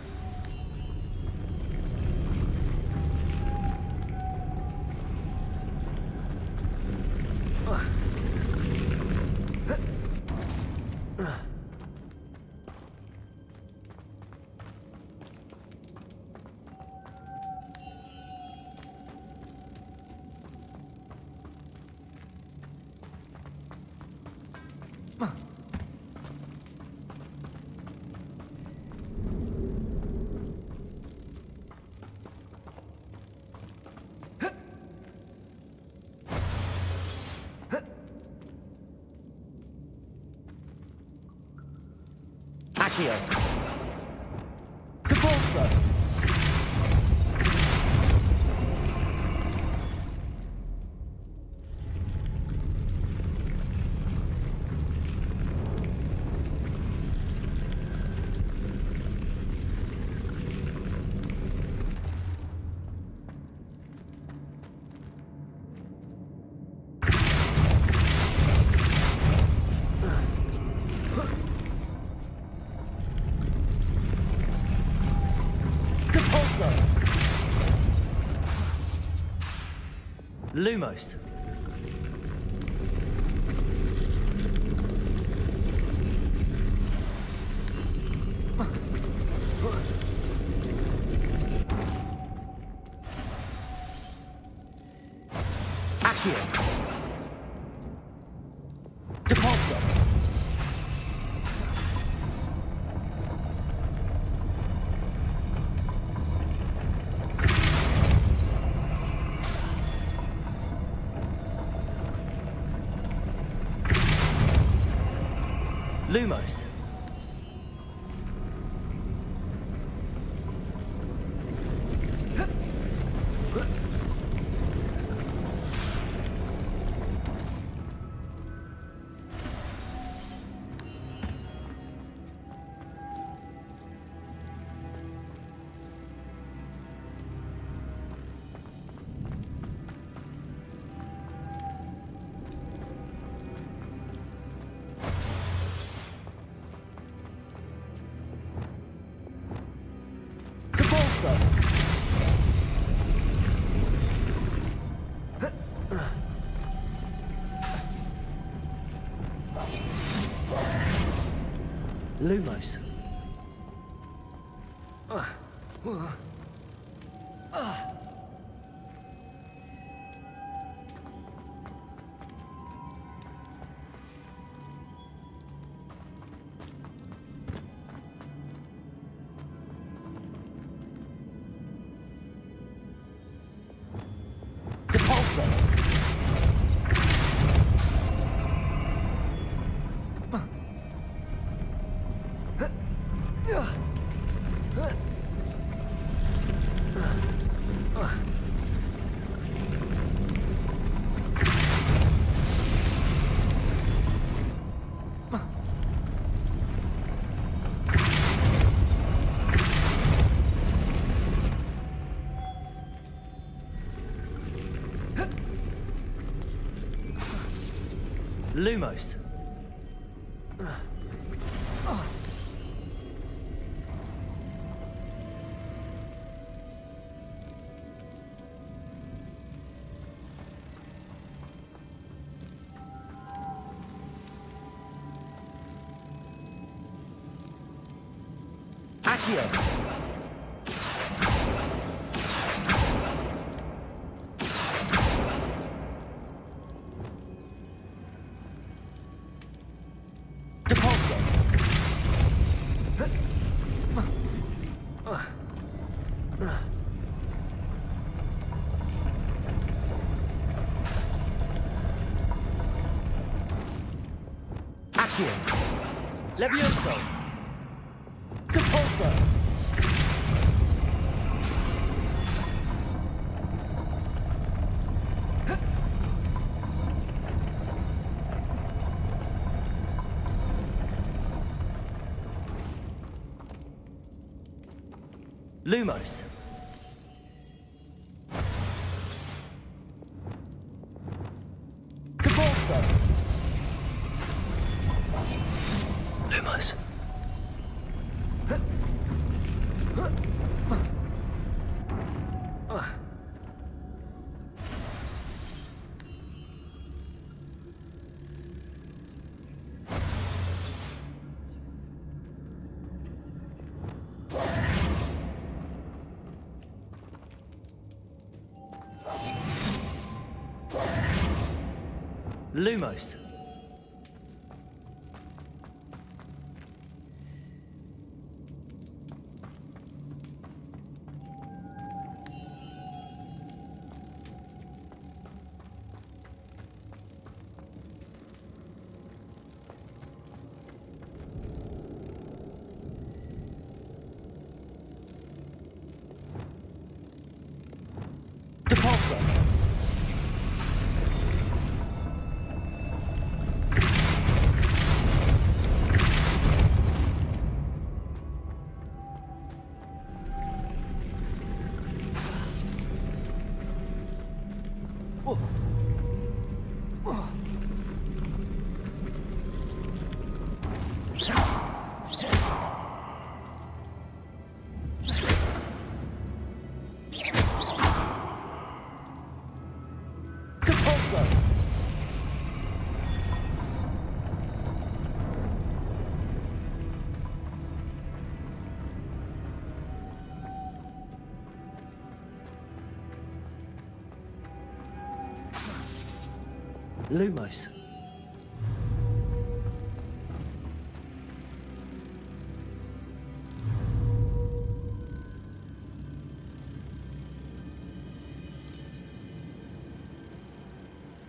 Accio. Repulsor. Lumos. Accio. Depulso. Lumos. Depulso. Lumos. Depulso. Lumos. Accio. Depulso. Accio. Levioso. Depulso. Lumos. Depulso. Lumos. Lumos. Depulso. Lumos.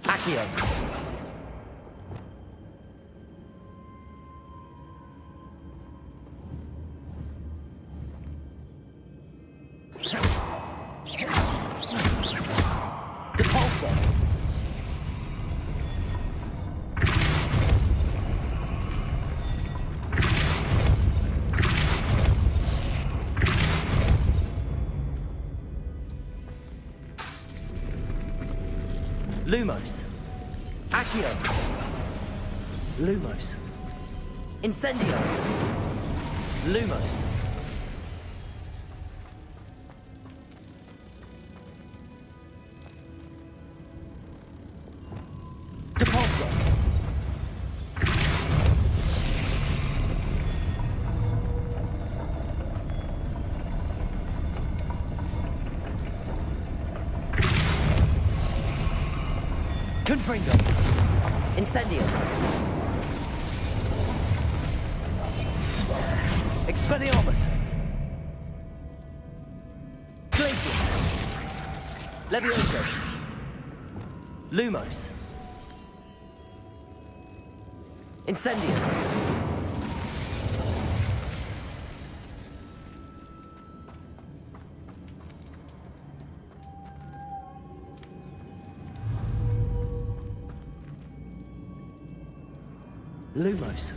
Accio. Depulso. Lumos. Accio. Lumos. Incendio. Lumos. Depulso. Confringo. Incendio. Expelliarmus. Glacius. Levioso. Lumos. Incendio. Lumos.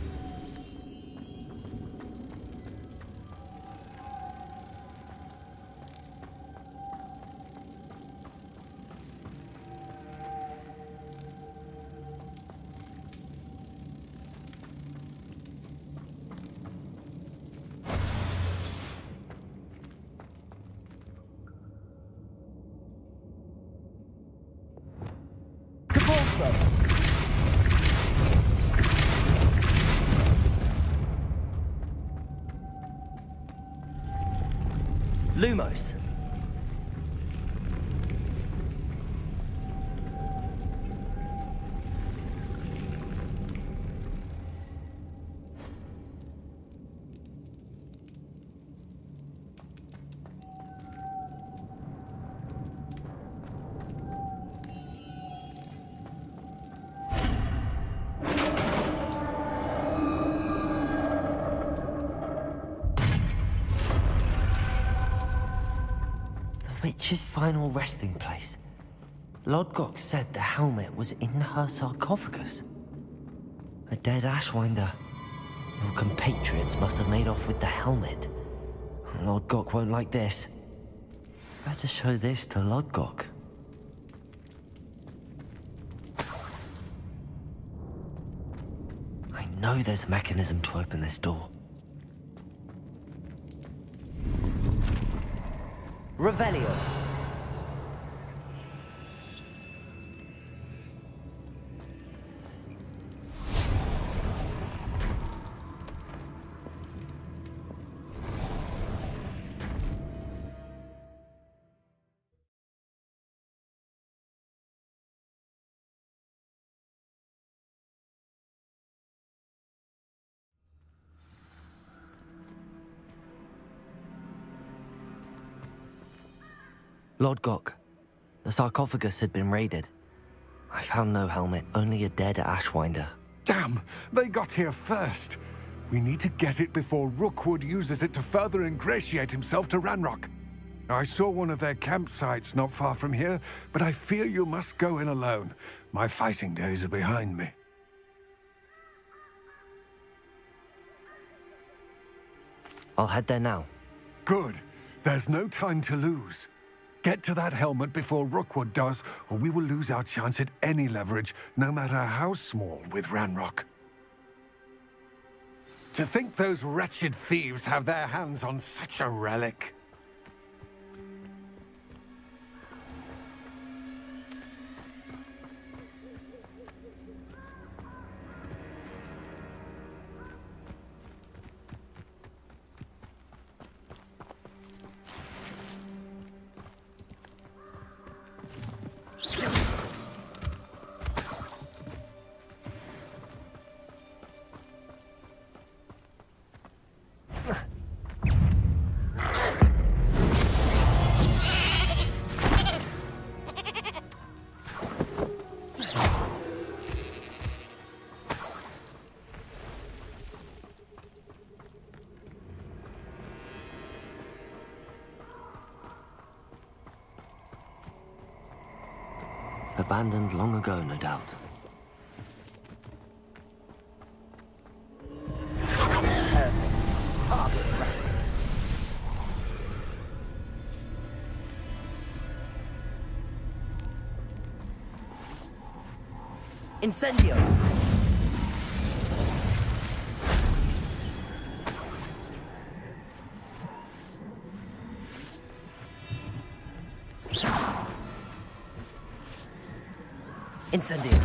Depulso. Lumos. Witch's final resting place. Lodgok said the helmet was in her sarcophagus. A dead Ashwinder. Your compatriots must have made off with the helmet. Lodgok won't like this. Better show this to Lodgok. I know there's a mechanism to open this door. Revelio. Lodgok, the sarcophagus had been raided. I found no helmet, only a dead Ashwinder. Damn! They got here first! We need to get it before Rookwood uses it to further ingratiate himself to Ranrock. I saw one of their campsites not far from here, but I fear you must go in alone. My fighting days are behind me. I'll head there now. Good. There's no time to lose. Get to that helmet before Rookwood does, or we will lose our chance at any leverage, no matter how small, with Ranrock. To think those wretched thieves have their hands on such a relic. abandoned long ago, no doubt. Incendio! Incendio!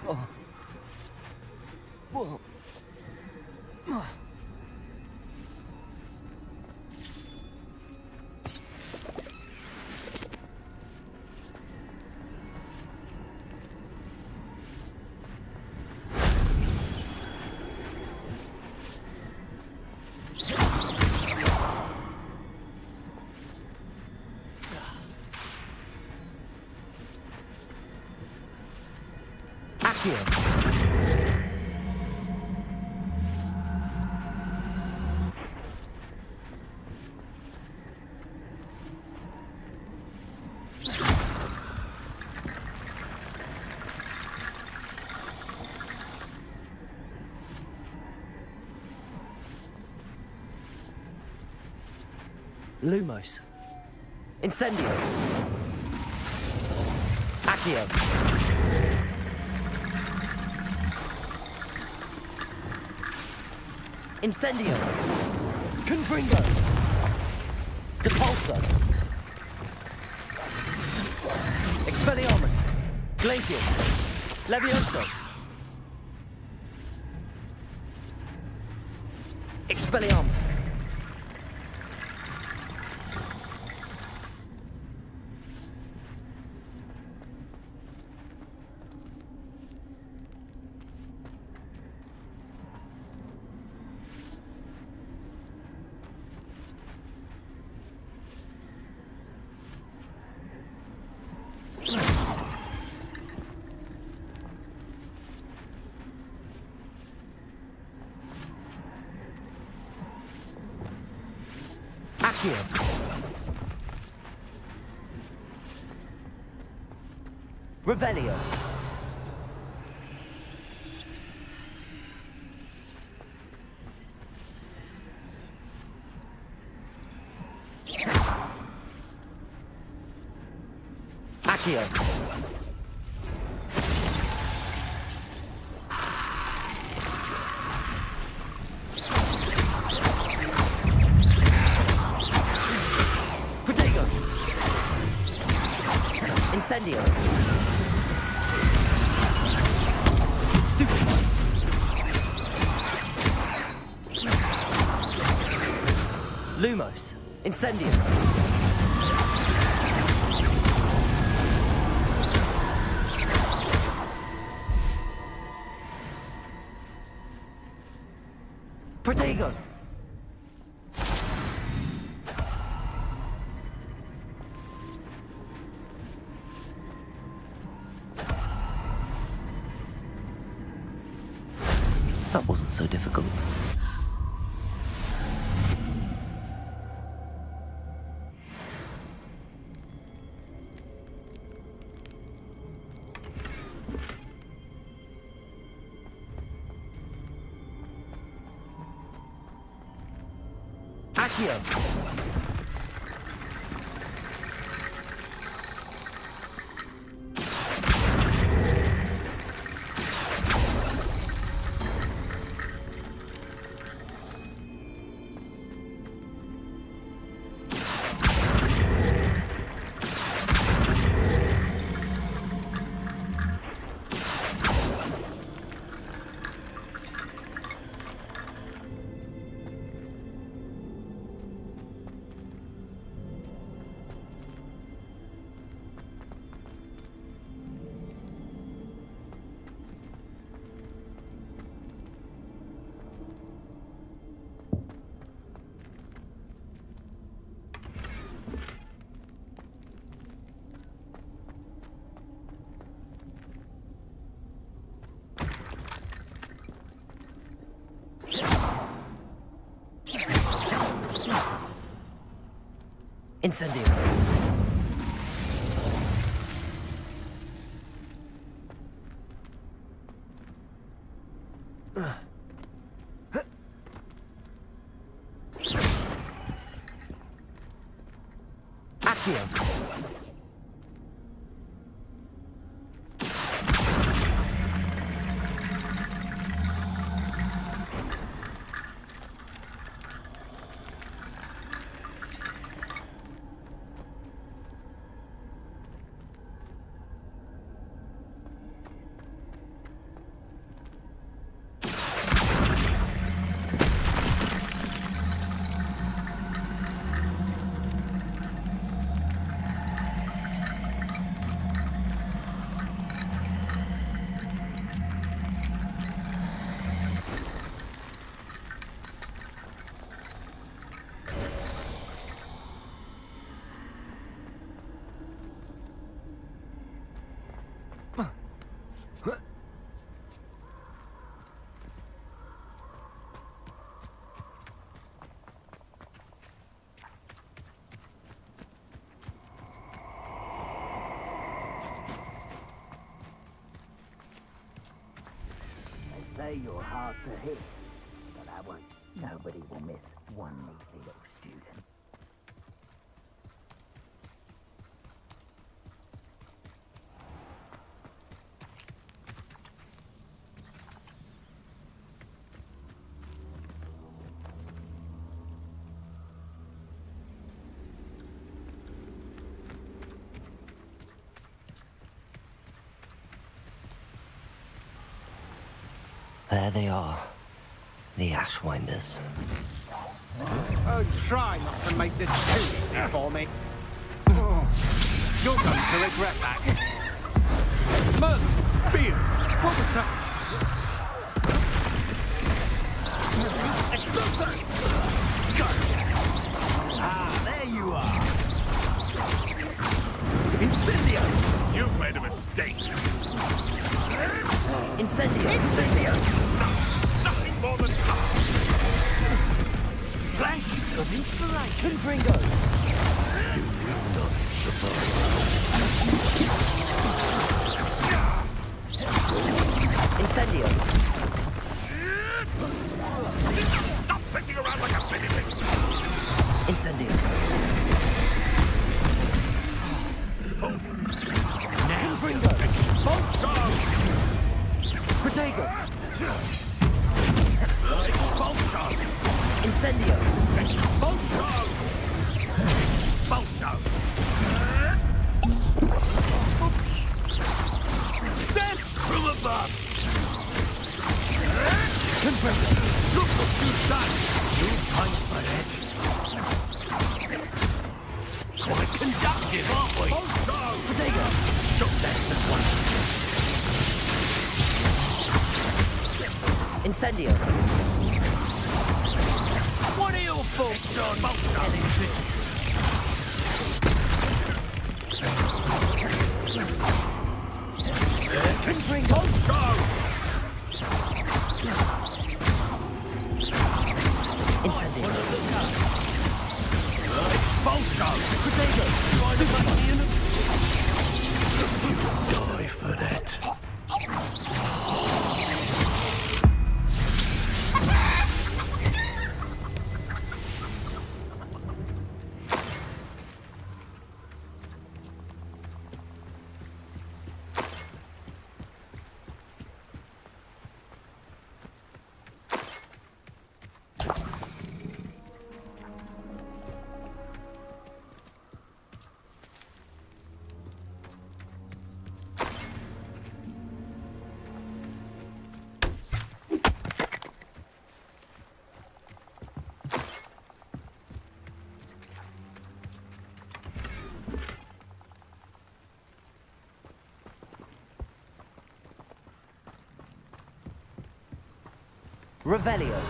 Oh. Whoa. Accio. Lumos. Incendio. Accio. Incendio. Confringo. Depulso. Expelliarmus. Glacius. Levioso. Expelliarmus. Accio. Revelio. Accio. Protego. Incendio. Stupefy. Lumos. Incendio. Protego. That wasn't so difficult. Accio. Incendio. Accio. Say you're hard to hit, but I won't. Nobody will miss one measly little student. There they are. The Ashwinders. Oh, try not to make this too easy for me. Oh, you're going to regret that. Merlin's beard. What was that? Ah, there you are. Incendio! You've made a mistake. Incendio. Incendio! Nothing more than flash of inspiration. Confringo. You will not Incendio. Stop fitting around like a baby pig. Incendio. Confringo. Protego. Incendio. Death from above. Confringo. Look what you've done. You'll find my head. We're conducted, aren't we? Protego. Show less than one. Incendio. What are your thoughts on anything? Confringo. Incendio. Expulsion! Protego. Die for that. Revelio.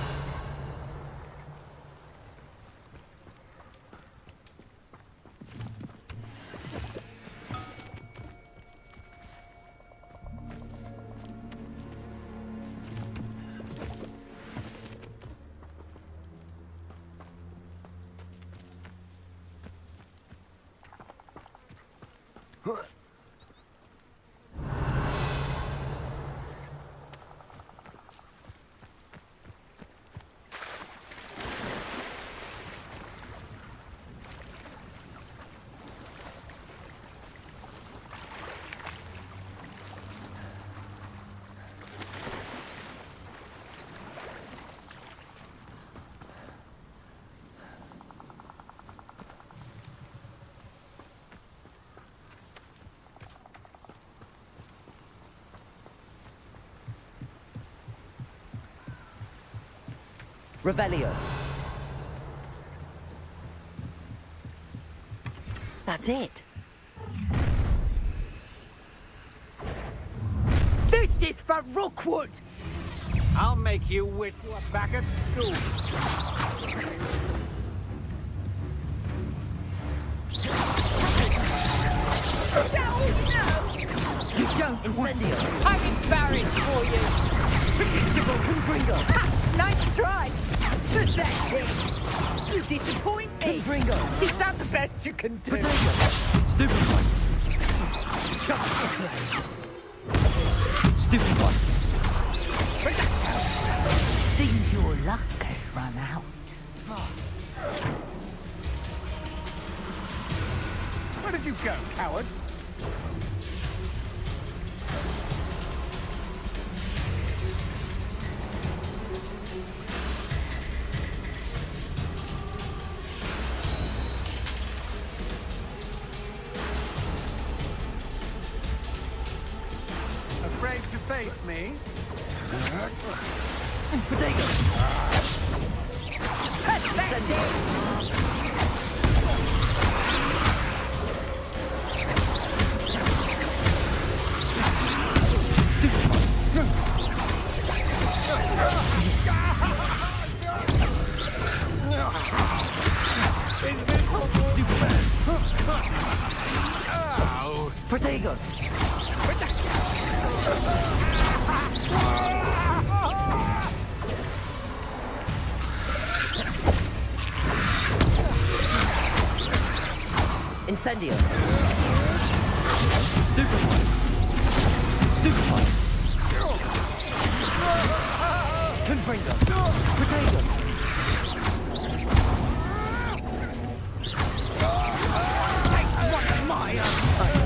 Revelio. That's it. This is for Rookwood! I'll make you wit you are back at school. You don't Incendio. I'm embarrassed for you! Predictable Confringo. Ha! Nice try! But that's it! You disappoint me! Confringo. Is that the best you can do? Potato. Stupid one. Stupid one. Seems your luck has run out. Where did you go, coward? Afraid to face me? Potato. Is this Protego. Incendio. Stupid one. Stupid one. Confringo. Protego.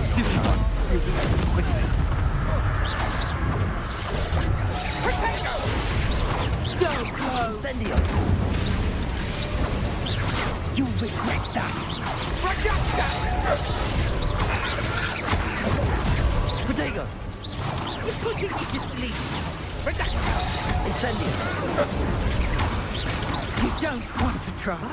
Stupid one. So close! Incendio. You'll regret that! Protego. You're putting me to sleep! Incendio. You don't want to try?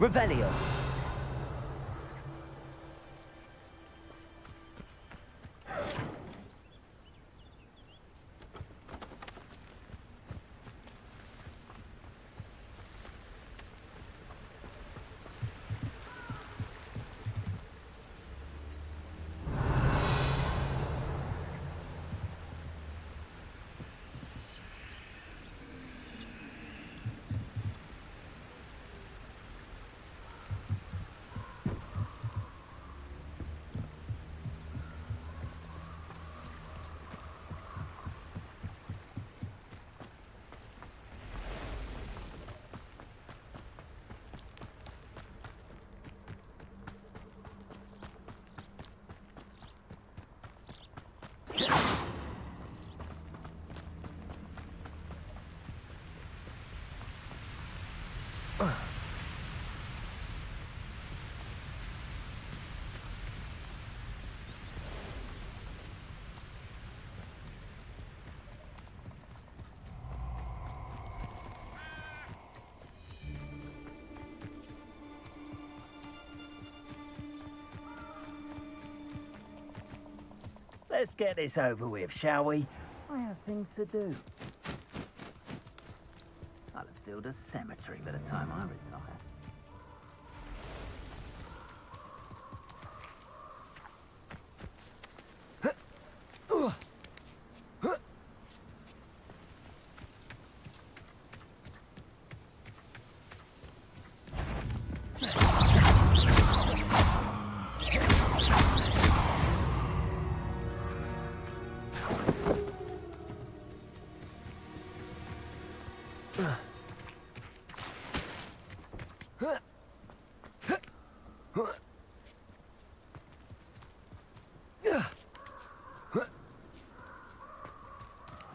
Revelio. Let's get this over with, shall we? I have things to do. I'll have filled a cemetery by the time I retire.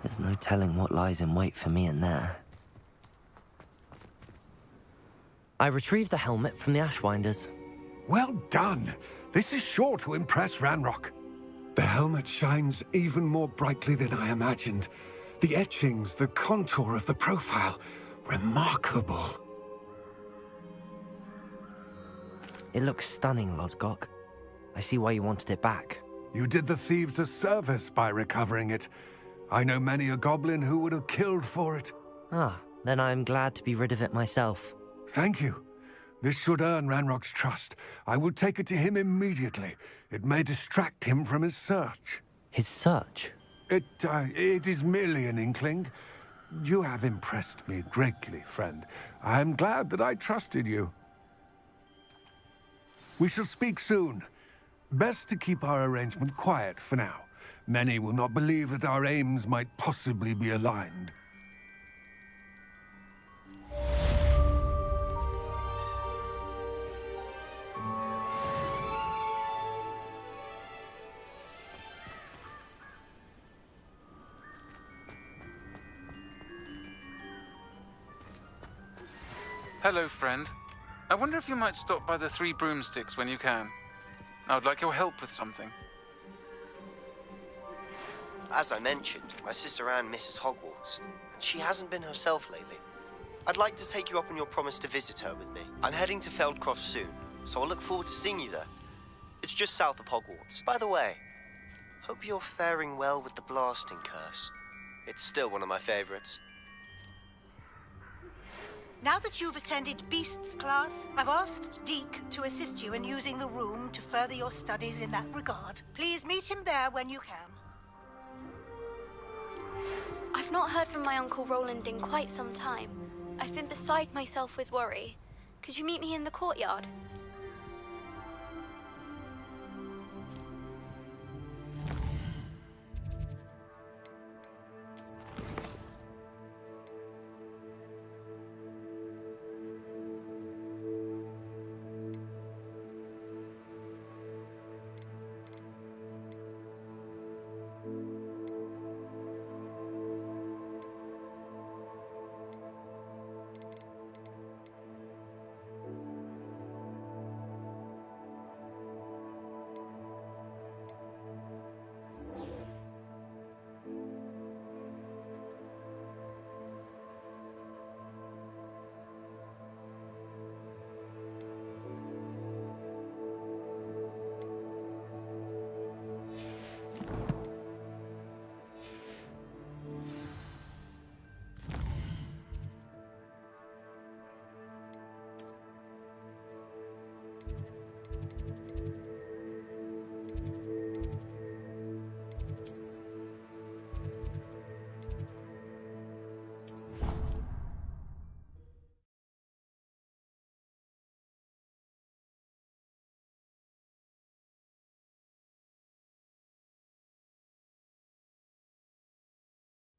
There's no telling what lies in wait for me in there. I retrieved the helmet from the Ashwinders. Well done. This is sure to impress Ranrock. The helmet shines even more brightly than I imagined. The etchings, the contour of the profile, remarkable. It looks stunning, Lodgok. I see why you wanted it back. You did the thieves a service by recovering it. I know many a goblin who would have killed for it. Ah, then I'm glad to be rid of it myself. Thank you. This should earn Ranrock's trust. I will take it to him immediately. It may distract him from his search. His search? It is merely an inkling. You have impressed me greatly, friend. I am glad that I trusted you. We shall speak soon. Best to keep our arrangement quiet for now. Many will not believe that our aims might possibly be aligned. Hello, friend. I wonder if you might stop by the Three Broomsticks when you can. I would like your help with something. As I mentioned, my sister Anne misses Hogwarts, and she hasn't been herself lately. I'd like to take you up on your promise to visit her with me. I'm heading to Feldcroft soon, so I'll look forward to seeing you there. It's just south of Hogwarts. By the way, hope you're faring well with the blasting curse. It's still one of my favorites. Now that you've attended Beasts class, I've asked Deke to assist you in using the room to further your studies in that regard. Please meet him there when you can. I've not heard from my Uncle Roland in quite some time. I've been beside myself with worry. Could you meet me in the courtyard?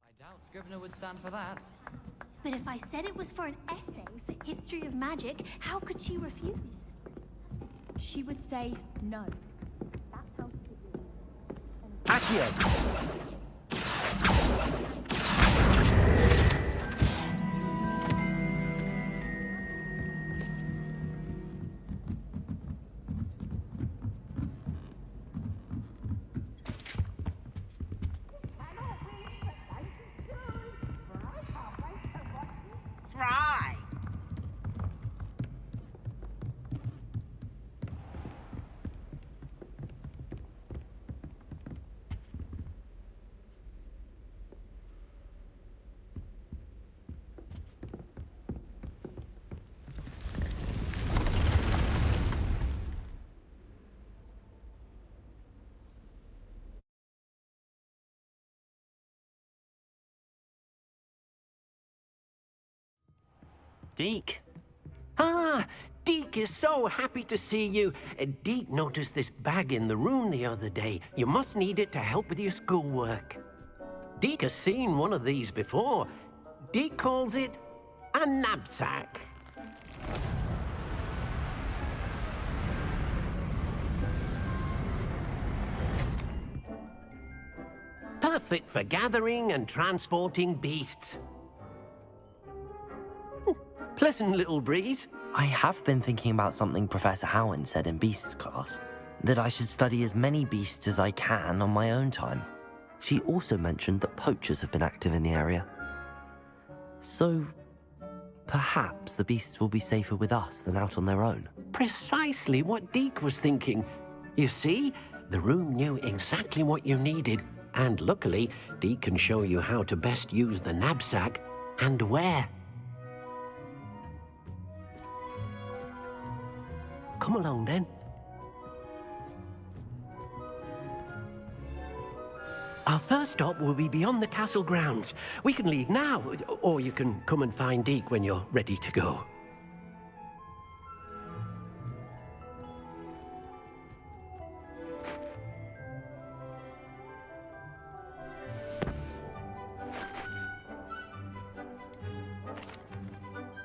I doubt Scrivener would stand for that. But if I said it was for an essay for history of magic, how could she refuse? She would say no. That's how Accio! Deke. Ah, Deke is so happy to see you. Deke noticed this bag in the room the other day. You must need it to help with your schoolwork. Deke has seen one of these before. Deke calls it a knapsack. Perfect for gathering and transporting beasts. Pleasant little breeze. I have been thinking about something Professor Howin said in Beasts class, that I should study as many beasts as I can on my own time. She also mentioned that poachers have been active in the area. So, perhaps the beasts will be safer with us than out on their own. Precisely what Deke was thinking. You see, the room knew exactly what you needed, and luckily, Deke can show you how to best use the knapsack and where. Come along, then. Our first stop will be beyond the castle grounds. We can leave now, or you can come and find Deke when you're ready to go.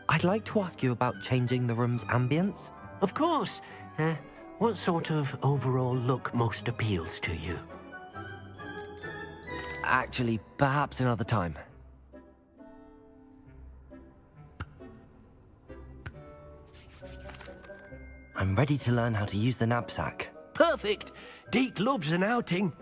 I'd like to ask you about changing the room's ambience. Of course. What sort of overall look most appeals to you? Actually, perhaps another time. I'm ready to learn how to use the knapsack. Perfect! Deke loves an outing.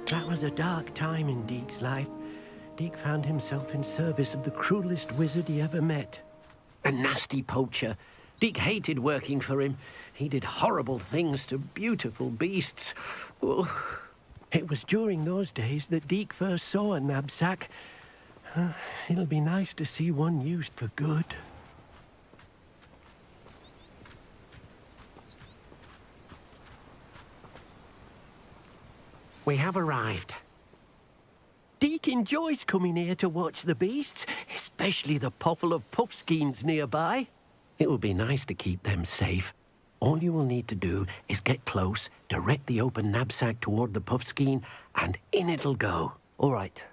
That was a dark time in Deke's life. Deke found himself in service of the cruelest wizard he ever met. A nasty poacher. Deke hated working for him. He did horrible things to beautiful beasts. Oh. It was during those days that Deke first saw a knapsack. It'll be nice to see one used for good. We have arrived. Deke enjoys coming here to watch the beasts, especially the potful of puffskeins nearby. It will be nice to keep them safe. All you will need to do is get close, direct the open knapsack toward the puffskein, and in it'll go. All right.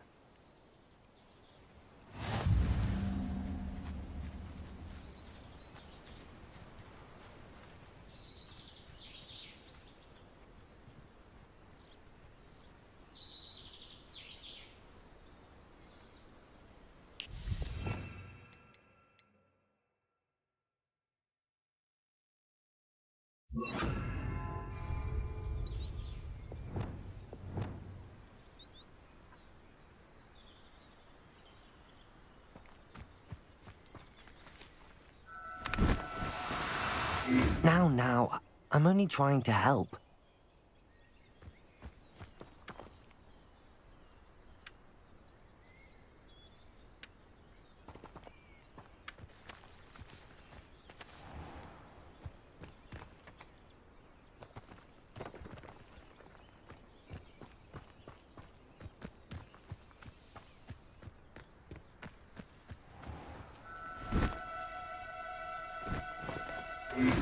Now, I'm only trying to help.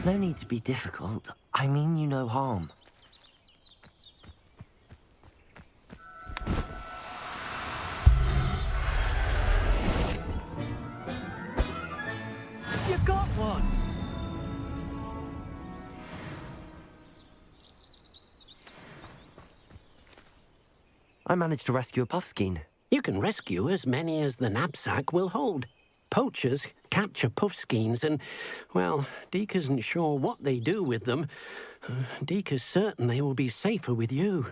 No need to be difficult. I mean you no harm. You got one! I managed to rescue a puffskein. You can rescue as many as the knapsack will hold. Poachers capture puffskeins and, well, Deke isn't sure what they do with them. Deke is certain they will be safer with you.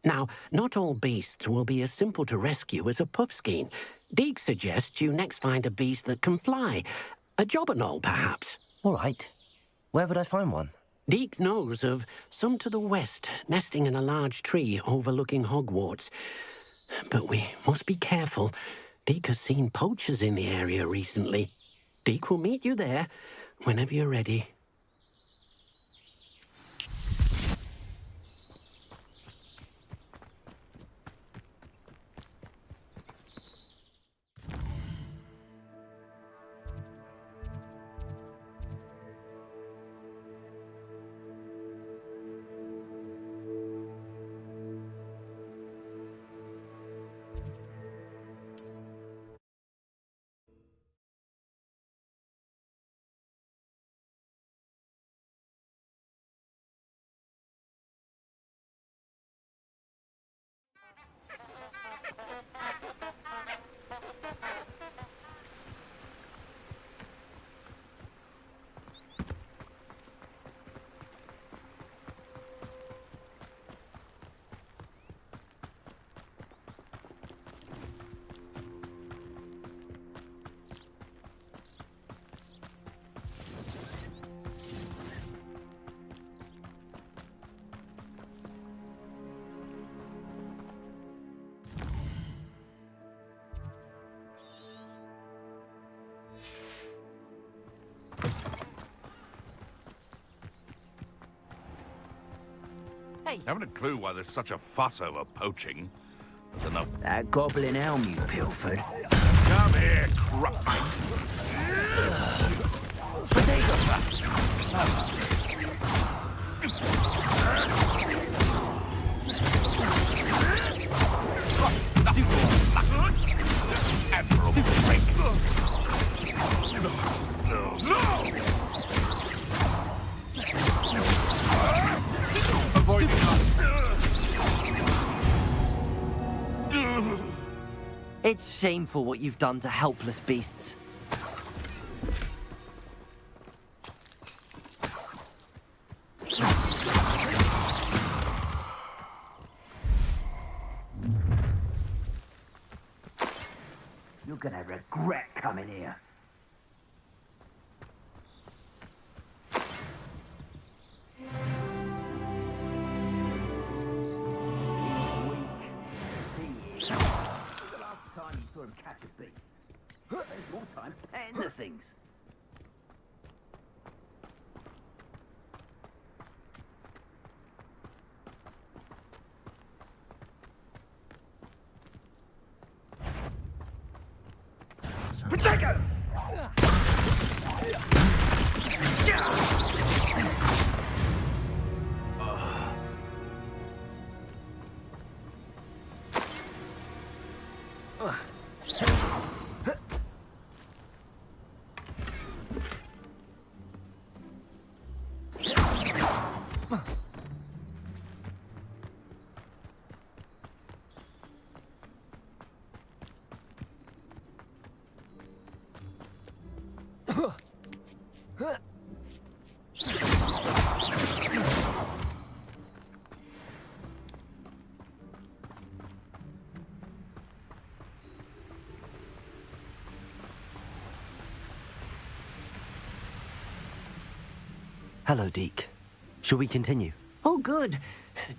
Now, not all beasts will be as simple to rescue as a puffskein. Deke suggests you next find a beast that can fly. A jobberknoll, perhaps. All right. Where would I find one? Deke knows of some to the west, nesting in a large tree overlooking Hogwarts. But we must be careful. Deke has seen poachers in the area recently. Deke will meet you there whenever you're ready. Haven't a clue why there's such a fuss over poaching. There's enough. That goblin elm you pilfered. Come here, crap It's shameful what you've done to helpless beasts. You're gonna regret coming here. Catch a beast. Spend more time petting the things. Protego! Hello, Deke. Shall we continue? Oh, good.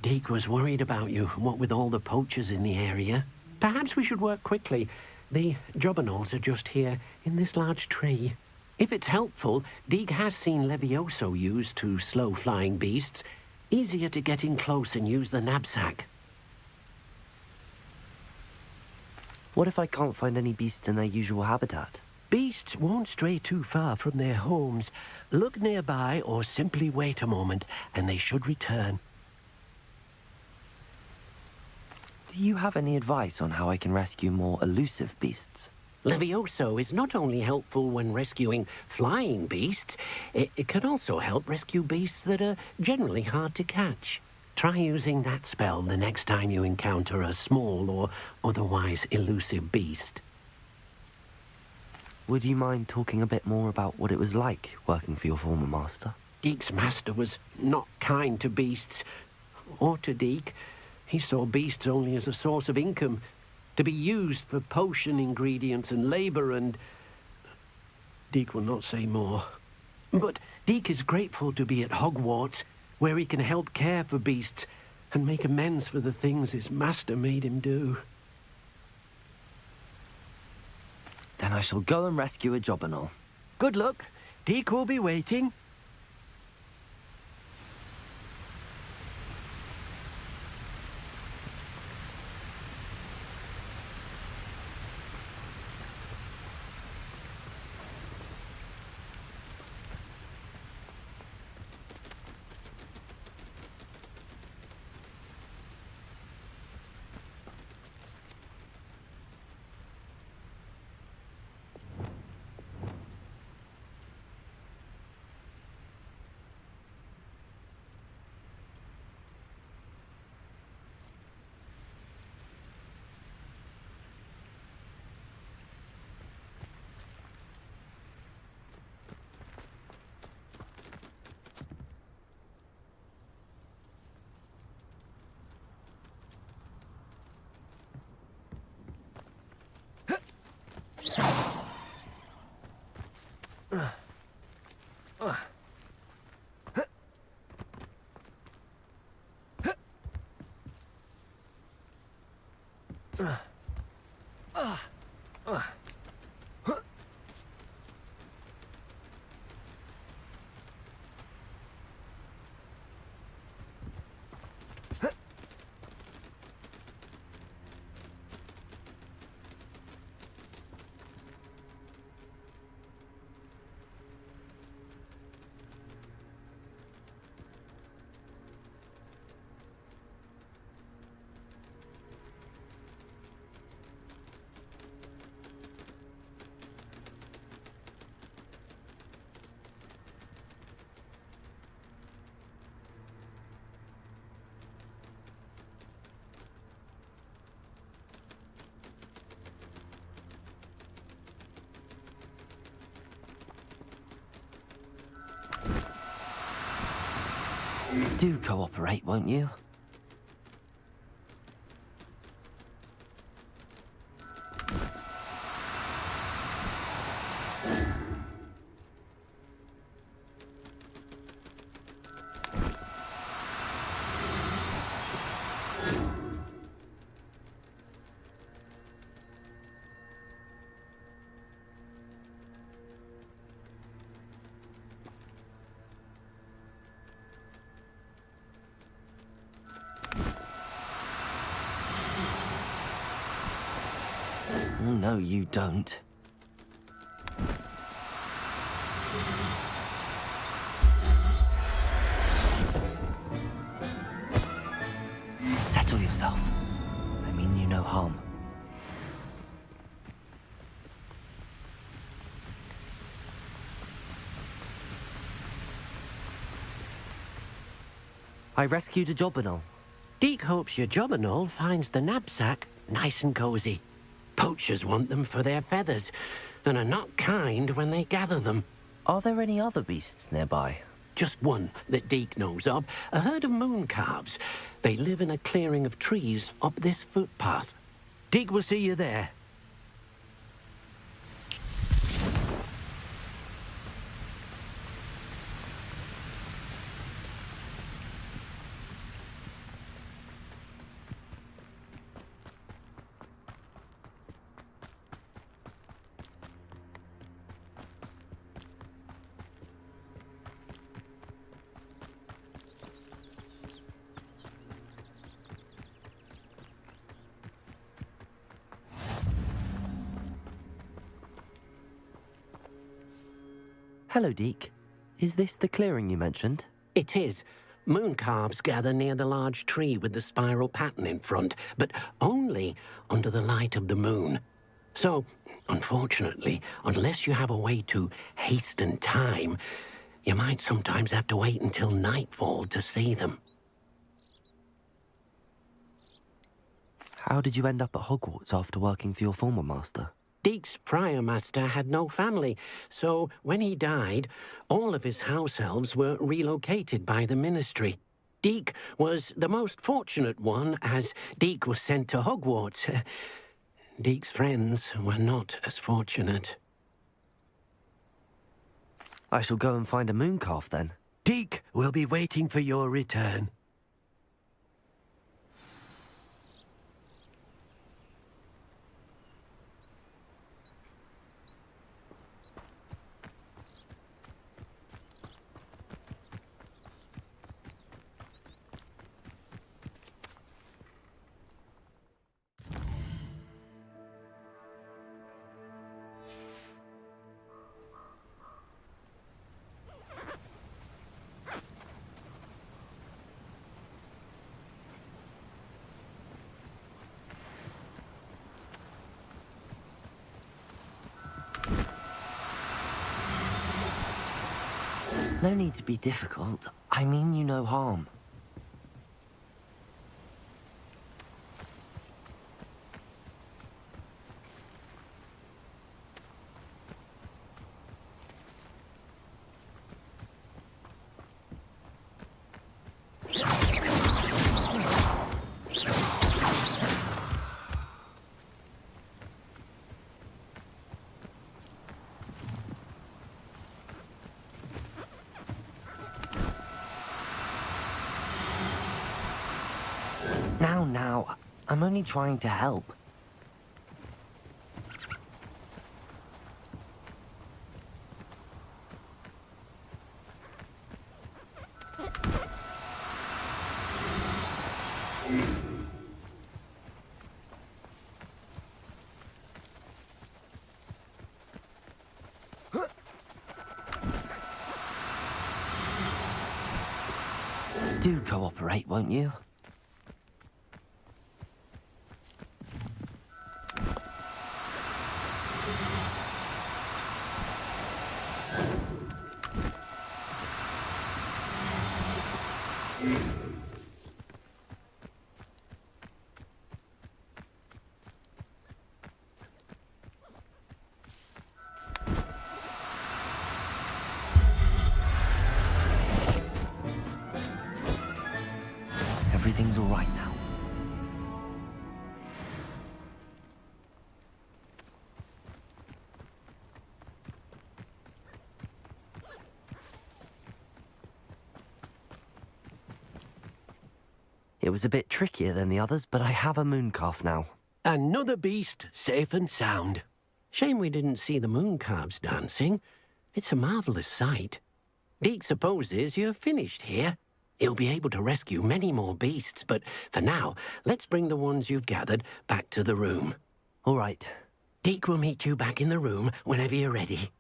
Deke was worried about you, what with all the poachers in the area. Perhaps we should work quickly. The jobberknolls are just here, in this large tree. If it's helpful, Deke has seen Levioso used to slow flying beasts. Easier to get in close and use the knapsack. What if I can't find any beasts in their usual habitat? Beasts won't stray too far from their homes. Look nearby or simply wait a moment, and they should return. Do you have any advice on how I can rescue more elusive beasts? Levioso is not only helpful when rescuing flying beasts, it can also help rescue beasts that are generally hard to catch. Try using that spell the next time you encounter a small or otherwise elusive beast. Would you mind talking a bit more about what it was like working for your former master? Deke's master was not kind to beasts, or to Deke. He saw beasts only as a source of income, to be used for potion ingredients and labour, and Deke will not say more. But Deke is grateful to be at Hogwarts, where he can help care for beasts and make amends for the things his master made him do. Then I shall go and rescue a job and all. Good luck. Deke will be waiting. Do cooperate, won't you? Oh, no, you don't. Settle yourself. I mean you no harm. I rescued a job and all. Deke hopes your job and all finds the knapsack nice and cozy. Poachers want them for their feathers, and are not kind when they gather them. Are there any other beasts nearby? Just one that Deke knows of, a herd of moon calves. They live in a clearing of trees up this footpath. Deke will see you there. Hello, Deke. Is this the clearing you mentioned? It is. Moon calves gather near the large tree with the spiral pattern in front, but only under the light of the moon. So, unfortunately, unless you have a way to hasten time, you might sometimes have to wait until nightfall to see them. How did you end up at Hogwarts after working for your former master? Deke's prior master had no family, so when he died, all of his house elves were relocated by the ministry. Deke was the most fortunate one, as Deke was sent to Hogwarts. Deke's friends were not as fortunate. I shall go and find a mooncalf then. Deke will be waiting for your return. No need to be difficult. I mean you no harm. Now, I'm only trying to help. Do cooperate, won't you? Everything's all right now. It was a bit trickier than the others, but I have a mooncalf now. Another beast, safe and sound. Shame we didn't see the mooncalves dancing. It's a marvellous sight. Deke supposes you're finished here. He'll be able to rescue many more beasts, but for now, let's bring the ones you've gathered back to the room. All right. Deke will meet you back in the room whenever you're ready.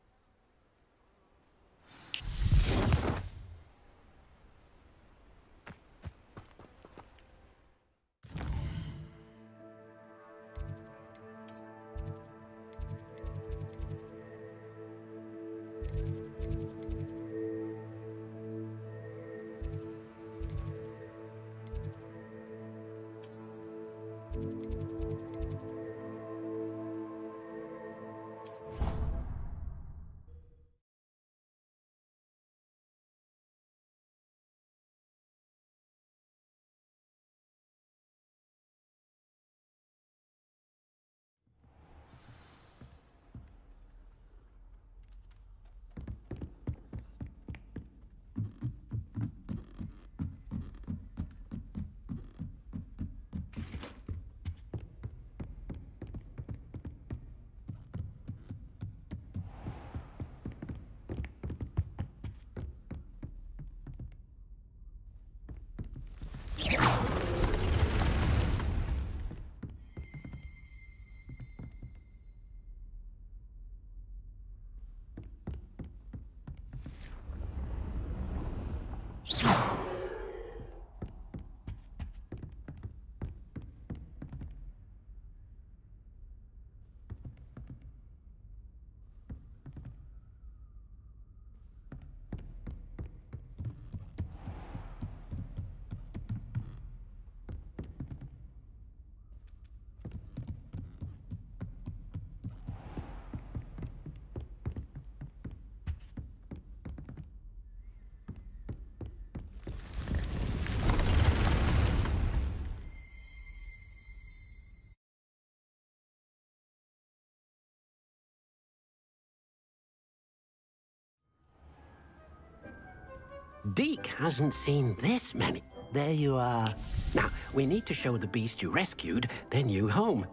Deke hasn't seen this many. There you are. Now, we need to show the beast you rescued their new home.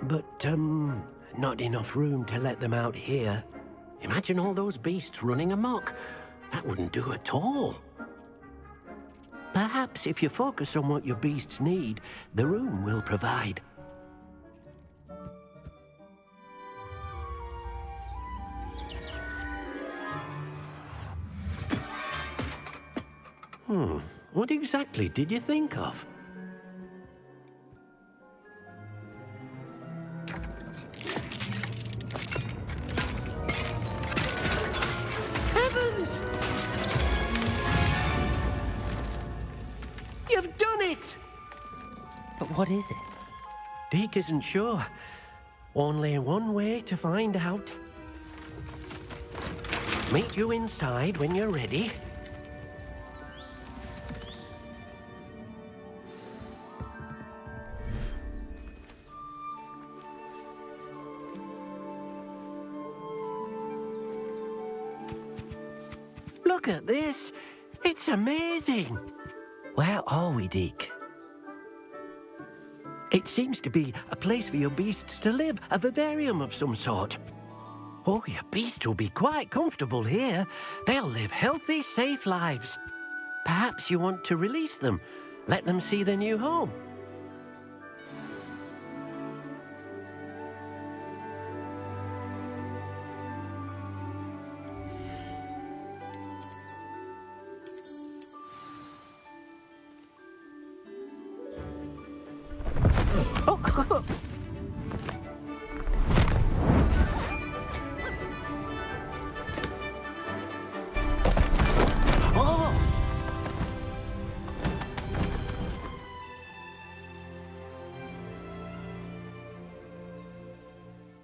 But, not enough room to let them out here. Imagine all those beasts running amok. That wouldn't do at all. Perhaps if you focus on what your beasts need, the room will provide. What exactly did you think of? Heavens! You've done it! But what is it? Deke isn't sure. Only one way to find out. Meet you inside when you're ready. Look at this. It's amazing. Where are we, Deke? It seems to be a place for your beasts to live, a vivarium of some sort. Oh, your beasts will be quite comfortable here. They'll live healthy, safe lives. Perhaps you want to release them, let them see their new home.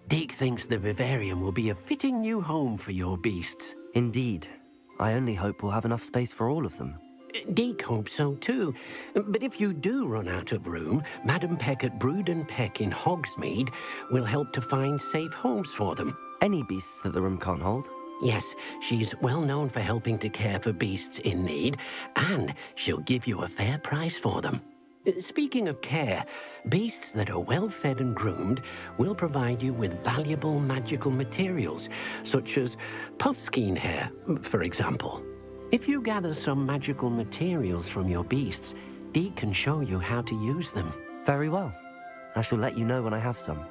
Deke thinks the vivarium will be a fitting new home for your beasts. Indeed. I only hope we'll have enough space for all of them. Deke hopes so too. But if you do run out of room, Madam Peck at Brood and Peck in Hogsmeade will help to find safe homes for them. Any beasts that the room can't hold? Yes, she's well known for helping to care for beasts in need, and she'll give you a fair price for them. Speaking of care, beasts that are well fed and groomed will provide you with valuable magical materials, such as puffskein hair, for example. If you gather some magical materials from your beasts, Deke can show you how to use them. Very well. I shall let you know when I have some.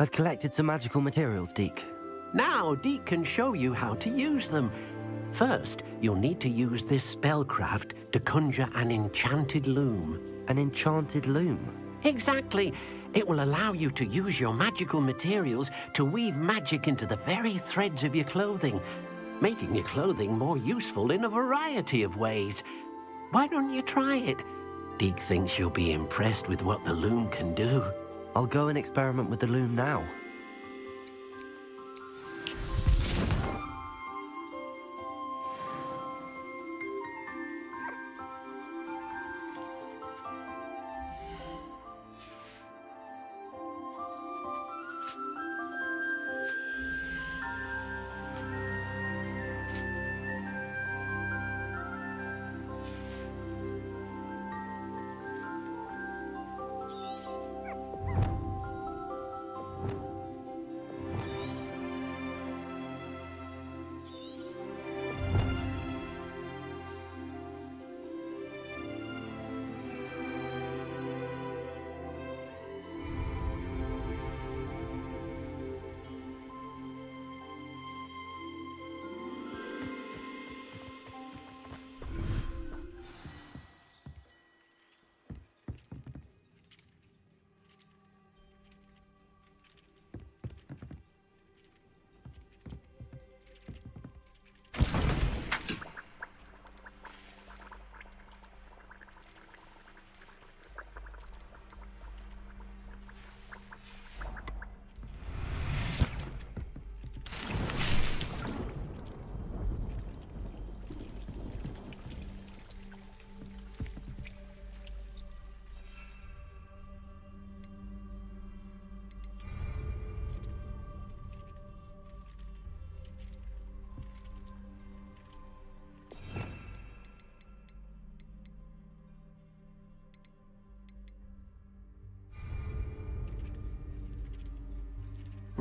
I've collected some magical materials, Deke. Now, Deke can show you how to use them. First, you'll need to use this spellcraft to conjure an enchanted loom. An enchanted loom? Exactly. It will allow you to use your magical materials to weave magic into the very threads of your clothing, making your clothing more useful in a variety of ways. Why don't you try it? Deke thinks you'll be impressed with what the loom can do. I'll go and experiment with the loom now.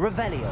Revelio.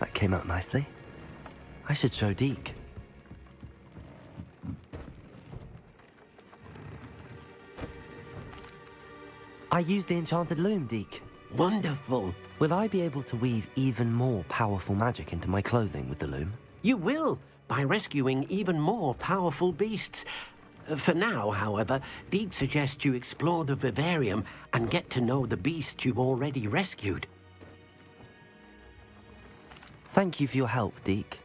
That came out nicely. I should show Deke. I used the enchanted loom, Deke. Wonderful. Will I be able to weave even more powerful magic into my clothing with the loom? You will, by rescuing even more powerful beasts. For now, however, Deke suggests you explore the vivarium and get to know the beasts you've already rescued. Thank you for your help, Deke.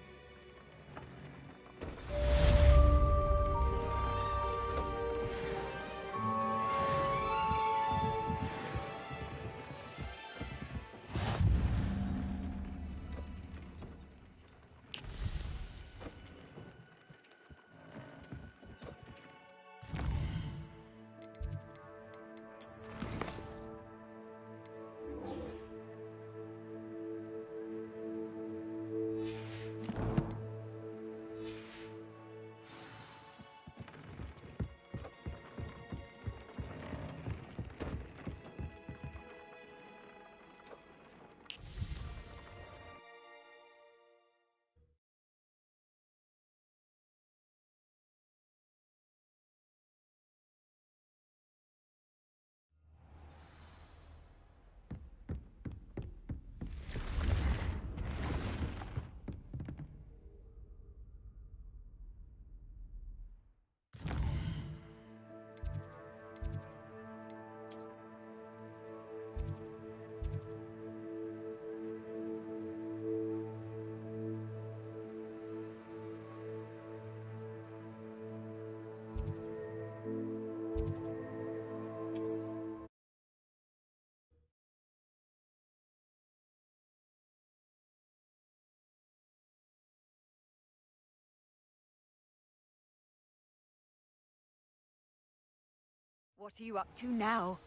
What are you up to now?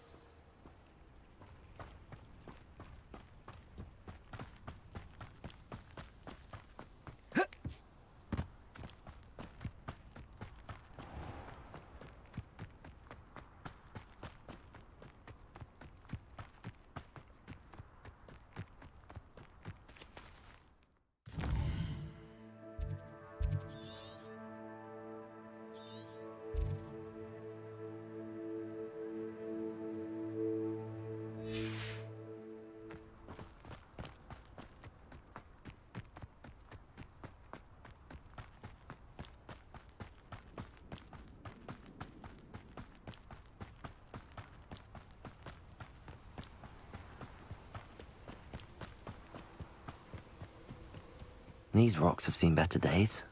These rocks have seen better days.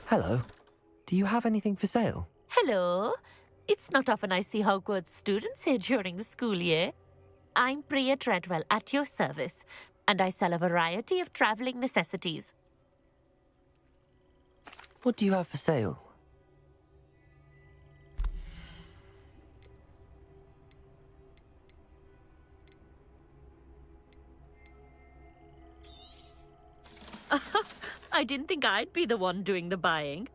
Hello. Do you have anything for sale? Hello. It's not often I see Hogwarts students here during the school year. I'm Bria Treadwell, at your service, and I sell a variety of travelling necessities. What do you have for sale? I didn't think I'd be the one doing the buying.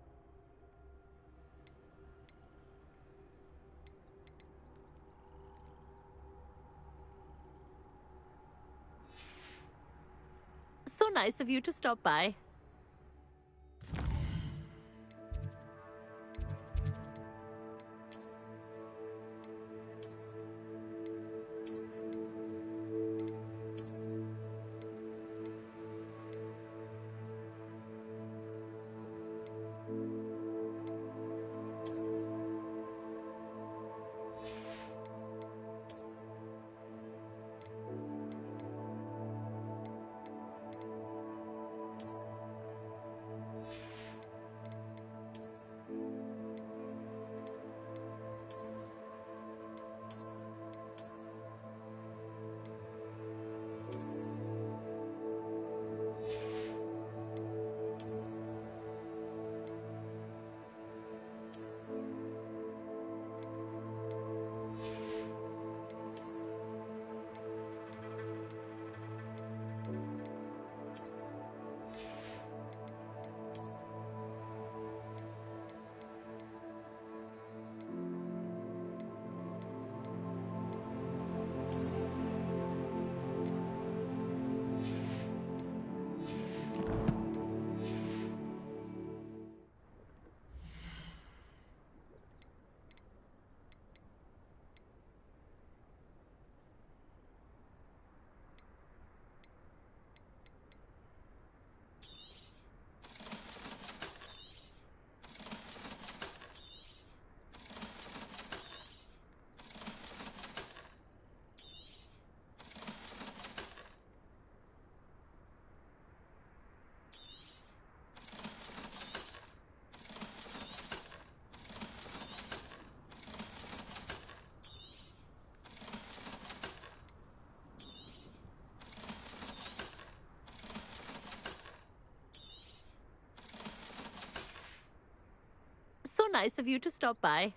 So nice of you to stop by. nice of you to stop by.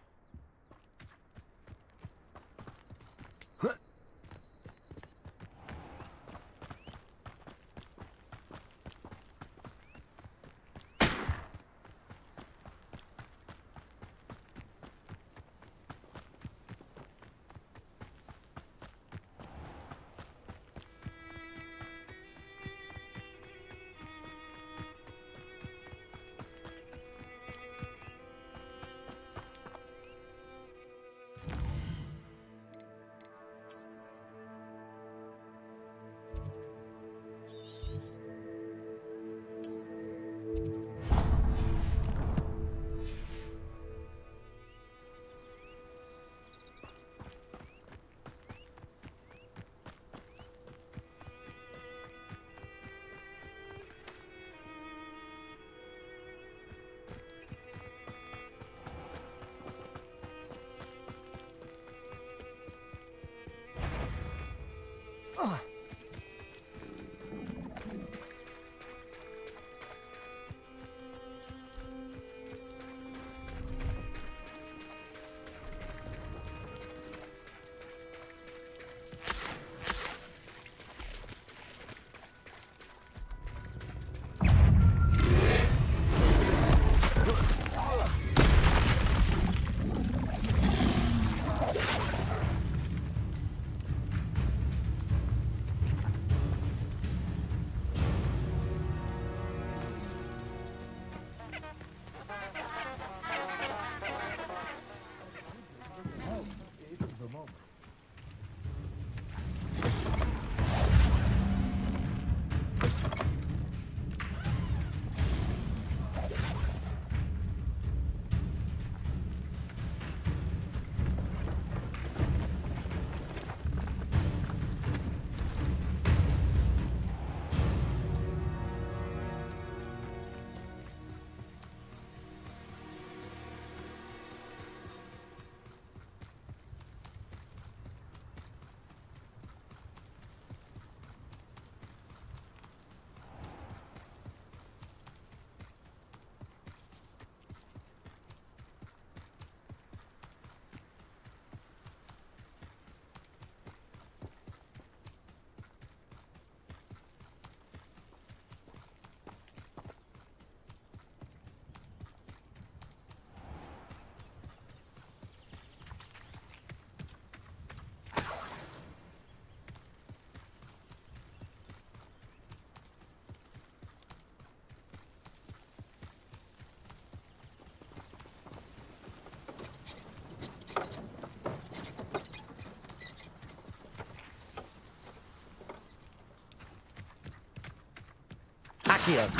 Accio.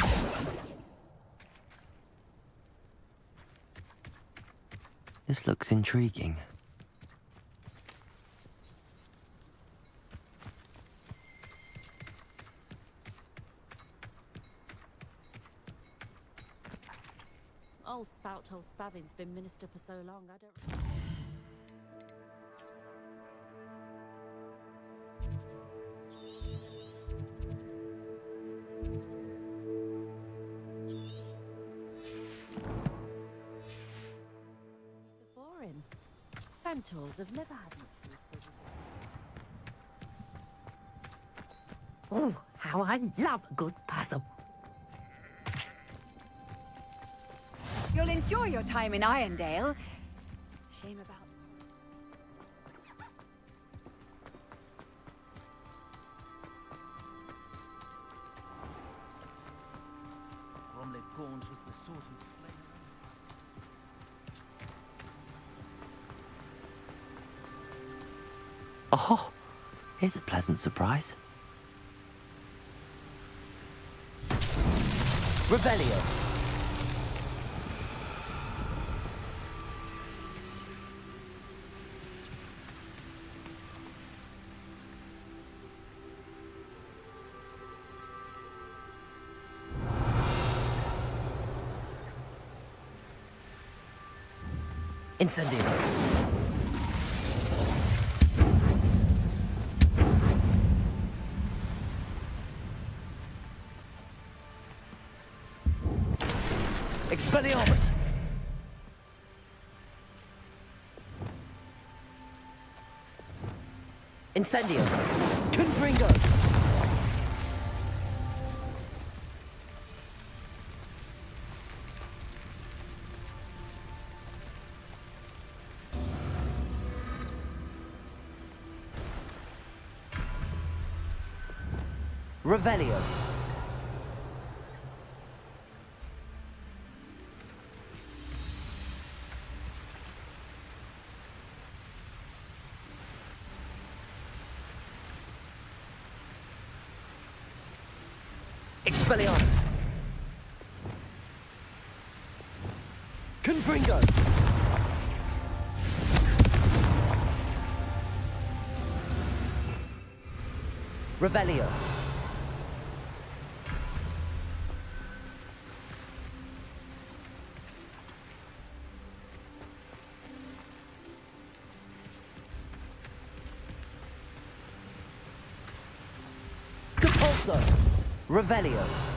This looks intriguing. Old Spout-hole Spavin's been minister for so long, I don't... Before him, centaurs have never had much. Oh, how I love a good puzzle. You'll enjoy your time in Irondale. Shame about... Bromley Gaunt was the sort who Oh, here's a pleasant surprise. Rebellion. Incendio. Expelliarmus! Incendio. Confringo. Revelio. Expelliarmus. Confringo. Revelio. Capulso. Revelio.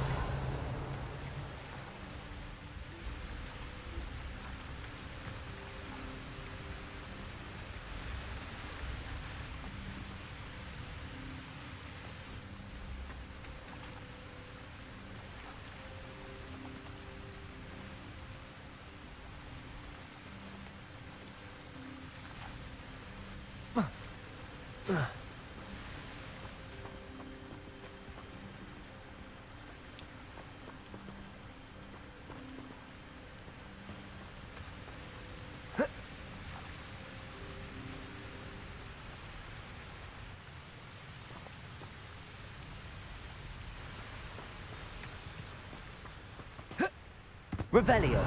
Revelio.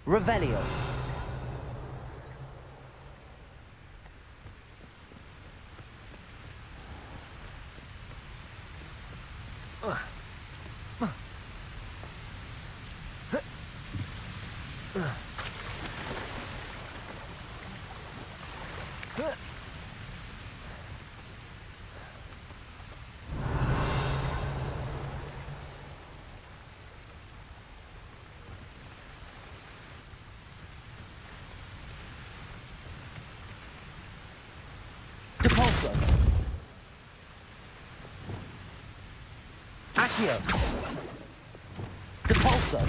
Revelio. Depulso. Accio. Depulso.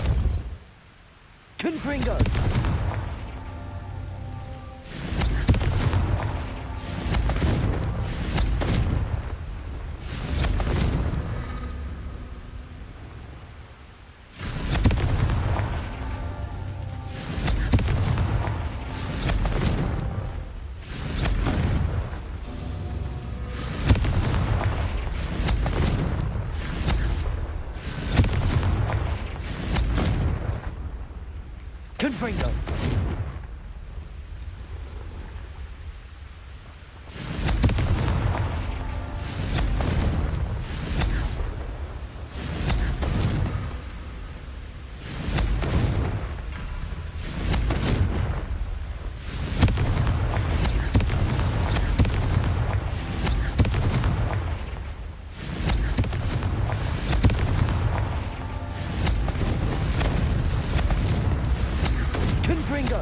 Confringo. Confringo. Confringo.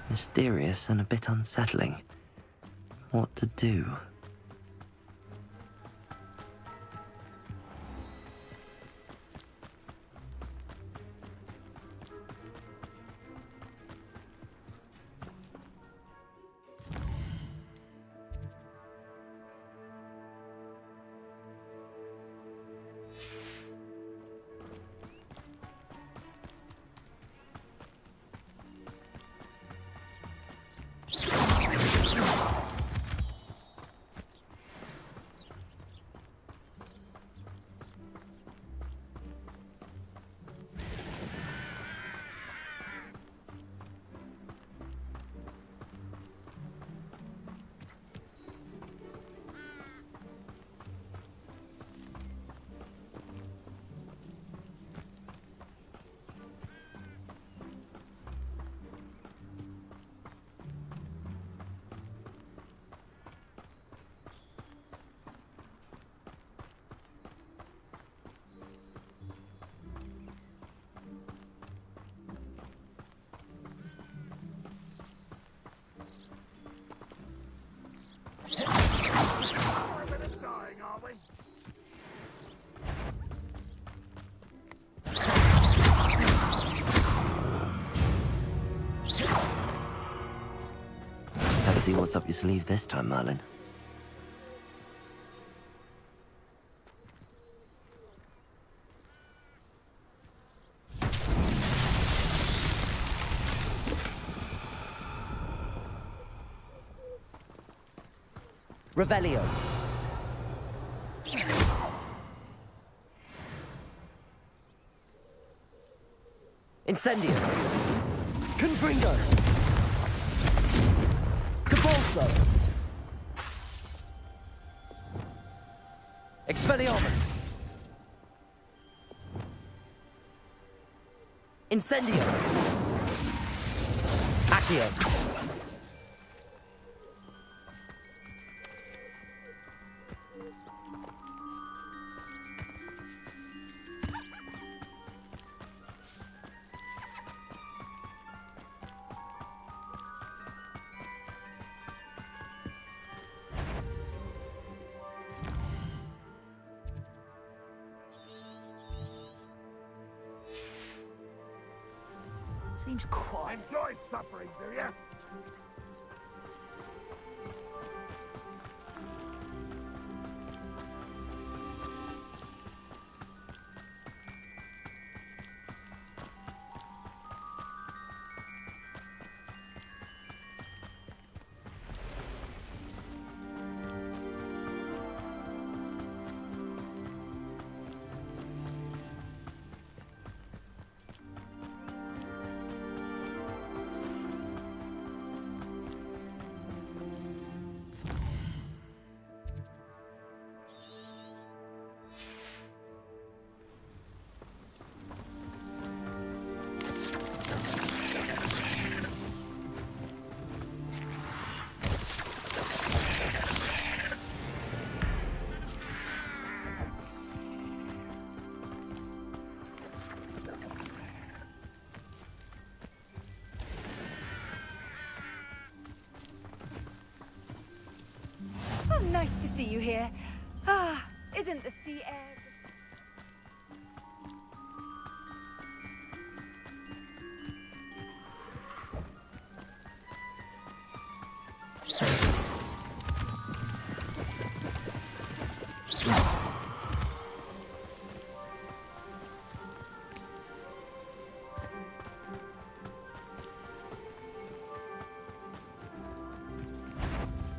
Mysterious and a bit unsettling. What to do? see what's up your sleeve this time, Merlin. Revelio. Incendio. Confringo. Capulso. Expelliarmus. Incendio. Accio. Seems quiet. Enjoy suffering, do you? Oh, nice to see you here. Ah, isn't the sea air...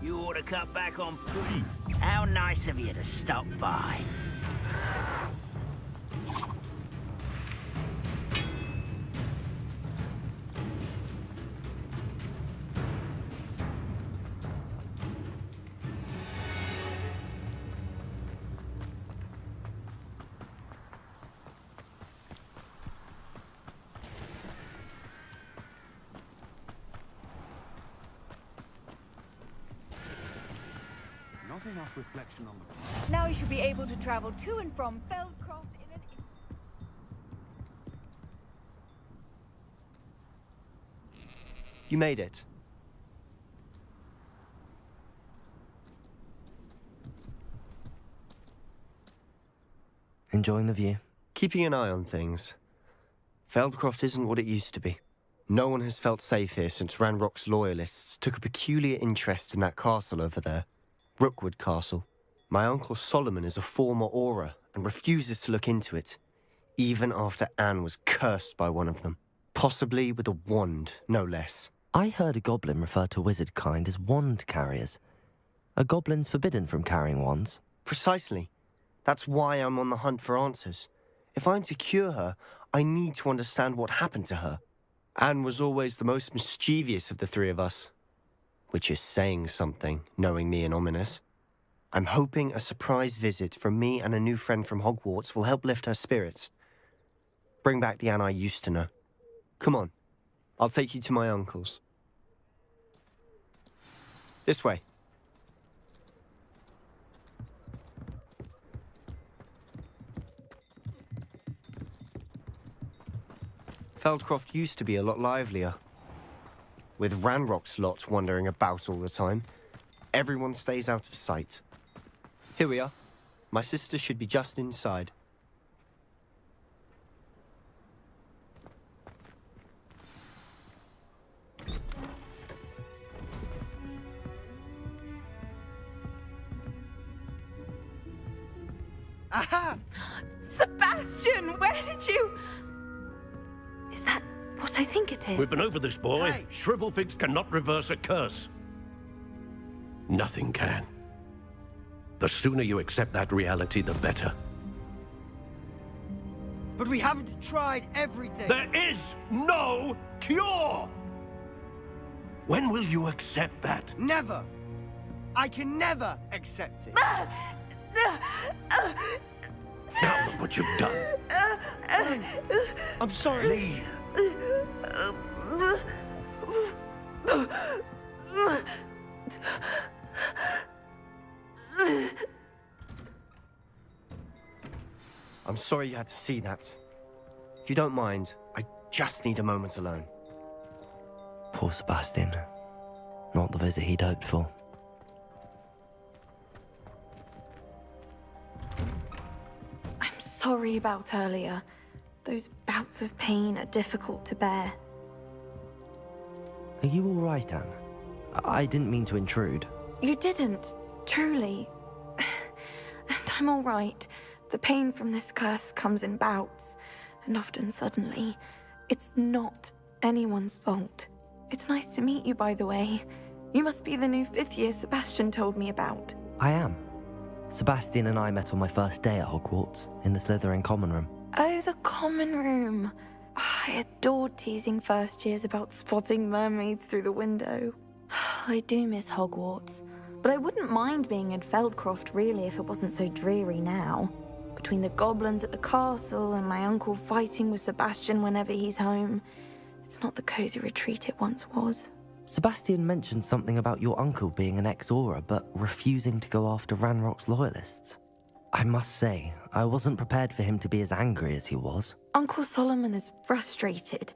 You ought to cut back on pudding. How nice of you to stop by. Not enough reflection on the... Now you should be able to travel to and from Feldcroft in an... You made it. Enjoying the view? Keeping an eye on things. Feldcroft isn't what it used to be. No one has felt safe here since Ranrock's loyalists took a peculiar interest in that castle over there. Rookwood Castle. My uncle Solomon is a former Auror and refuses to look into it, even after Anne was cursed by one of them. Possibly with a wand, no less. I heard a goblin refer to wizard kind as wand carriers. Are goblins forbidden from carrying wands? Precisely. That's why I'm on the hunt for answers. If I'm to cure her, I need to understand what happened to her. Anne was always the most mischievous of the three of us. Which is saying something, knowing me and Ominous. I'm hoping a surprise visit from me and a new friend from Hogwarts will help lift her spirits. Bring back the Anne I used to know. Come on, I'll take you to my uncle's. This way. Feldcroft used to be a lot livelier. With Ranrock's lot wandering about all the time, everyone stays out of sight. Here we are. My sister should be just inside. Aha! Sebastian, where did you... Is that what I think it is? We've been over this, boy. Hey. Shrivelfigs cannot reverse a curse. Nothing can. The sooner you accept that reality, the better. But we haven't tried everything. There is no cure! When will you accept that? Never. I can never accept it. Now look what you've done. I'm sorry. Leave. I'm sorry you had to see that. If you don't mind, I just need a moment alone. Poor Sebastian. Not the visit he'd hoped for. I'm sorry about earlier. Those bouts of pain are difficult to bear. Are you all right, Anne? I didn't mean to intrude. You didn't, truly. And I'm all right. The pain from this curse comes in bouts, and often suddenly. It's not anyone's fault. It's nice to meet you, by the way. You must be the new 5th year Sebastian told me about. I am. Sebastian and I met on my first day at Hogwarts, in the Slytherin common room. Oh, the common room. I adored teasing first years about spotting mermaids through the window. I do miss Hogwarts, but I wouldn't mind being in Feldcroft really if it wasn't so dreary now. Between the goblins at the castle and my uncle fighting with Sebastian whenever he's home, it's not the cozy retreat it once was. Sebastian mentioned something about your uncle being an ex-Auror, but refusing to go after Ranrock's loyalists. I must say, I wasn't prepared for him to be as angry as he was. Uncle Solomon is frustrated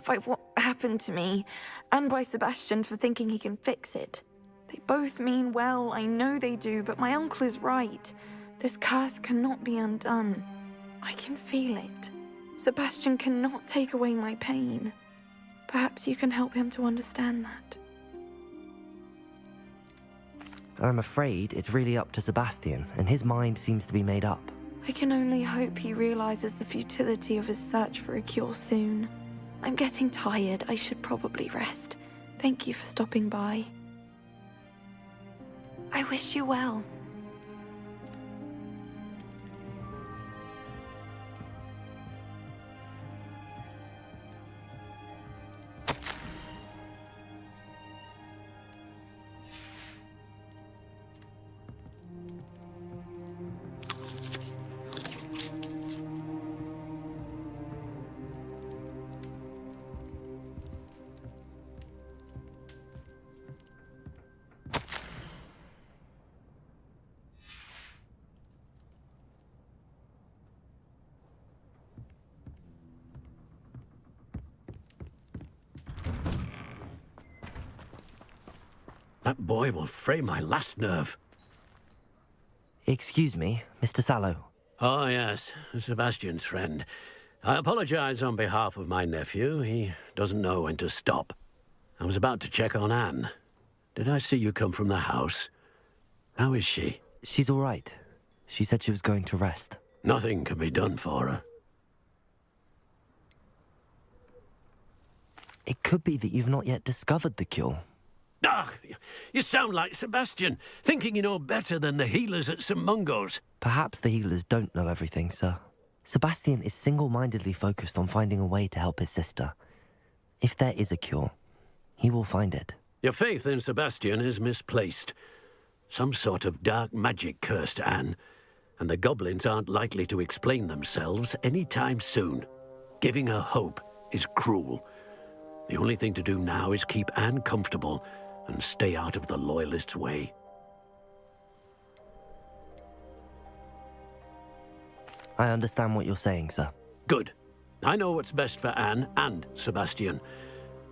by what happened to me, and by Sebastian for thinking he can fix it. They both mean well, I know they do, but my uncle is right. This curse cannot be undone. I can feel it. Sebastian cannot take away my pain. Perhaps you can help him to understand that. I'm afraid it's really up to Sebastian, and his mind seems to be made up. I can only hope he realizes the futility of his search for a cure soon. I'm getting tired. I should probably rest. Thank you for stopping by. I wish you well. That boy will fray my last nerve. Excuse me, Mr. Sallow. Oh, yes, Sebastian's friend. I apologize on behalf of my nephew. He doesn't know when to stop. I was about to check on Anne. Did I see you come from the house? How is she? She's all right. She said she was going to rest. Nothing can be done for her. It could be that you've not yet discovered the cure. Ah, you sound like Sebastian, thinking you know better than the healers at St. Mungo's. Perhaps the healers don't know everything, sir. Sebastian is single-mindedly focused on finding a way to help his sister. If there is a cure, he will find it. Your faith in Sebastian is misplaced. Some sort of dark magic cursed Anne, and the goblins aren't likely to explain themselves anytime soon. Giving her hope is cruel. The only thing to do now is keep Anne comfortable and stay out of the Loyalists' way. I understand what you're saying, sir. Good. I know what's best for Anne and Sebastian.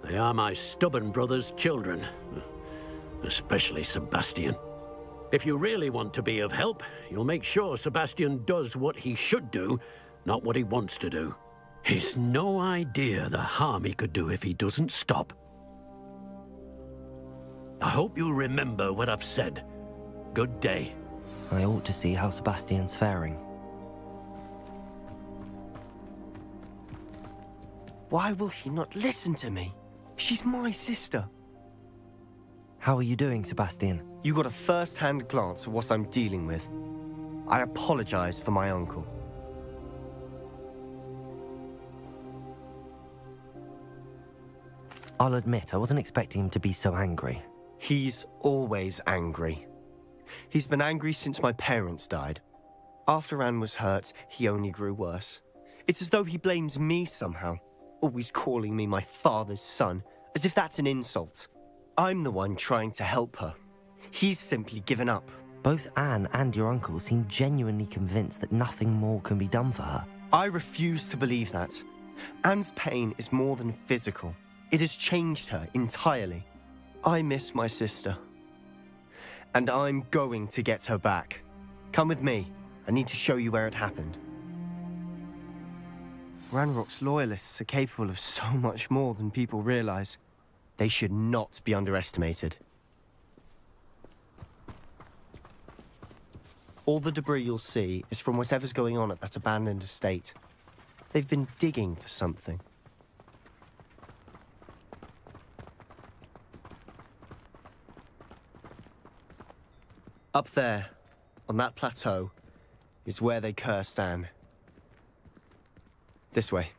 They are my stubborn brother's children. Especially Sebastian. If you really want to be of help, you'll make sure Sebastian does what he should do, not what he wants to do. He's no idea the harm he could do if he doesn't stop. I hope you'll remember what I've said. Good day. I ought to see how Sebastian's faring. Why will he not listen to me? She's my sister. How are you doing, Sebastian? You got a first-hand glance at what I'm dealing with. I apologize for my uncle. I'll admit, I wasn't expecting him to be so angry. He's always angry. He's been angry since my parents died. After Anne was hurt, he only grew worse. It's as though he blames me somehow, always calling me my father's son, as if that's an insult. I'm the one trying to help her. He's simply given up. Both Anne and your uncle seem genuinely convinced that nothing more can be done for her. I refuse to believe that. Anne's pain is more than physical. It has changed her entirely. I miss my sister. And I'm going to get her back. Come with me. I need to show you where it happened. Ranrock's loyalists are capable of so much more than people realize. They should not be underestimated. All the debris you'll see is from whatever's going on at that abandoned estate. They've been digging for something. Up there, on that plateau, is where they cursed Anne. This way.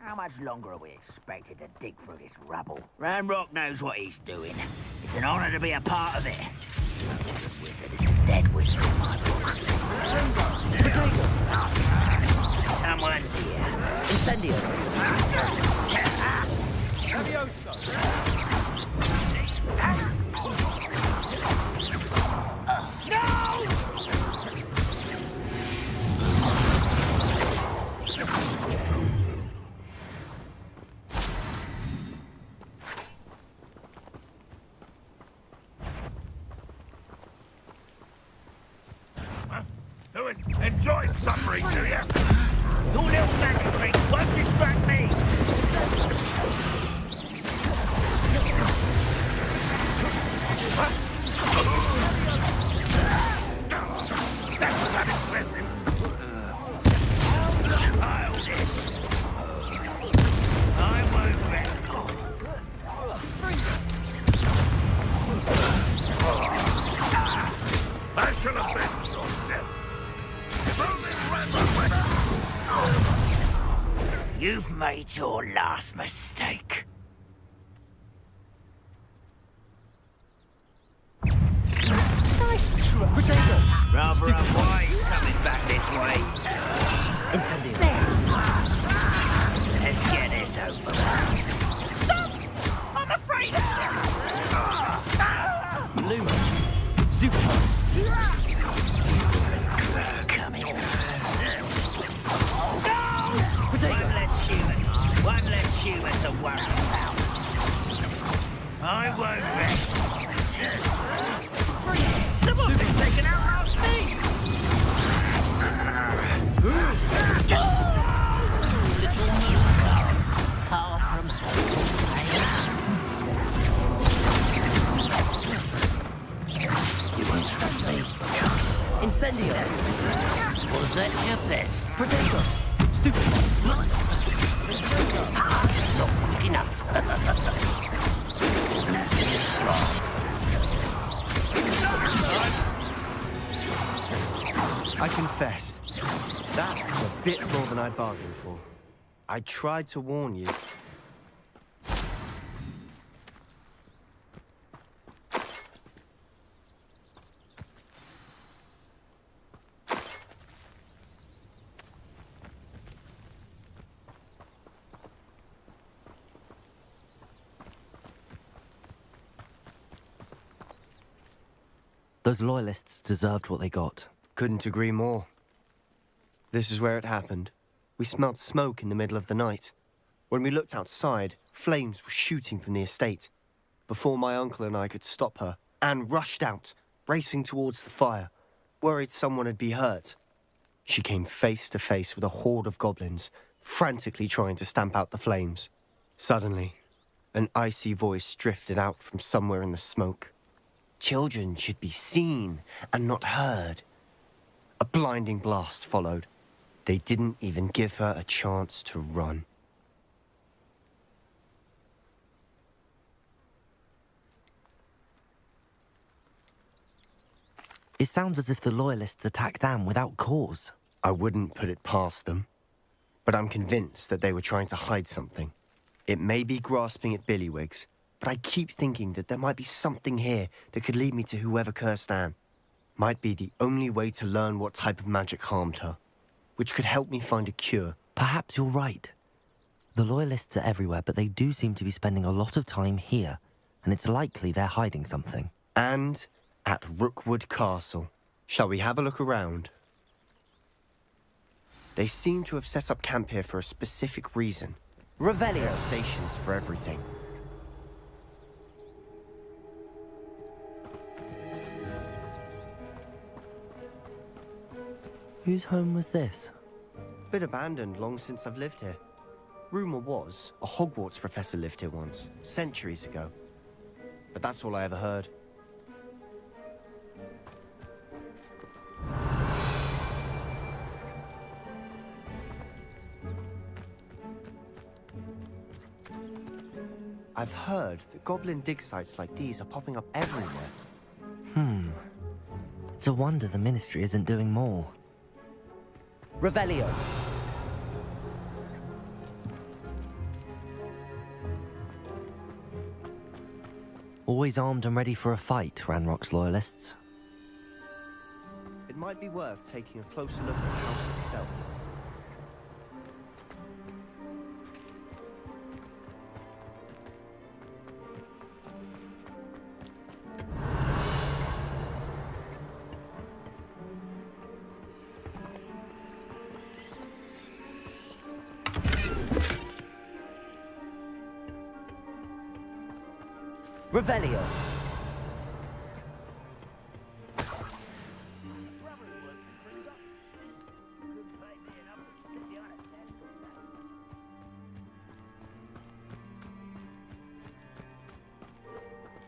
How much longer are we expected to dig through this rubble? Ranrock knows what he's doing. It's an honor to be a part of it. The wizard is a dead wizard in my book. Someone's here. Incendio. Enjoy suffering, do you? Your little magic trick won't distract me! That's not impressive. Childish. I won't let I shall avenge your death. You've made your last mistake. Nice try. Potato! Rather unwise coming back this way. Incendio. Let's get this over with. Stop! I'm afraid! Lumens. Stupid. Coming. One less human to worry about. I won't rest. Someone's been taken out last me! Little moon far from home. You won't trust me. Incendio. Was that your best? Potato. Stupid. Not quick enough. I confess, that was a bit more than I bargained for. I tried to warn you. Those loyalists deserved what they got. Couldn't agree more. This is where it happened. We smelled smoke in the middle of the night. When we looked outside, flames were shooting from the estate. Before my uncle and I could stop her, Anne rushed out, racing towards the fire, worried someone had been hurt. She came face to face with a horde of goblins, frantically trying to stamp out the flames. Suddenly, an icy voice drifted out from somewhere in the smoke. Children should be seen and not heard. A blinding blast followed. They didn't even give her a chance to run. It sounds as if the Loyalists attacked Anne without cause. I wouldn't put it past them, but I'm convinced that they were trying to hide something. It may be grasping at Billywigs, but I keep thinking that there might be something here that could lead me to whoever cursed Anne. Might be the only way to learn what type of magic harmed her, which could help me find a cure. Perhaps you're right. The Loyalists are everywhere, but they do seem to be spending a lot of time here, and it's likely they're hiding something. And at Rookwood Castle. Shall we have a look around? They seem to have set up camp here for a specific reason. Revelio. There are stations for everything. Whose home was this? Been abandoned long since I've lived here. Rumour was a Hogwarts professor lived here once, centuries ago. But that's all I ever heard. I've heard that goblin dig sites like these are popping up everywhere. It's a wonder the Ministry isn't doing more. Revelio. Always armed and ready for a fight, Ranrock's Loyalists. It might be worth taking a closer look at the house itself. Revelio.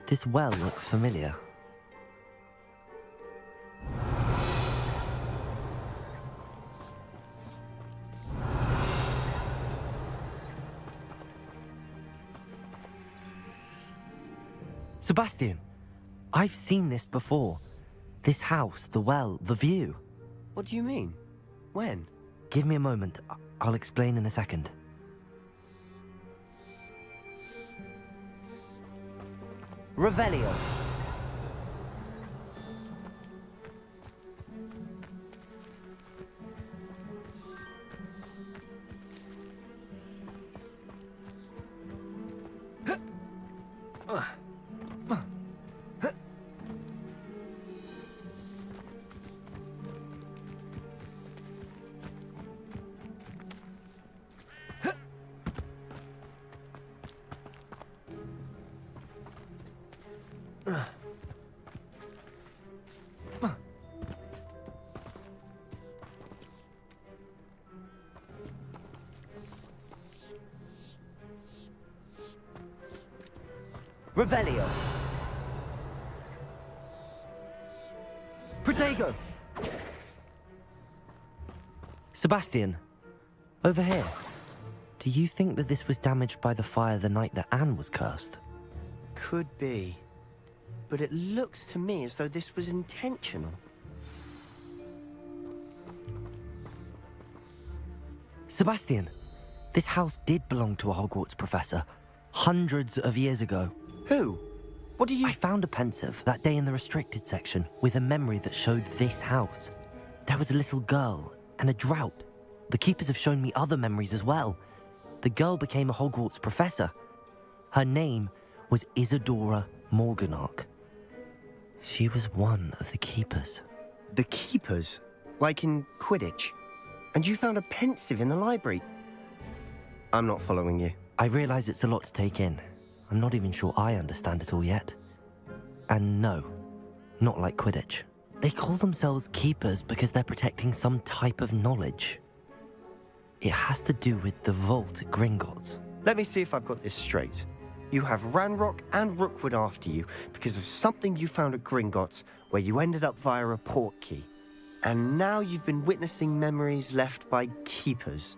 This well looks familiar. Sebastian, I've seen this before. This house, the well, the view. What do you mean? When? Give me a moment. I'll explain in a second. Revelio. Revelio. Protego. Sebastian, over here. Do you think that this was damaged by the fire the night that Anne was cursed? Could be. But it looks to me as though this was intentional. Sebastian, this house did belong to a Hogwarts professor, hundreds of years ago. Who? What do you... I found a pensive that day in the restricted section with a memory that showed this house. There was a little girl and a drought. The keepers have shown me other memories as well. The girl became a Hogwarts professor. Her name was Isadora Morganach. She was one of the keepers. The keepers? Like in Quidditch? And you found a pensive in the library? I'm not following you. I realize it's a lot to take in. I'm not even sure I understand it all yet. And no, not like Quidditch. They call themselves keepers because they're protecting some type of knowledge. It has to do with the vault at Gringotts. Let me see if I've got this straight. You have Ranrock and Rookwood after you because of something you found at Gringotts, where you ended up via a port key. And now you've been witnessing memories left by keepers.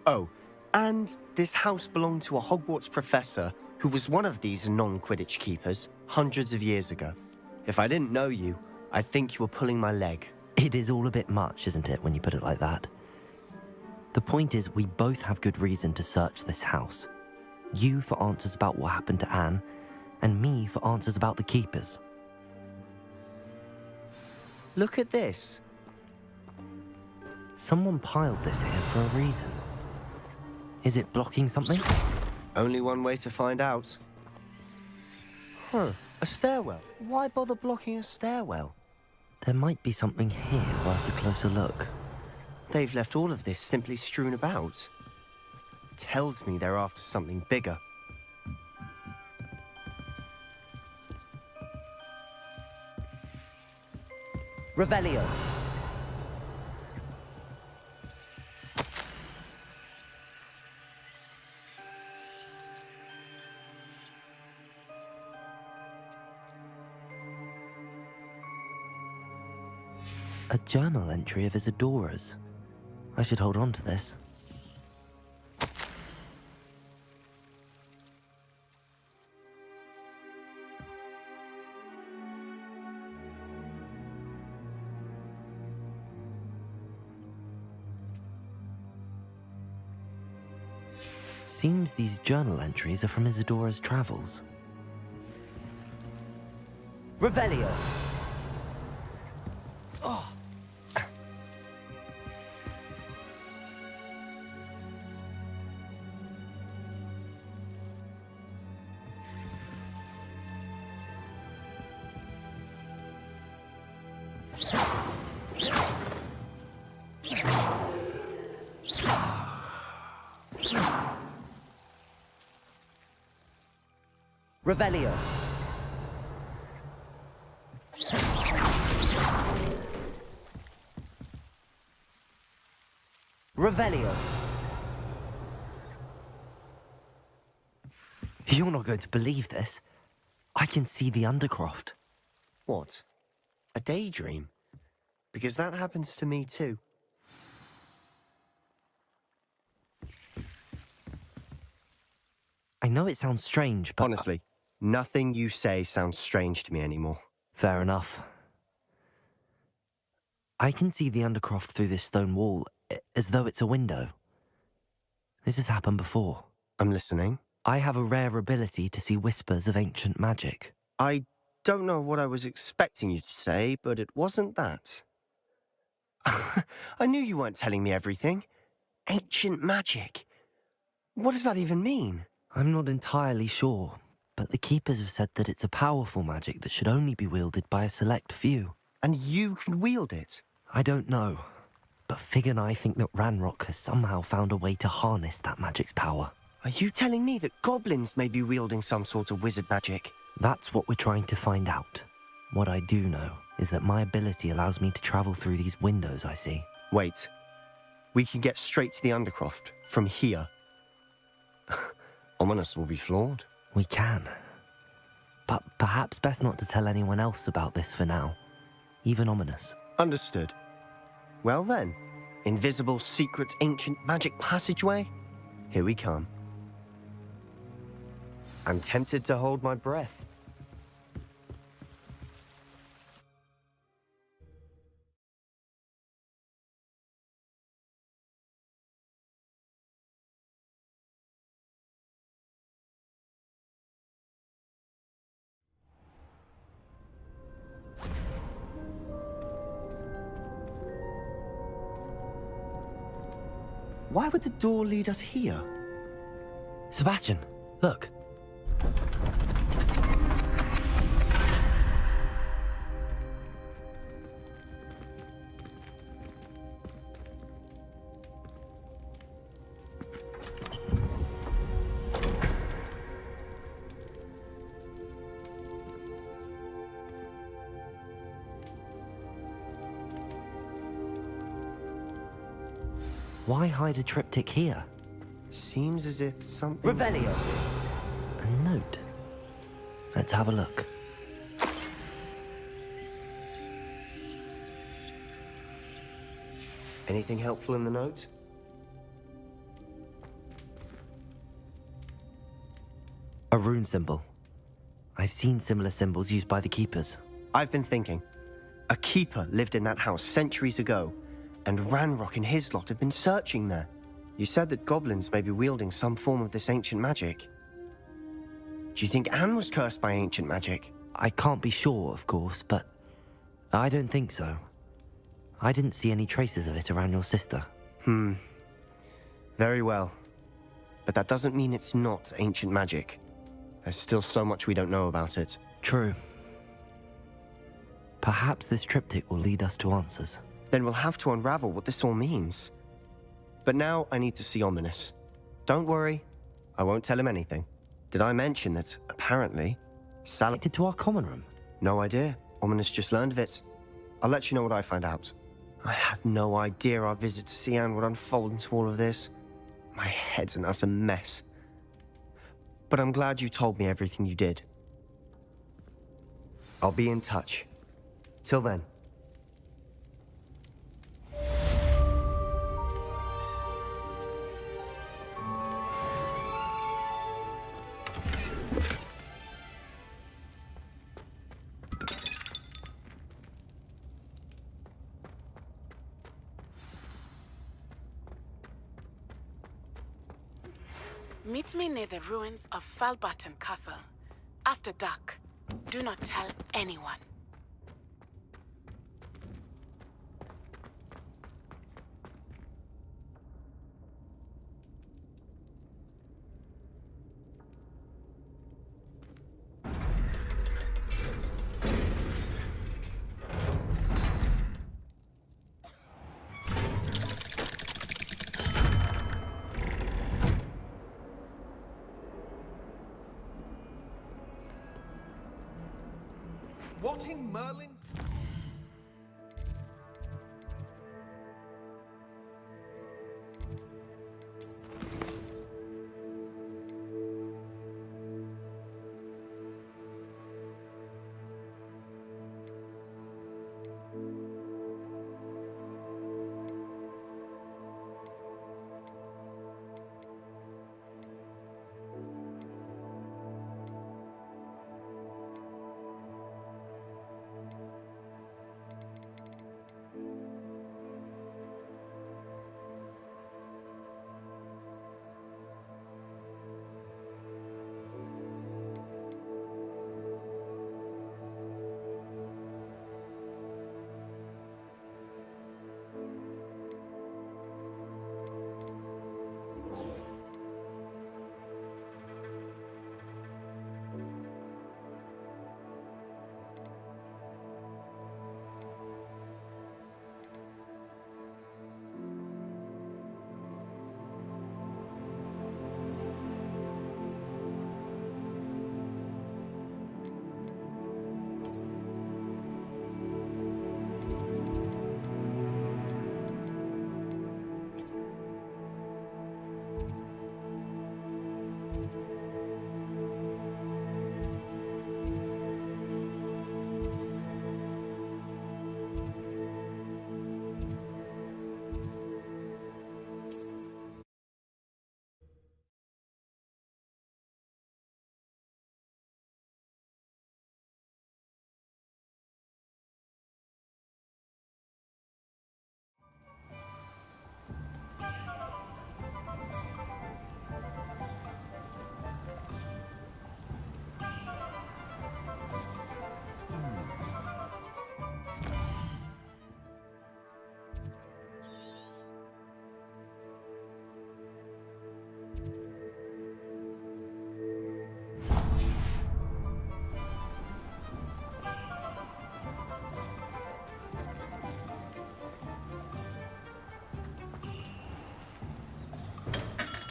Oh, and this house belonged to a Hogwarts professor who was one of these non-Quidditch keepers hundreds of years ago. If I didn't know you, I'd think you were pulling my leg. It is all a bit much, isn't it, when you put it like that? The point is, we both have good reason to search this house. You for answers about what happened to Anne, and me for answers about the keepers. Look at this. Someone piled this here for a reason. Is it blocking something? Only one way to find out. Huh, a stairwell. Why bother blocking a stairwell? There might be something here worth a closer look. They've left all of this simply strewn about. Tells me they're after something bigger. Revelio. A journal entry of Isadora's. I should hold on to this. Seems these journal entries are from Isadora's travels. Revelio! Oh. Revelio. Revelio. You're not going to believe this. I can see the Undercroft. What? A daydream? Because that happens to me too. I know it sounds strange, but... Honestly, nothing you say sounds strange to me anymore. Fair enough. I can see the Undercroft through this stone wall, as though it's a window. This has happened before. I'm listening. I have a rare ability to see whispers of ancient magic. I don't know what I was expecting you to say, but it wasn't that. I knew you weren't telling me everything. Ancient magic. What does that even mean? I'm not entirely sure, but the Keepers have said that it's a powerful magic that should only be wielded by a select few. And you can wield it? I don't know, but Fig and I think that Ranrock has somehow found a way to harness that magic's power. Are you telling me that goblins may be wielding some sort of wizard magic? That's what we're trying to find out. What I do know is that my ability allows me to travel through these windows I see. Wait. We can get straight to the Undercroft from here. Ominous will be floored. We can. But perhaps best not to tell anyone else about this for now. Even Ominous. Understood. Well then, invisible, secret, ancient magic passageway? Here we come. I'm tempted to hold my breath. Why would the door lead us here? Sebastian, look. Why hide a triptych here? Seems as if something... Revelio. A note. Let's have a look. Anything helpful in the note? A rune symbol. I've seen similar symbols used by the keepers. I've been thinking. A keeper lived in that house centuries ago, and Ranrock and his lot have been searching there. You said that goblins may be wielding some form of this ancient magic. Do you think Anne was cursed by ancient magic? I can't be sure, of course, but I don't think so. I didn't see any traces of it around your sister. Very well. But that doesn't mean it's not ancient magic. There's still so much we don't know about it. True. Perhaps this triptych will lead us to answers. Then we'll have to unravel what this all means. But now I need to see Ominous. Don't worry, I won't tell him anything. Did I mention that, apparently, Sally... Connected to our common room? No idea. Ominous just learned of it. I'll let you know what I find out. I had no idea our visit to Sian would unfold into all of this. My head's an utter mess. But I'm glad you told me everything you did. I'll be in touch. Till then. Meet me near the ruins of Falbaton Castle. After dark. Do not tell anyone. What in Merlin?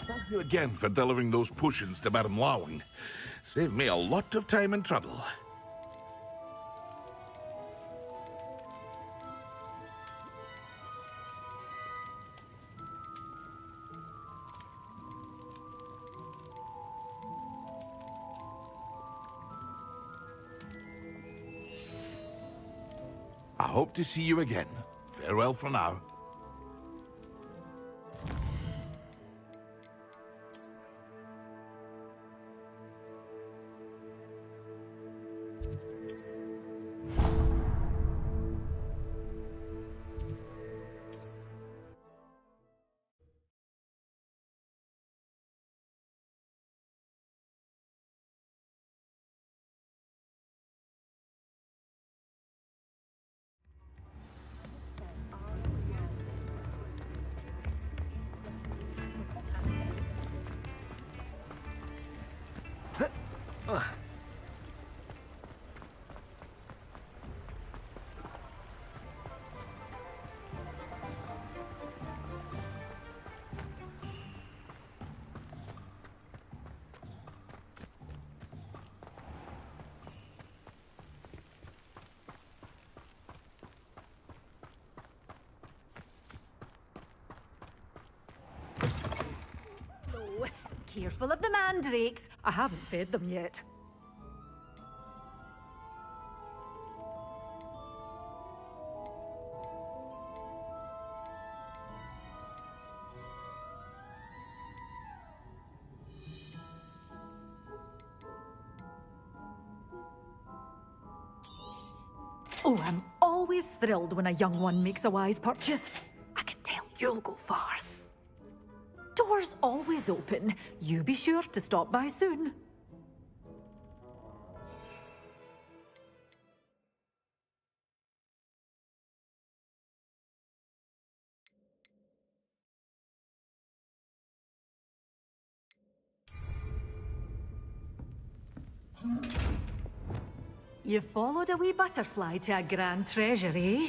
Thank you again for delivering those potions to Madame Lawing. Saved me a lot of time and trouble. I hope to see you again. Farewell for now. Oh, careful of the mandrakes. I haven't fed them yet. Oh, I'm always thrilled when a young one makes a wise purchase. I can tell you'll go far. Doors always open. You be sure to stop by soon. You followed a wee butterfly to a grand treasure, eh?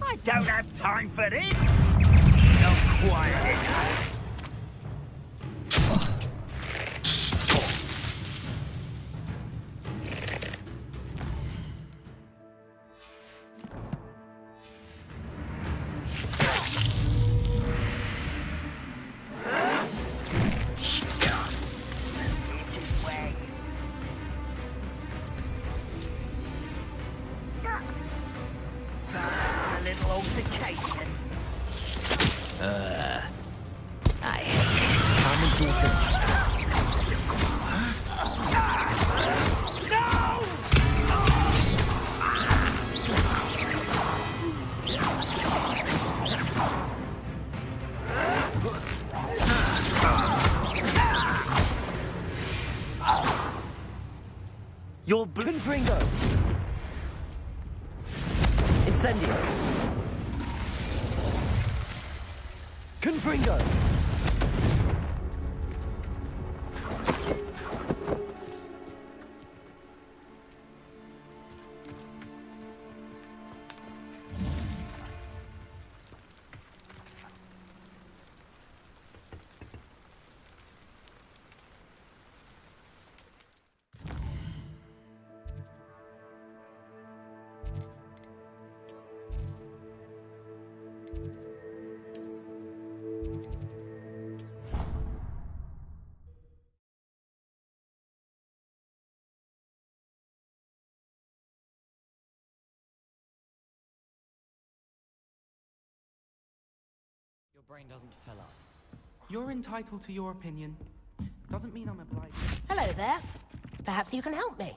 I don't have time for this. Not quiet enough. altercation. I Simon's all finished. Your Confringo! Incendio! Confringo! Your brain doesn't fill up. You're entitled to your opinion. Doesn't mean I'm obliged. Hello there. Perhaps you can help me.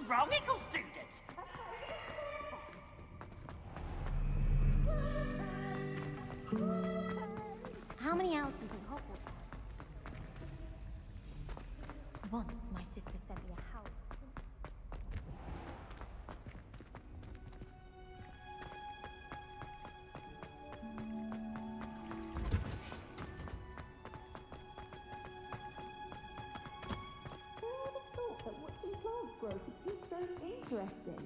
Wrong, Eagle students! How many hours do you think Hogwarts has? Once my sister sent me a house. It's so interesting.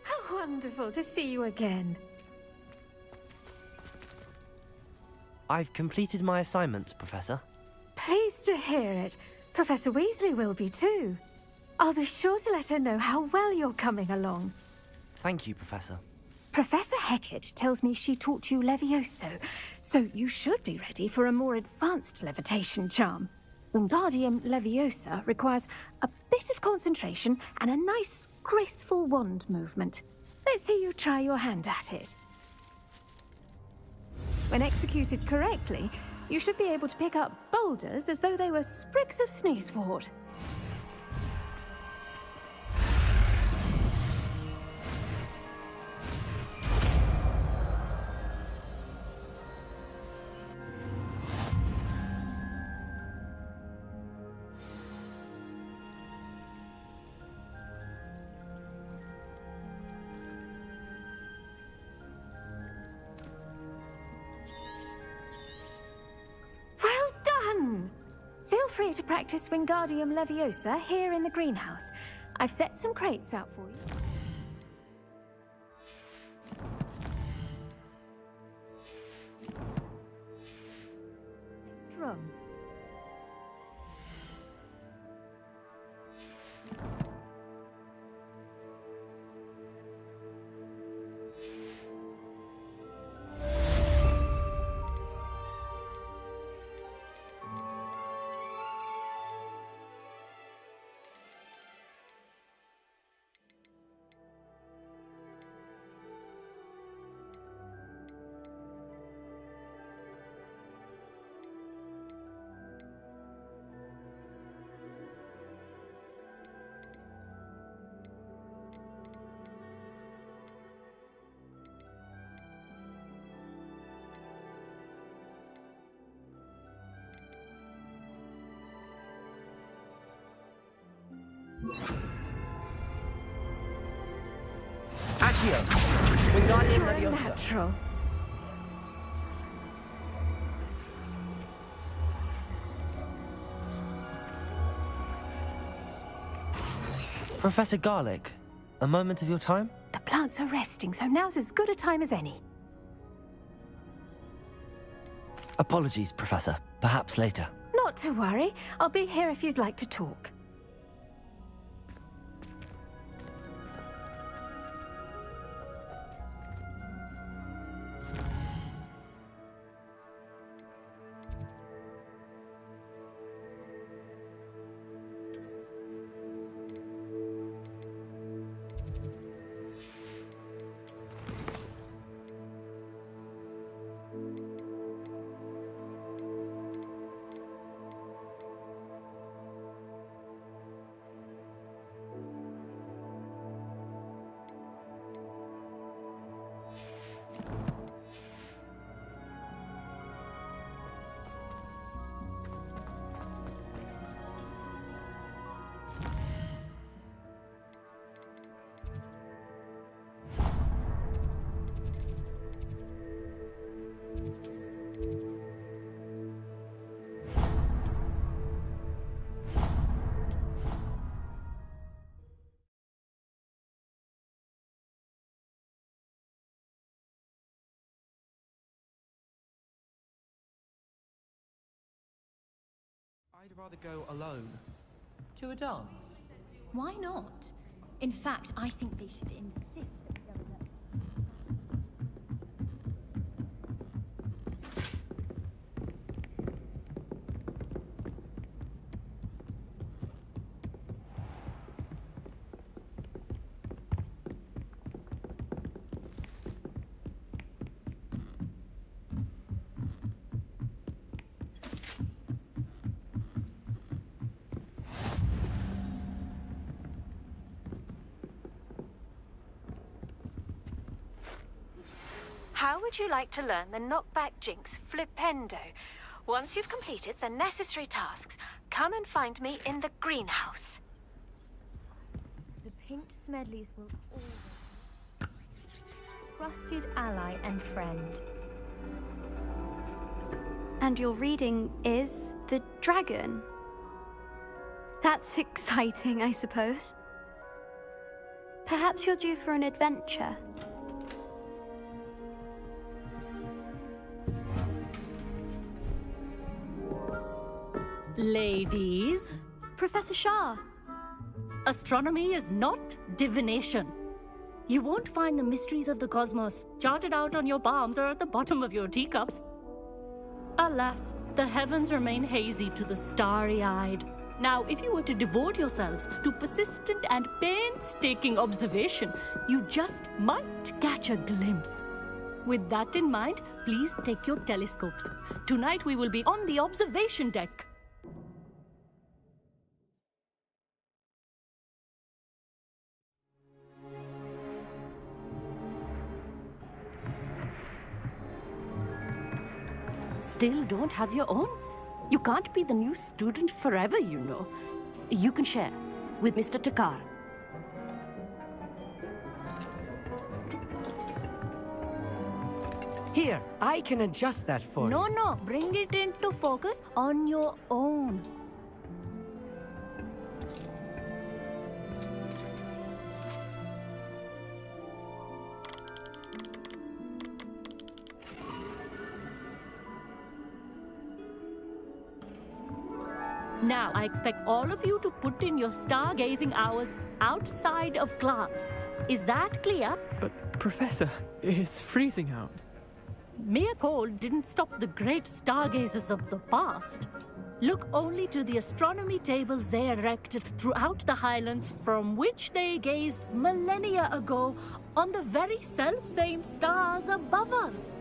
How wonderful to see you again. I've completed my assignments, Professor. Pleased to hear it. Professor Weasley will be too. I'll be sure to let her know how well you're coming along. Thank you, Professor. Professor Hecat tells me she taught you Levioso, so you should be ready for a more advanced levitation charm. Wingardium Leviosa requires a bit of concentration and a nice, graceful wand movement. Let's see you try your hand at it. When executed correctly, you should be able to pick up boulders as though they were sprigs of sneezewort. Feel free to practice Wingardium Leviosa here in the greenhouse. I've set some crates out for you. Next room. Accio. Wingardium You're a Leviosa. natural. Professor Garlic, a moment of your time? The plants are resting, so now's as good a time as any. Apologies, Professor. Perhaps later. Not to worry. I'll be here if you'd like to talk. I'd rather go alone. To a dance? Why not? In fact, I think they should insist that we go alone. How would you like to learn the knockback jinx flipendo? Once you've completed the necessary tasks, come and find me in the greenhouse. The pink Smedleys will always trusted ally and friend. And your reading is the dragon. That's exciting, I suppose. Perhaps you're due for an adventure. Ladies. Professor Shah. Astronomy is not divination. You won't find the mysteries of the cosmos charted out on your palms or at the bottom of your teacups. Alas, the heavens remain hazy to the starry-eyed. Now, if you were to devote yourselves to persistent and painstaking observation, you just might catch a glimpse. With that in mind, please take your telescopes. Tonight we will be on the observation deck. Still don't have your own? You can't be the new student forever, you know. You can share with Mr. Takar. Here, I can adjust that for you. No, bring it into focus on your own. Now, I expect all of you to put in your stargazing hours outside of class. Is that clear? But, Professor, it's freezing out. Mere cold didn't stop the great stargazers of the past. Look only to the astronomy tables they erected throughout the highlands from which they gazed millennia ago on the very self-same stars above us.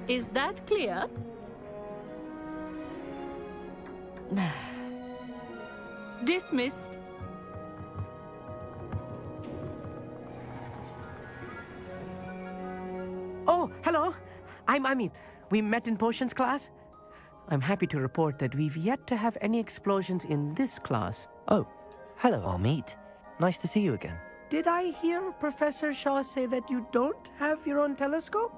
Is that clear? Dismissed. Oh, hello. I'm Amit. We met in potions class. I'm happy to report that we've yet to have any explosions in this class. Oh, hello, Amit. Nice to see you again. did I hear Professor Shaw say that you don't have your own telescope?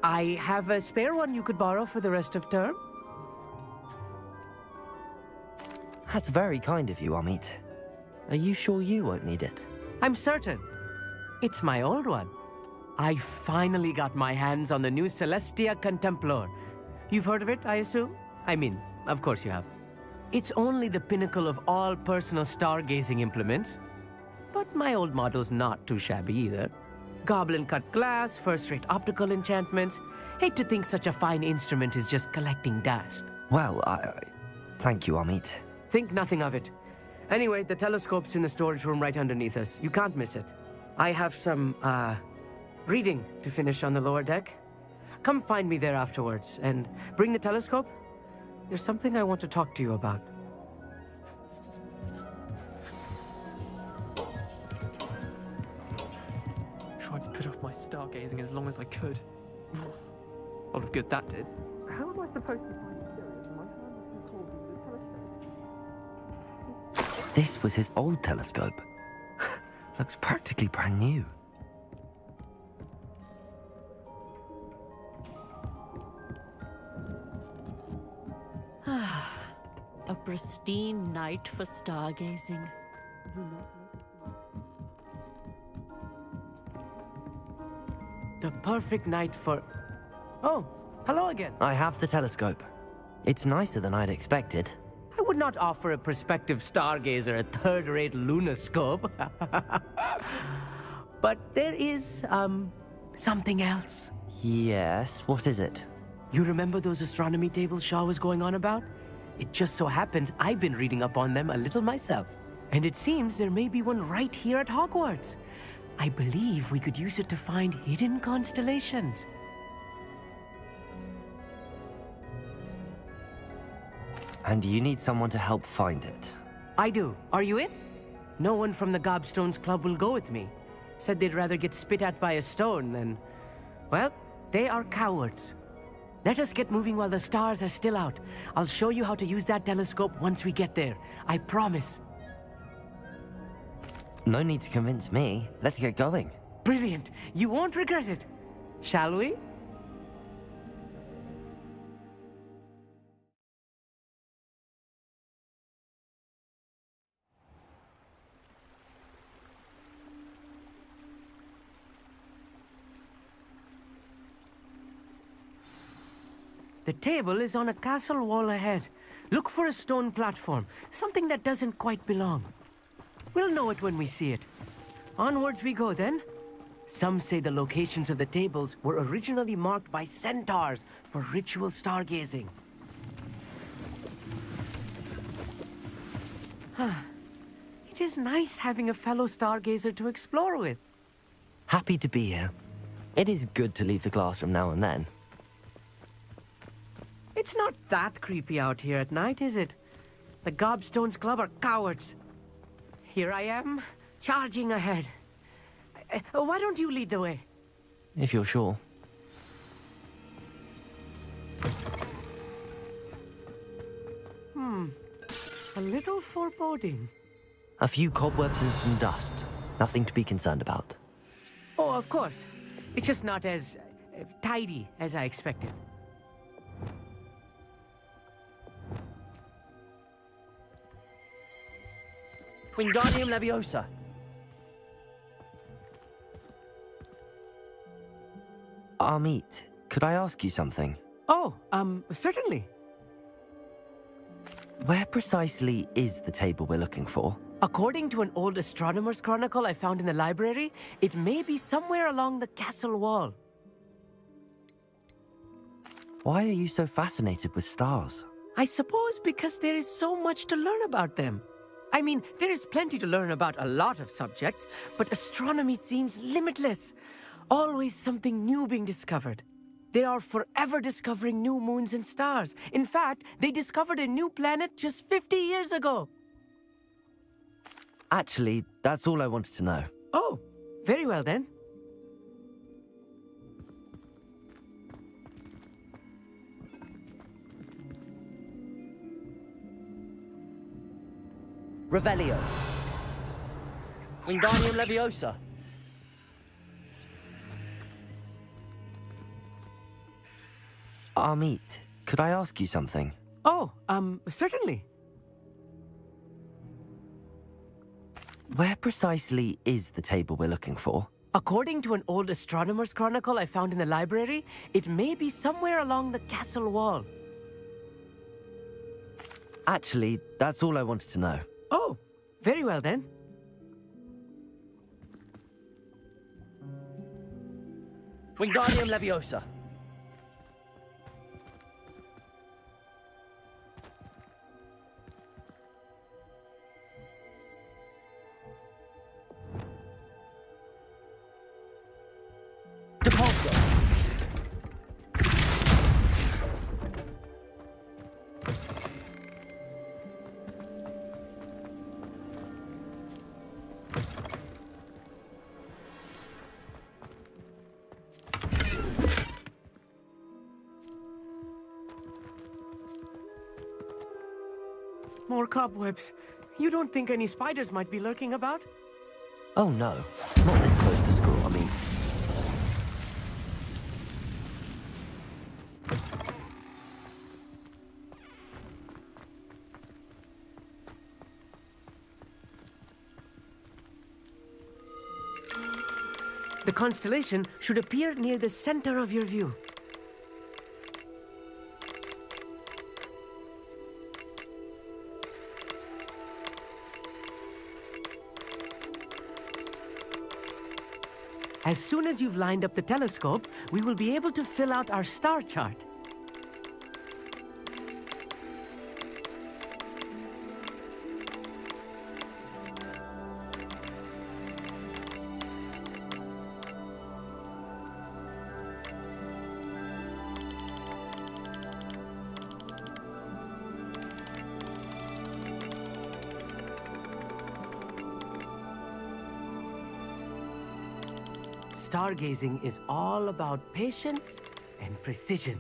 I have a spare one you could borrow for the rest of term. That's very kind of you, Amit. Are you sure you won't need it? I'm certain. It's my old one. I finally got my hands on the new Celestia Contemplar. You've heard of it, I assume? I mean, of course you have. It's only the pinnacle of all personal stargazing implements. But my old model's not too shabby either. Goblin-cut glass, first-rate optical enchantments. Hate to think such a fine instrument is just collecting dust. Well, thank you, Amit. Think nothing of it. Anyway, the telescope's in the storage room right underneath us. You can't miss it. I have some, reading to finish on the lower deck. Come find me there afterwards, and bring the telescope. There's something I want to talk to you about. Tried to put off my stargazing as long as I could. A lot of good that did. How am I supposed to find Sirius when my hand is too cold to use the telescope? This was his old telescope. Looks practically brand new. A pristine night for stargazing. The perfect night for... Oh, hello again. I have the telescope. It's nicer than I'd expected. I would not offer a prospective stargazer a third-rate lunoscope. But there is, something else. Yes, what is it? You remember those astronomy tables Shaw was going on about? It just so happens I've been reading up on them a little myself. And it seems there may be one right here at Hogwarts. I believe we could use it to find hidden constellations. And you need someone to help find it. I do. Are you in? No one from the Gobstones Club will go with me. Said they'd rather get spit at by a stone than... Well, they are cowards. Let us get moving while the stars are still out. I'll show you how to use that telescope once we get there. I promise. No need to convince me. Let's get going. Brilliant. You won't regret it. Shall we? The table is on a castle wall ahead. Look for a stone platform, something that doesn't quite belong. We'll know it when we see it. Onwards we go then. Some say the locations of the tables were originally marked by centaurs for ritual stargazing. It is nice having a fellow stargazer to explore with. Happy to be here. It is good to leave the classroom now and then. It's not that creepy out here at night, is it? The Gobstones Club are cowards. Here I am, charging ahead. Why don't you lead the way? If you're sure. A little foreboding. A few cobwebs and some dust. Nothing to be concerned about. Oh, of course. It's just not as tidy as I expected. Wingardium Leviosa. Amit, could I ask you something? Oh, certainly. Where precisely is the table we're looking for? According to an old astronomer's chronicle I found in the library, it may be somewhere along the castle wall. Why are you so fascinated with stars? I suppose because there is so much to learn about them. I mean, there is plenty to learn about a lot of subjects, but astronomy seems limitless. Always something new being discovered. They are forever discovering new moons and stars. In fact, they discovered a new planet just 50 years ago. Actually, that's all I wanted to know. Oh, very well then. Revelio. Wingardium Leviosa. Amit, could I ask you something? Oh, certainly. Where precisely is the table we're looking for? According to an old astronomer's chronicle I found in the library, it may be somewhere along the castle wall. Actually, that's all I wanted to know. Oh, very well then. Wingardium Leviosa. Depulso. More cobwebs. You don't think any spiders might be lurking about? Oh no, not this close to school, Amit. The constellation should appear near the center of your view. As soon as you've lined up the telescope, we will be able to fill out our star chart. Stargazing is all about patience and precision.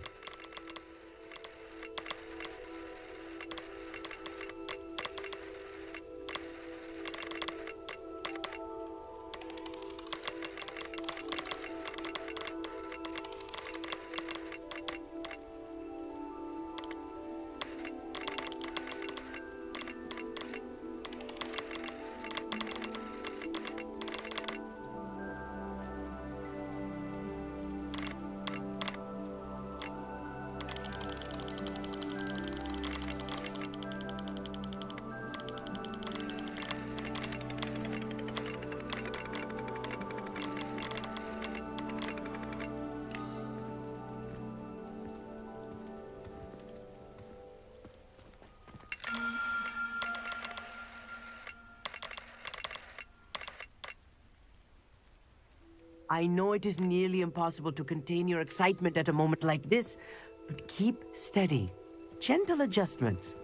I know it is nearly impossible to contain your excitement at a moment like this, but keep steady. Gentle adjustments.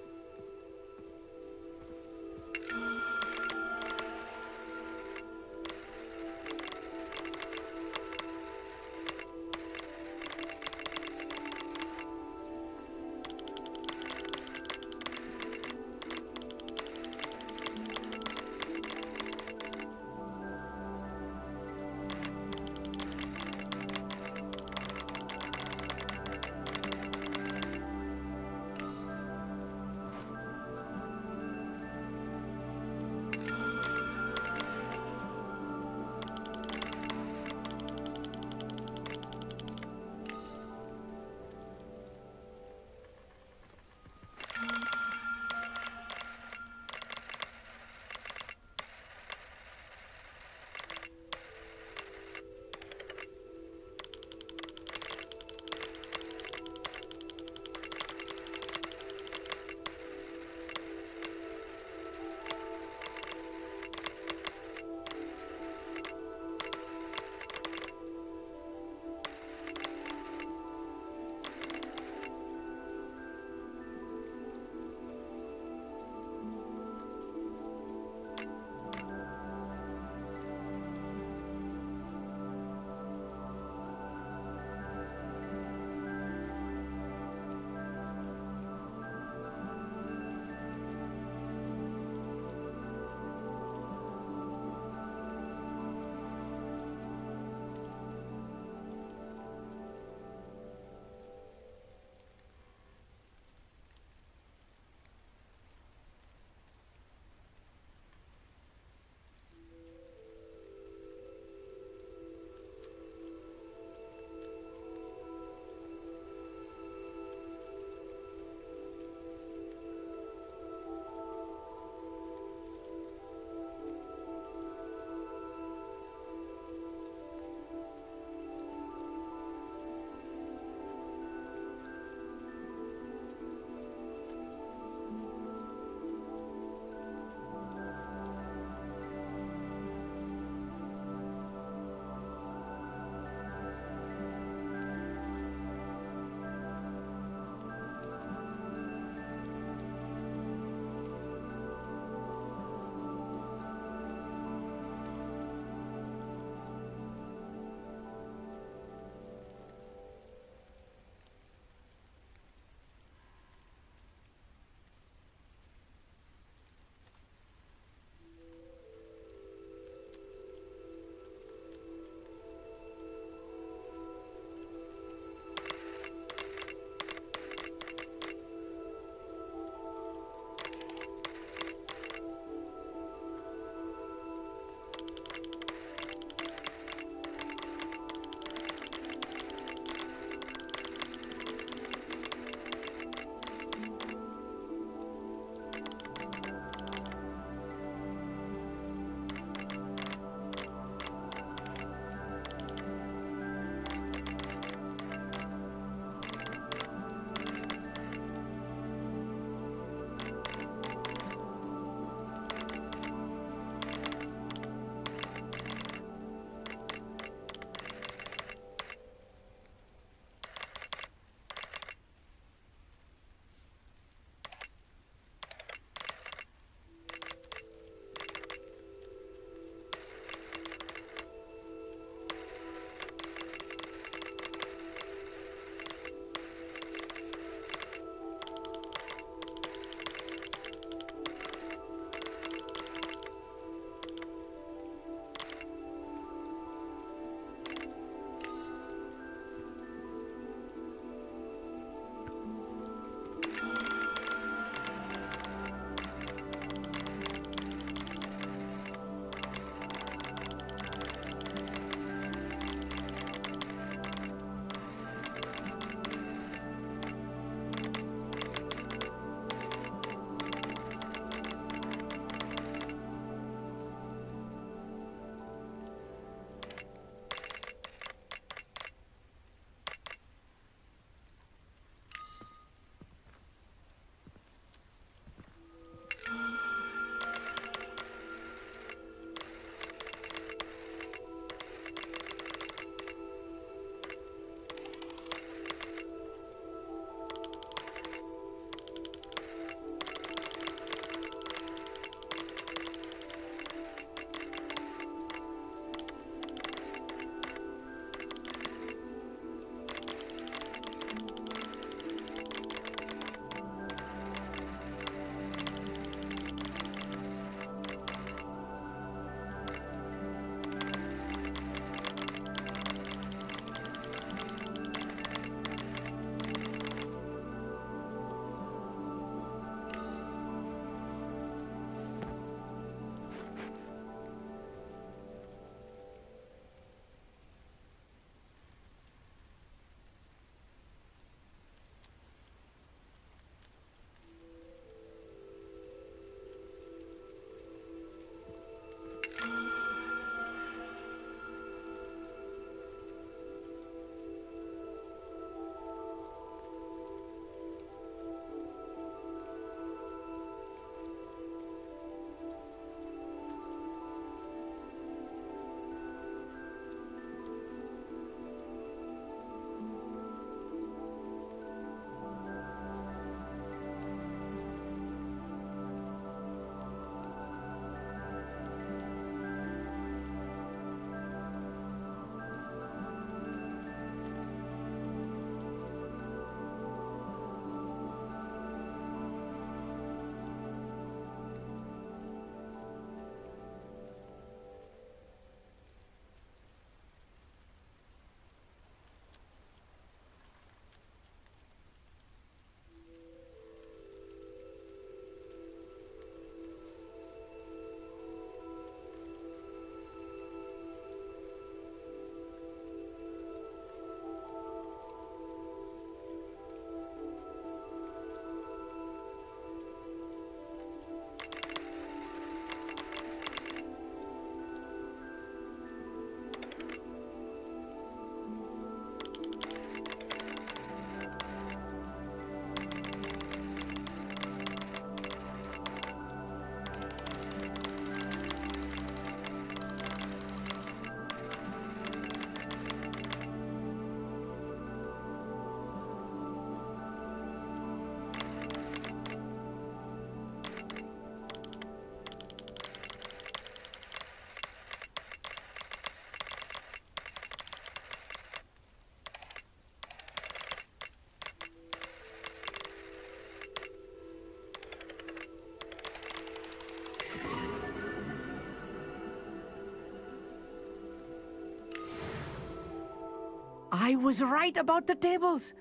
I was right about the tables.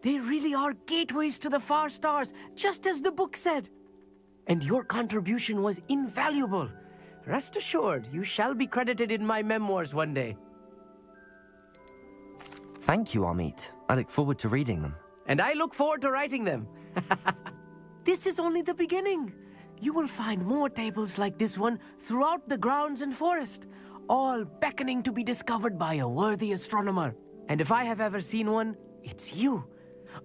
They really are gateways to the far stars, just as the book said. And your contribution was invaluable. Rest assured, you shall be credited in my memoirs one day. Thank you, Amit. I look forward to reading them. And I look forward to writing them. This is only the beginning. You will find more tables like this one throughout the grounds and forest, all beckoning to be discovered by a worthy astronomer. And if I have ever seen one, it's you.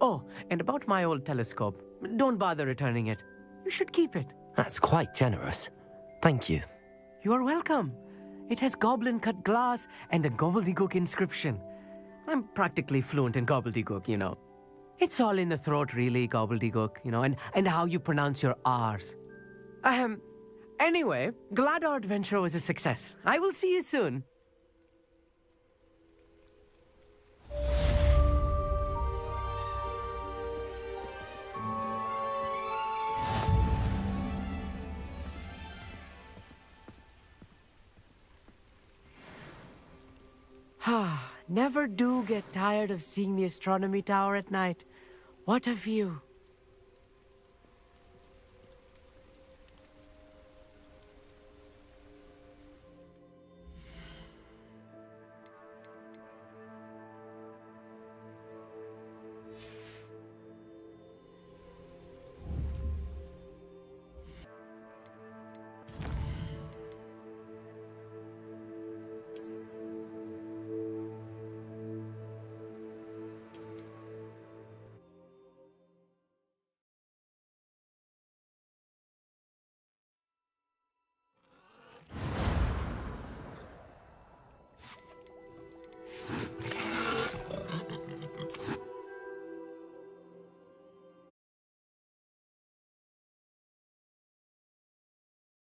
Oh, and about my old telescope, don't bother returning it. You should keep it. That's quite generous. Thank you. You are welcome. It has goblin-cut glass and a gobbledygook inscription. I'm practically fluent in gobbledygook, you know. It's all in the throat, really, gobbledygook, you know, and how you pronounce your R's. Anyway, glad our adventure was a success. I will see you soon. Never do get tired of seeing the astronomy tower at night. What a view.